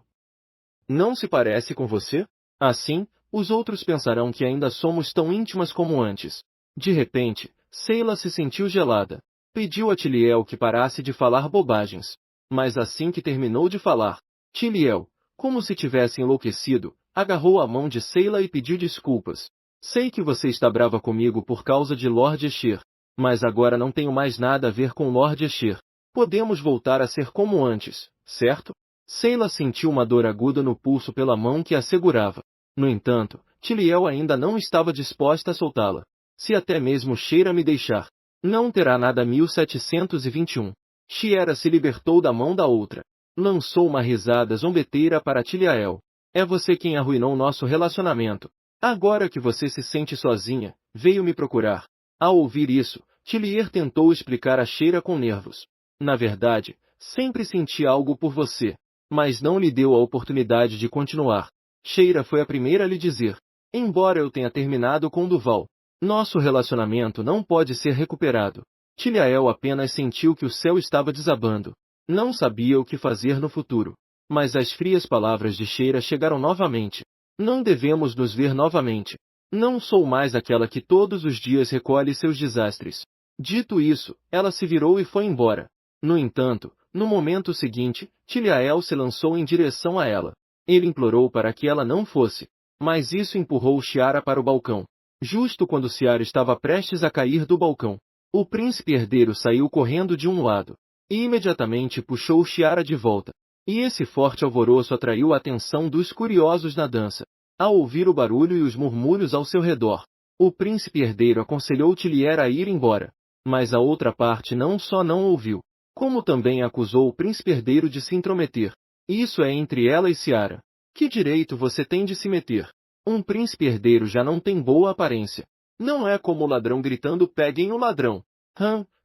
Não se parece com você? Assim, os outros pensarão que ainda somos tão íntimas como antes. De repente, Sheila se sentiu gelada. Pediu a Tillier que parasse de falar bobagens. Mas assim que terminou de falar, Tillier, como se tivesse enlouquecido, agarrou a mão de Sheila e pediu desculpas. Sei que você está brava comigo por causa de Lord Escher, mas agora não tenho mais nada a ver com Lord Escher. Podemos voltar a ser como antes, certo? Sheila sentiu uma dor aguda no pulso pela mão que a segurava. No entanto, Tillier ainda não estava disposta a soltá-la. Se até mesmo Sheila me deixar, não terá nada. 1721. Chiara se libertou da mão da outra. Lançou uma risada zombeteira para Tillier. É você quem arruinou nosso relacionamento. Agora que você se sente sozinha, veio me procurar. Ao ouvir isso, Tillier tentou explicar a Sheila com nervos. Na verdade, sempre senti algo por você, mas não lhe deu a oportunidade de continuar. Sheila foi a primeira a lhe dizer. Embora eu tenha terminado com Duval, nosso relacionamento não pode ser recuperado. Tillier apenas sentiu que o céu estava desabando. Não sabia o que fazer no futuro. Mas as frias palavras de Sheila chegaram novamente. Não devemos nos ver novamente. Não sou mais aquela que todos os dias recolhe seus desastres. Dito isso, ela se virou e foi embora. No entanto, no momento seguinte, Tillier se lançou em direção a ela. Ele implorou para que ela não fosse. Mas isso empurrou Chiara para o balcão. Justo quando Chiara estava prestes a cair do balcão, o príncipe herdeiro saiu correndo de um lado. E imediatamente puxou Chiara de volta. E esse forte alvoroço atraiu a atenção dos curiosos na dança. Ao ouvir o barulho e os murmúrios ao seu redor, o príncipe herdeiro aconselhou Tillier a ir embora. Mas a outra parte não só não ouviu, como também acusou o príncipe herdeiro de se intrometer. Isso é entre ela e Chiara. Que direito você tem de se meter? Um príncipe herdeiro já não tem boa aparência. Não é como o ladrão gritando peguem o ladrão.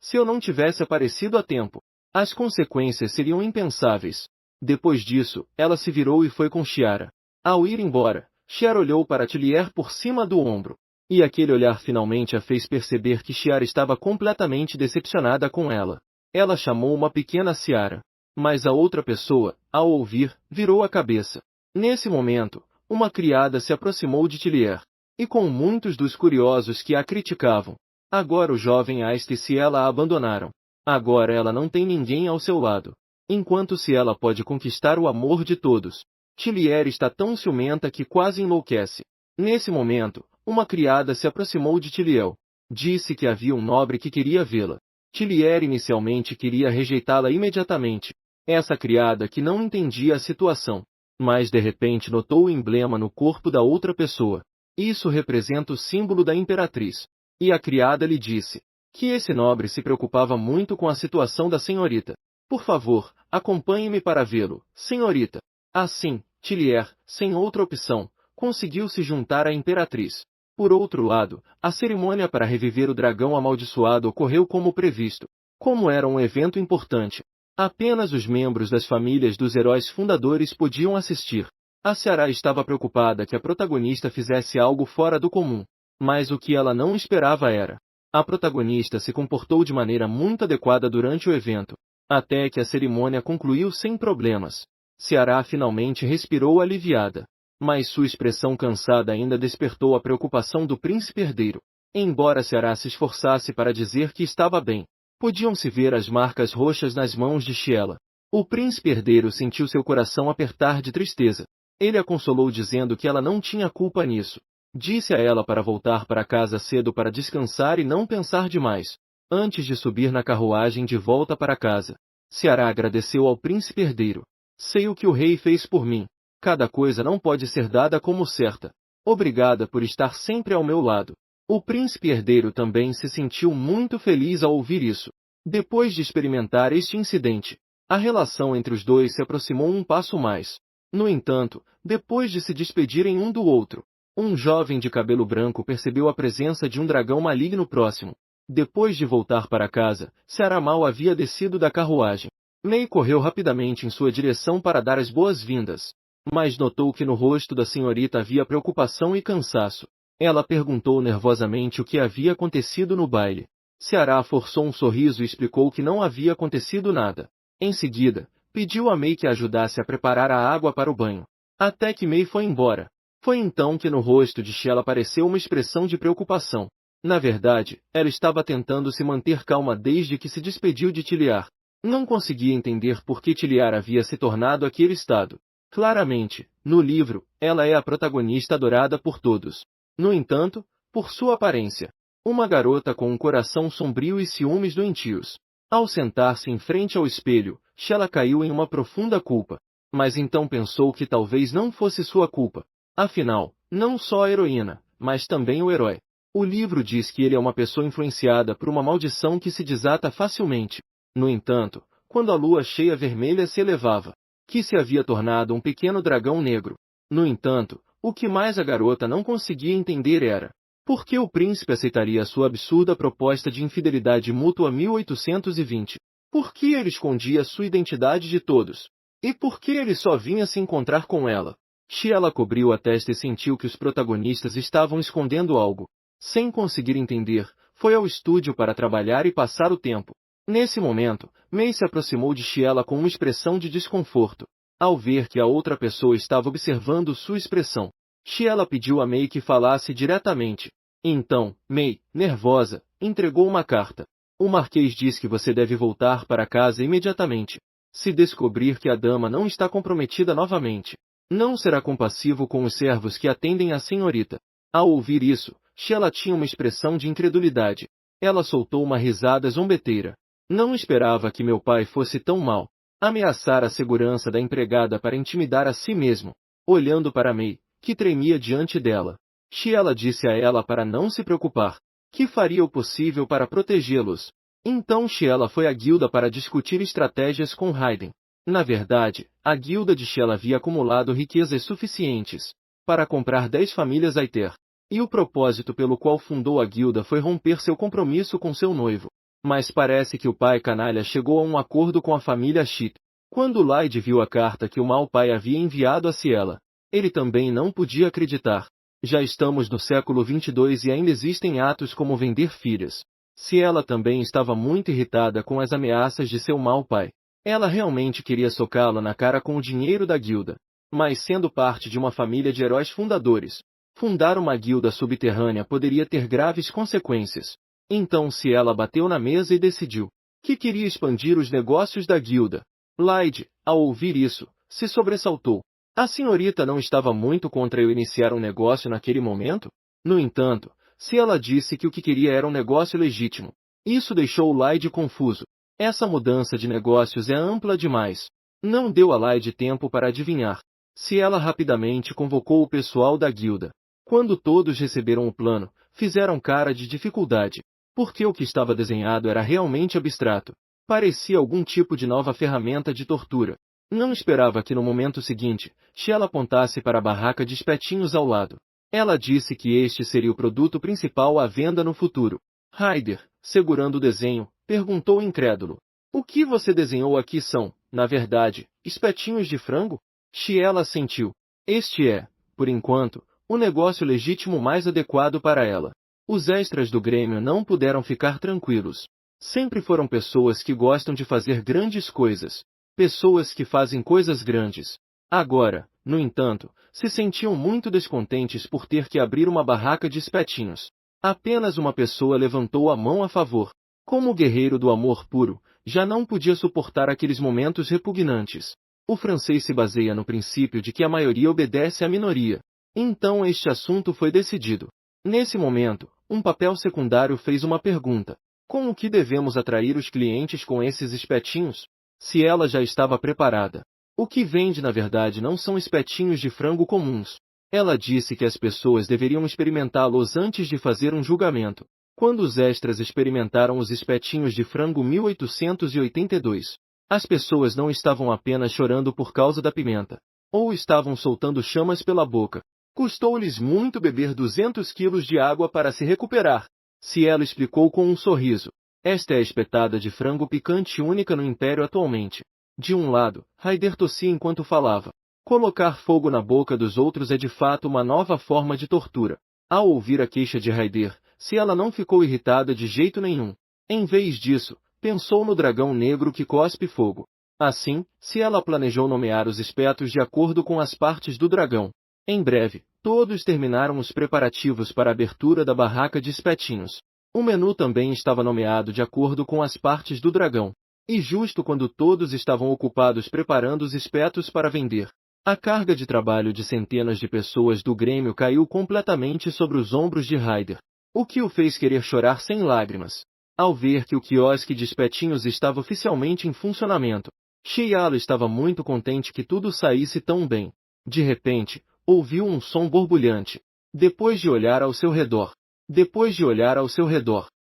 Se eu não tivesse aparecido a tempo, as consequências seriam impensáveis. Depois disso, ela se virou e foi com Chiara. Ao ir embora, Chiara olhou para Tillier por cima do ombro. E aquele olhar finalmente a fez perceber que Chiara estava completamente decepcionada com ela. Ela chamou uma pequena Chiara. Mas a outra pessoa, ao ouvir, virou a cabeça. Nesse momento, uma criada se aproximou de Tillier. E com muitos dos curiosos que a criticavam. Agora o jovem Aiste e Ciela a abandonaram. Agora ela não tem ninguém ao seu lado. Enquanto Ciela pode conquistar o amor de todos, Tillier está tão ciumenta que quase enlouquece. Nesse momento, uma criada se aproximou de Tillier. Disse que havia um nobre que queria vê-la. Tillier inicialmente queria rejeitá-la imediatamente. Essa criada que não entendia a situação. Mas de repente notou o emblema no corpo da outra pessoa. Isso representa o símbolo da imperatriz. E a criada lhe disse que esse nobre se preocupava muito com a situação da senhorita. Por favor, acompanhe-me para vê-lo, senhorita. Assim, Tillier, sem outra opção, conseguiu se juntar à imperatriz. Por outro lado, a cerimônia para reviver o dragão amaldiçoado ocorreu como previsto. Como era um evento importante, apenas os membros das famílias dos heróis fundadores podiam assistir. A Ciara estava preocupada que a protagonista fizesse algo fora do comum. Mas o que ela não esperava era: a protagonista se comportou de maneira muito adequada durante o evento, até que a cerimônia concluiu sem problemas. Ciara finalmente respirou aliviada. Mas sua expressão cansada ainda despertou a preocupação do príncipe herdeiro. Embora Ciara se esforçasse para dizer que estava bem, podiam-se ver as marcas roxas nas mãos de Chiela. O príncipe herdeiro sentiu seu coração apertar de tristeza. Ele a consolou dizendo que ela não tinha culpa nisso. Disse a ela para voltar para casa cedo para descansar e não pensar demais. Antes de subir na carruagem de volta para casa, Ciara agradeceu ao príncipe herdeiro. Sei o que o rei fez por mim. Cada coisa não pode ser dada como certa. Obrigada por estar sempre ao meu lado. O príncipe herdeiro também se sentiu muito feliz ao ouvir isso. Depois de experimentar este incidente, a relação entre os dois se aproximou um passo mais. No entanto, depois de se despedirem um do outro, um jovem de cabelo branco percebeu a presença de um dragão maligno próximo. Depois de voltar para casa, Saramal havia descido da carruagem. Mei correu rapidamente em sua direção para dar as boas-vindas, mas notou que no rosto da senhorita havia preocupação e cansaço. Ela perguntou nervosamente o que havia acontecido no baile. Ceará forçou um sorriso e explicou que não havia acontecido nada. Em seguida, pediu a Mei que ajudasse a preparar a água para o banho. Até que Mei foi embora. Foi então que no rosto de Sheila apareceu uma expressão de preocupação. Na verdade, ela estava tentando se manter calma desde que se despediu de Tiliar. Não conseguia entender por que Tiliar havia se tornado aquele estado. Claramente, no livro, ela é a protagonista adorada por todos. No entanto, por sua aparência, uma garota com um coração sombrio e ciúmes doentios. Ao sentar-se em frente ao espelho, Sheila caiu em uma profunda culpa. Mas então pensou que talvez não fosse sua culpa. Afinal, não só a heroína, mas também o herói. O livro diz que ele é uma pessoa influenciada por uma maldição que se desata facilmente. No entanto, quando a lua cheia vermelha se elevava, que se havia tornado um pequeno dragão negro. No entanto, o que mais a garota não conseguia entender era por que o príncipe aceitaria sua absurda proposta de infidelidade mútua 1820? Por que ele escondia sua identidade de todos? E por que ele só vinha se encontrar com ela? Sheila cobriu a testa e sentiu que os protagonistas estavam escondendo algo. Sem conseguir entender, foi ao estúdio para trabalhar e passar o tempo. Nesse momento, Mei se aproximou de Sheila com uma expressão de desconforto. Ao ver que a outra pessoa estava observando sua expressão, Sheila pediu a Mei que falasse diretamente. Então, Mei, nervosa, entregou uma carta. O marquês diz que você deve voltar para casa imediatamente. Se descobrir que a dama não está comprometida novamente, não será compassivo com os servos que atendem a senhorita. Ao ouvir isso, Sheila tinha uma expressão de incredulidade. Ela soltou uma risada zombeteira. Não esperava que meu pai fosse tão mau. Ameaçar a segurança da empregada para intimidar a si mesmo. Olhando para Mei, que tremia diante dela, Sheila disse a ela para não se preocupar, que faria o possível para protegê-los. Então Sheila foi à guilda para discutir estratégias com Raiden. Na verdade, a guilda de Sheila havia acumulado riquezas suficientes para comprar 10 famílias Aether. E o propósito pelo qual fundou a guilda foi romper seu compromisso com seu noivo. Mas parece que o pai canalha chegou a um acordo com a família Shit. Quando Lyde viu a carta que o mau pai havia enviado a Ciela, ele também não podia acreditar. Já estamos no século 22 e ainda existem atos como vender filhas. Ciela também estava muito irritada com as ameaças de seu mau pai. Ela realmente queria socá-la na cara com o dinheiro da guilda. Mas sendo parte de uma família de heróis fundadores, fundar uma guilda subterrânea poderia ter graves consequências. Então Ciela bateu na mesa e decidiu que queria expandir os negócios da guilda. Lyde, ao ouvir isso, se sobressaltou. A senhorita não estava muito contra eu iniciar um negócio naquele momento? No entanto, Ciela disse que o que queria era um negócio legítimo. Isso deixou Lyde confuso. Essa mudança de negócios é ampla demais. Não deu a Lyde tempo para adivinhar. Ciela rapidamente convocou o pessoal da guilda. Quando todos receberam o plano, fizeram cara de dificuldade, porque o que estava desenhado era realmente abstrato. Parecia algum tipo de nova ferramenta de tortura. Não esperava que no momento seguinte, Sheila apontasse para a barraca de espetinhos ao lado. Ela disse que este seria o produto principal à venda no futuro. Ryder, segurando o desenho, perguntou incrédulo. O que você desenhou aqui são, na verdade, espetinhos de frango? Sheila assentiu. Este é, por enquanto, o negócio legítimo mais adequado para ela. Os extras do Grêmio não puderam ficar tranquilos. Sempre foram pessoas que gostam de fazer grandes coisas. Pessoas que fazem coisas grandes. Agora, no entanto, se sentiam muito descontentes por ter que abrir uma barraca de espetinhos. Apenas uma pessoa levantou a mão a favor. Como guerreiro do amor puro, já não podia suportar aqueles momentos repugnantes. O francês se baseia no princípio de que a maioria obedece à minoria. Então este assunto foi decidido. Nesse momento, um papel secundário fez uma pergunta. Com o que devemos atrair os clientes com esses espetinhos? Se ela já estava preparada. O que vende na verdade não são espetinhos de frango comuns. Ela disse que as pessoas deveriam experimentá-los antes de fazer um julgamento. Quando os extras experimentaram os espetinhos de frango 1882, as pessoas não estavam apenas chorando por causa da pimenta, ou estavam soltando chamas pela boca. Custou-lhes muito beber 200 quilos de água para se recuperar. Cielo explicou com um sorriso. Esta é a espetada de frango picante única no Império atualmente. De um lado, Ryder tossia enquanto falava. Colocar fogo na boca dos outros é de fato uma nova forma de tortura. Ao ouvir a queixa de Ryder, Ciela não ficou irritada de jeito nenhum. Em vez disso, pensou no dragão negro que cospe fogo. Assim, Ciela planejou nomear os espetos de acordo com as partes do dragão. Em breve, todos terminaram os preparativos para a abertura da barraca de espetinhos. O menu também estava nomeado de acordo com as partes do dragão. E justo quando todos estavam ocupados preparando os espetos para vender, a carga de trabalho de centenas de pessoas do Grêmio caiu completamente sobre os ombros de Ryder, o que o fez querer chorar sem lágrimas. Ao ver que o quiosque de espetinhos estava oficialmente em funcionamento, Ciela estava muito contente que tudo saísse tão bem. De repente, ouviu um som borbulhante. Depois de olhar ao seu redor,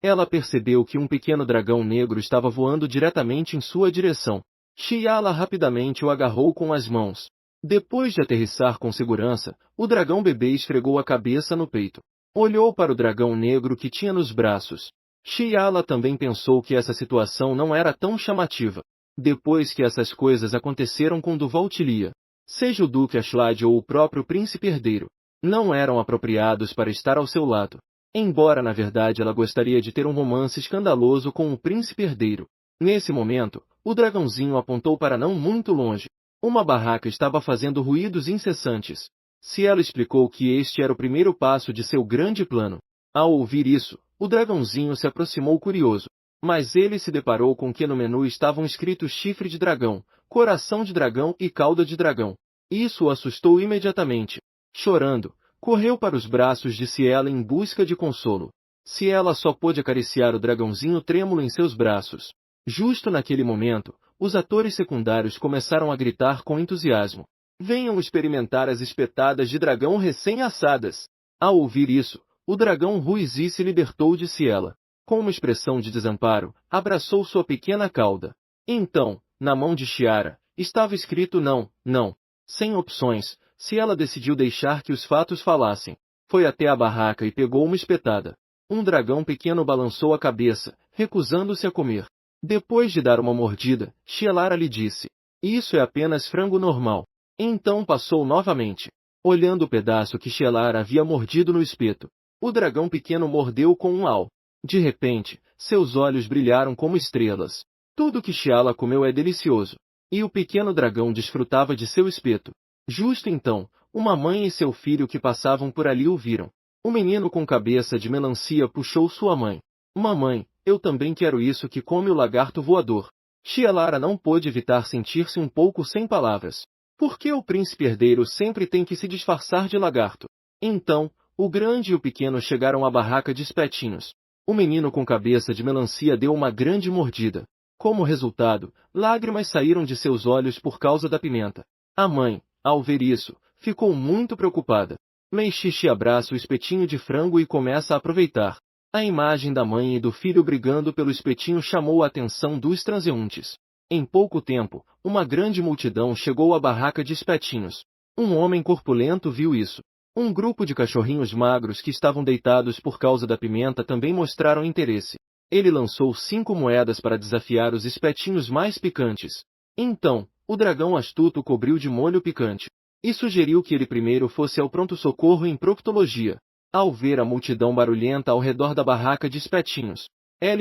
ela percebeu que um pequeno dragão negro estava voando diretamente em sua direção. Ciela rapidamente o agarrou com as mãos. Depois de aterrissar com segurança, o dragão bebê esfregou a cabeça no peito. Olhou para o dragão negro que tinha nos braços. Ciela também pensou que essa situação não era tão chamativa. Depois que essas coisas aconteceram com Duval Tilia, seja o Duque Ashlade ou o próprio príncipe herdeiro, não eram apropriados para estar ao seu lado. Embora na verdade ela gostaria de ter um romance escandaloso com o príncipe herdeiro. Nesse momento, o dragãozinho apontou para não muito longe. Uma barraca estava fazendo ruídos incessantes. Cielo explicou que este era o primeiro passo de seu grande plano. Ao ouvir isso, o dragãozinho se aproximou curioso. Mas ele se deparou com que no menu estavam escritos chifre de dragão, coração de dragão e cauda de dragão. Isso o assustou imediatamente. Chorando, correu para os braços de Ciela em busca de consolo. Ciela só pôde acariciar o dragãozinho trêmulo em seus braços. Justo naquele momento, os atores secundários começaram a gritar com entusiasmo. Venham experimentar as espetadas de dragão recém-assadas. Ao ouvir isso, o dragão Ruizi se libertou de Ciela. Com uma expressão de desamparo, abraçou sua pequena cauda. Então, na mão de Chiara, estava escrito não, não. Sem opções, Ciela decidiu deixar que os fatos falassem. Foi até a barraca e pegou uma espetada. Um dragão pequeno balançou a cabeça, recusando-se a comer. Depois de dar uma mordida, Ciela lhe disse: isso é apenas frango normal. Então passou novamente, olhando o pedaço que Ciela havia mordido no espeto. O dragão pequeno mordeu com um au. De repente, seus olhos brilharam como estrelas. Tudo que Ciela comeu é delicioso. E o pequeno dragão desfrutava de seu espeto. Justo então, uma mãe e seu filho que passavam por ali o viram. O menino com cabeça de melancia puxou sua mãe. Mamãe, eu também quero isso que come o lagarto voador. Ciela não pôde evitar sentir-se um pouco sem palavras. Por que o príncipe herdeiro sempre tem que se disfarçar de lagarto? Então, o grande e o pequeno chegaram à barraca de espetinhos. O menino com cabeça de melancia deu uma grande mordida. Como resultado, lágrimas saíram de seus olhos por causa da pimenta. A mãe, ao ver isso, ficou muito preocupada. Meixixe abraça o espetinho de frango e começa a aproveitar. A imagem da mãe e do filho brigando pelo espetinho chamou a atenção dos transeuntes. Em pouco tempo, uma grande multidão chegou à barraca de espetinhos. Um homem corpulento viu isso. Um grupo de cachorrinhos magros que estavam deitados por causa da pimenta também mostraram interesse. Ele lançou 5 moedas para desafiar os espetinhos mais picantes. Então, o dragão astuto cobriu de molho picante. E sugeriu que ele primeiro fosse ao pronto-socorro em proctologia. Ao ver a multidão barulhenta ao redor da barraca de espetinhos,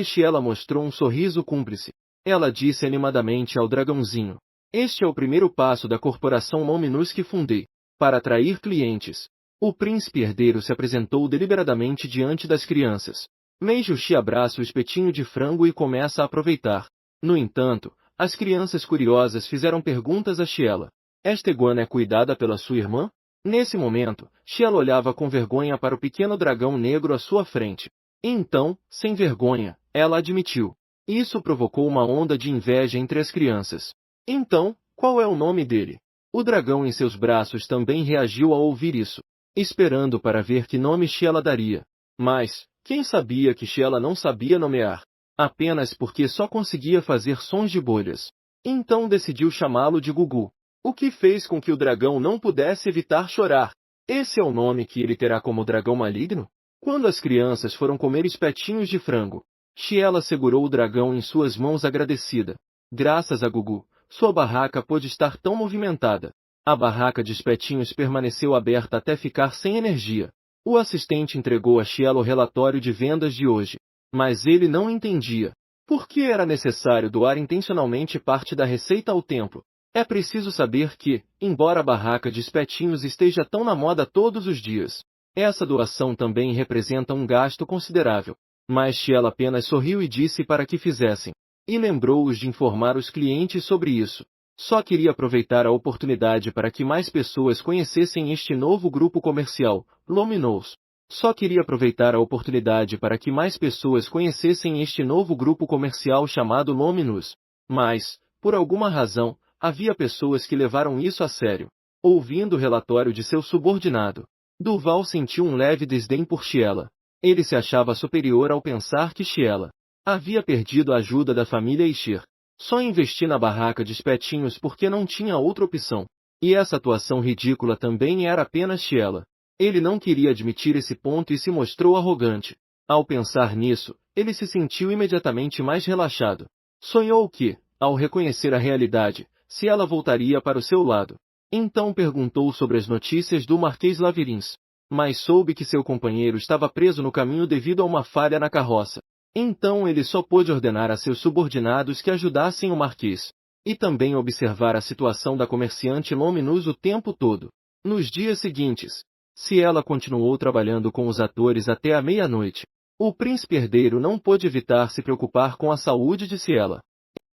Ciela mostrou um sorriso cúmplice. Ela disse animadamente ao dragãozinho: este é o primeiro passo da corporação Mominus que fundei, para atrair clientes. O príncipe herdeiro se apresentou deliberadamente diante das crianças. Meijushi abraça o espetinho de frango e começa a aproveitar. No entanto, as crianças curiosas fizeram perguntas a Ciela. Esta iguana é cuidada pela sua irmã? Nesse momento, Ciela olhava com vergonha para o pequeno dragão negro à sua frente. Então, sem vergonha, ela admitiu. Isso provocou uma onda de inveja entre as crianças. Então, Qual é o nome dele? O dragão em seus braços também reagiu ao ouvir isso, esperando para ver que nome Sheila daria. Mas, quem sabia que Sheila não sabia nomear? Apenas porque só conseguia fazer sons de bolhas. Então decidiu chamá-lo de Gugu. O que fez com que o dragão não pudesse evitar chorar. Esse é o nome que ele terá como dragão maligno? Quando as crianças foram comer espetinhos de frango, Sheila segurou o dragão em suas mãos agradecida. Graças a Gugu, sua barraca pôde estar tão movimentada. A barraca de espetinhos permaneceu aberta até ficar sem energia. O assistente entregou a Sheila o relatório de vendas de hoje. Mas ele não entendia. Por que era necessário doar intencionalmente parte da receita ao templo? É preciso saber que, embora a barraca de espetinhos esteja tão na moda todos os dias, essa doação também representa um gasto considerável. Mas Sheila apenas sorriu e disse para que fizessem. E lembrou-os de informar os clientes sobre isso. Só queria aproveitar a oportunidade para que mais pessoas conhecessem este novo grupo comercial, Luminous. Só queria aproveitar a oportunidade para que mais pessoas conhecessem este novo grupo comercial chamado Luminous. Mas, por alguma razão, havia pessoas que levaram isso a sério. Ouvindo o relatório de seu subordinado, Duval sentiu um leve desdém por Sheila. Ele se achava superior ao pensar que Sheila havia perdido a ajuda da família Isher. Só investi na barraca de espetinhos porque não tinha outra opção. E essa atuação ridícula também era apenas Sheila. Ele não queria admitir esse ponto e se mostrou arrogante. Ao pensar nisso, ele se sentiu imediatamente mais relaxado. Sonhou que, ao reconhecer a realidade, se ela voltaria para o seu lado. Então perguntou sobre as notícias do Marquês Lavirins. Mas soube que seu companheiro estava preso no caminho devido a uma falha na carroça. Então ele só pôde ordenar a seus subordinados que ajudassem o Marquês. E também observar a situação da comerciante Luminous o tempo todo. Nos dias seguintes, Sheila continuou trabalhando com os atores até a meia-noite. O príncipe herdeiro não pôde evitar se preocupar com a saúde de Sheila.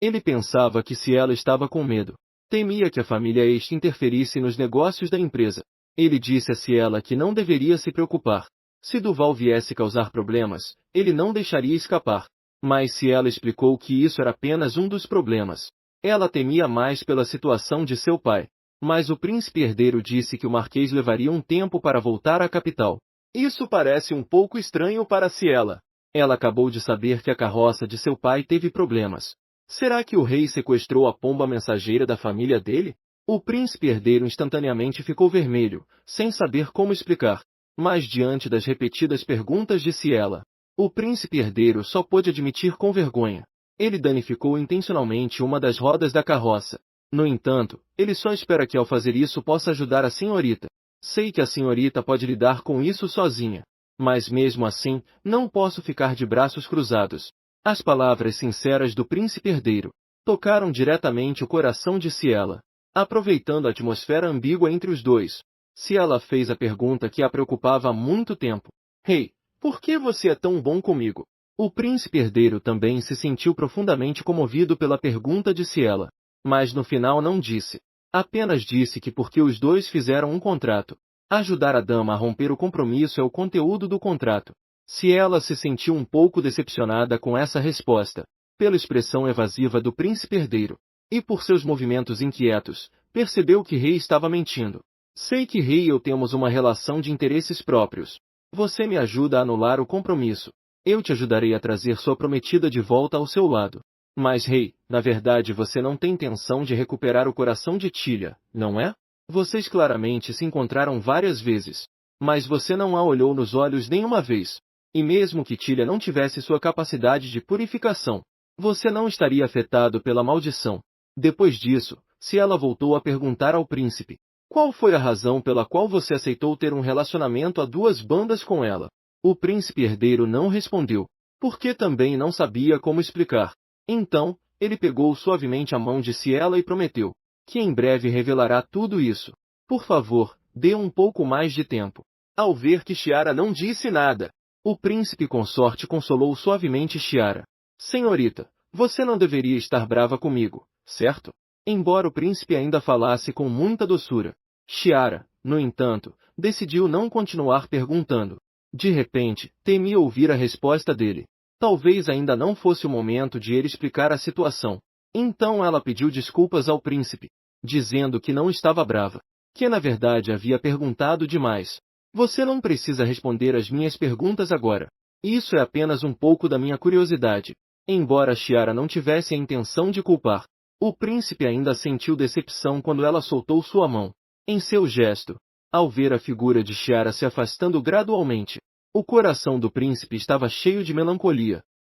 Ele pensava que Sheila estava com medo. Temia que a família este interferisse nos negócios da empresa. Ele disse a Sheila que não deveria se preocupar. Se Duval viesse causar problemas, ele não deixaria escapar. Mas Sheila explicou que isso era apenas um dos problemas. Ela temia mais pela situação de seu pai. Mas o príncipe herdeiro disse que o marquês levaria um tempo para voltar à capital. Isso parece um pouco estranho para Sheila. Ela acabou de saber que a carroça de seu pai teve problemas. Será que o rei sequestrou a pomba mensageira da família dele? O príncipe herdeiro instantaneamente ficou vermelho, sem saber como explicar. Mas diante das repetidas perguntas de Sheila, o príncipe herdeiro só pôde admitir com vergonha. Ele danificou intencionalmente uma das rodas da carroça. No entanto, ele só espera que ao fazer isso possa ajudar a senhorita. Sei que a senhorita pode lidar com isso sozinha. Mas mesmo assim, não posso ficar de braços cruzados. As palavras sinceras do príncipe herdeiro tocaram diretamente o coração de Sheila. Aproveitando a atmosfera ambígua entre os dois, Sheila fez a pergunta que a preocupava há muito tempo. Rei, por que você é tão bom comigo? O príncipe herdeiro também se sentiu profundamente comovido pela pergunta de Sheila. Mas no final não disse. Apenas disse que porque os dois fizeram um contrato. Ajudar a dama a romper o compromisso é o conteúdo do contrato. Sheila se sentiu um pouco decepcionada com essa resposta, pela expressão evasiva do príncipe herdeiro. E por seus movimentos inquietos, percebeu que Rei estava mentindo. Sei que Rei e eu temos uma relação de interesses próprios. Você me ajuda a anular o compromisso. Eu te ajudarei a trazer sua prometida de volta ao seu lado. Mas Rei, na verdade você não tem intenção de recuperar o coração de Tilia, não é? Vocês claramente se encontraram várias vezes. Mas você não a olhou nos olhos nenhuma vez. E mesmo que Tilia não tivesse sua capacidade de purificação, você não estaria afetado pela maldição. Depois disso, Sheila voltou a perguntar ao príncipe. Qual foi a razão pela qual você aceitou ter um relacionamento a duas bandas com ela? O príncipe herdeiro não respondeu, porque também não sabia como explicar. Então, ele pegou suavemente a mão de Sheila e prometeu que em breve revelará tudo isso. Por favor, dê um pouco mais de tempo. Ao ver que Chiara não disse nada, o príncipe consorte consolou suavemente Chiara. Senhorita, você não deveria estar brava comigo, certo? Embora o príncipe ainda falasse com muita doçura, Chiara, no entanto, decidiu não continuar perguntando. De repente, temia ouvir a resposta dele. Talvez ainda não fosse o momento de ele explicar a situação. Então ela pediu desculpas ao príncipe. dizendo que não estava brava, que na verdade havia perguntado demais. Você não precisa responder às minhas perguntas agora. Isso é apenas um pouco da minha curiosidade. Embora Chiara não tivesse a intenção de culpar, o príncipe ainda sentiu decepção quando ela soltou sua mão. Em seu gesto, ao ver a figura de Chiara se afastando gradualmente, o coração do príncipe estava cheio de melancolia.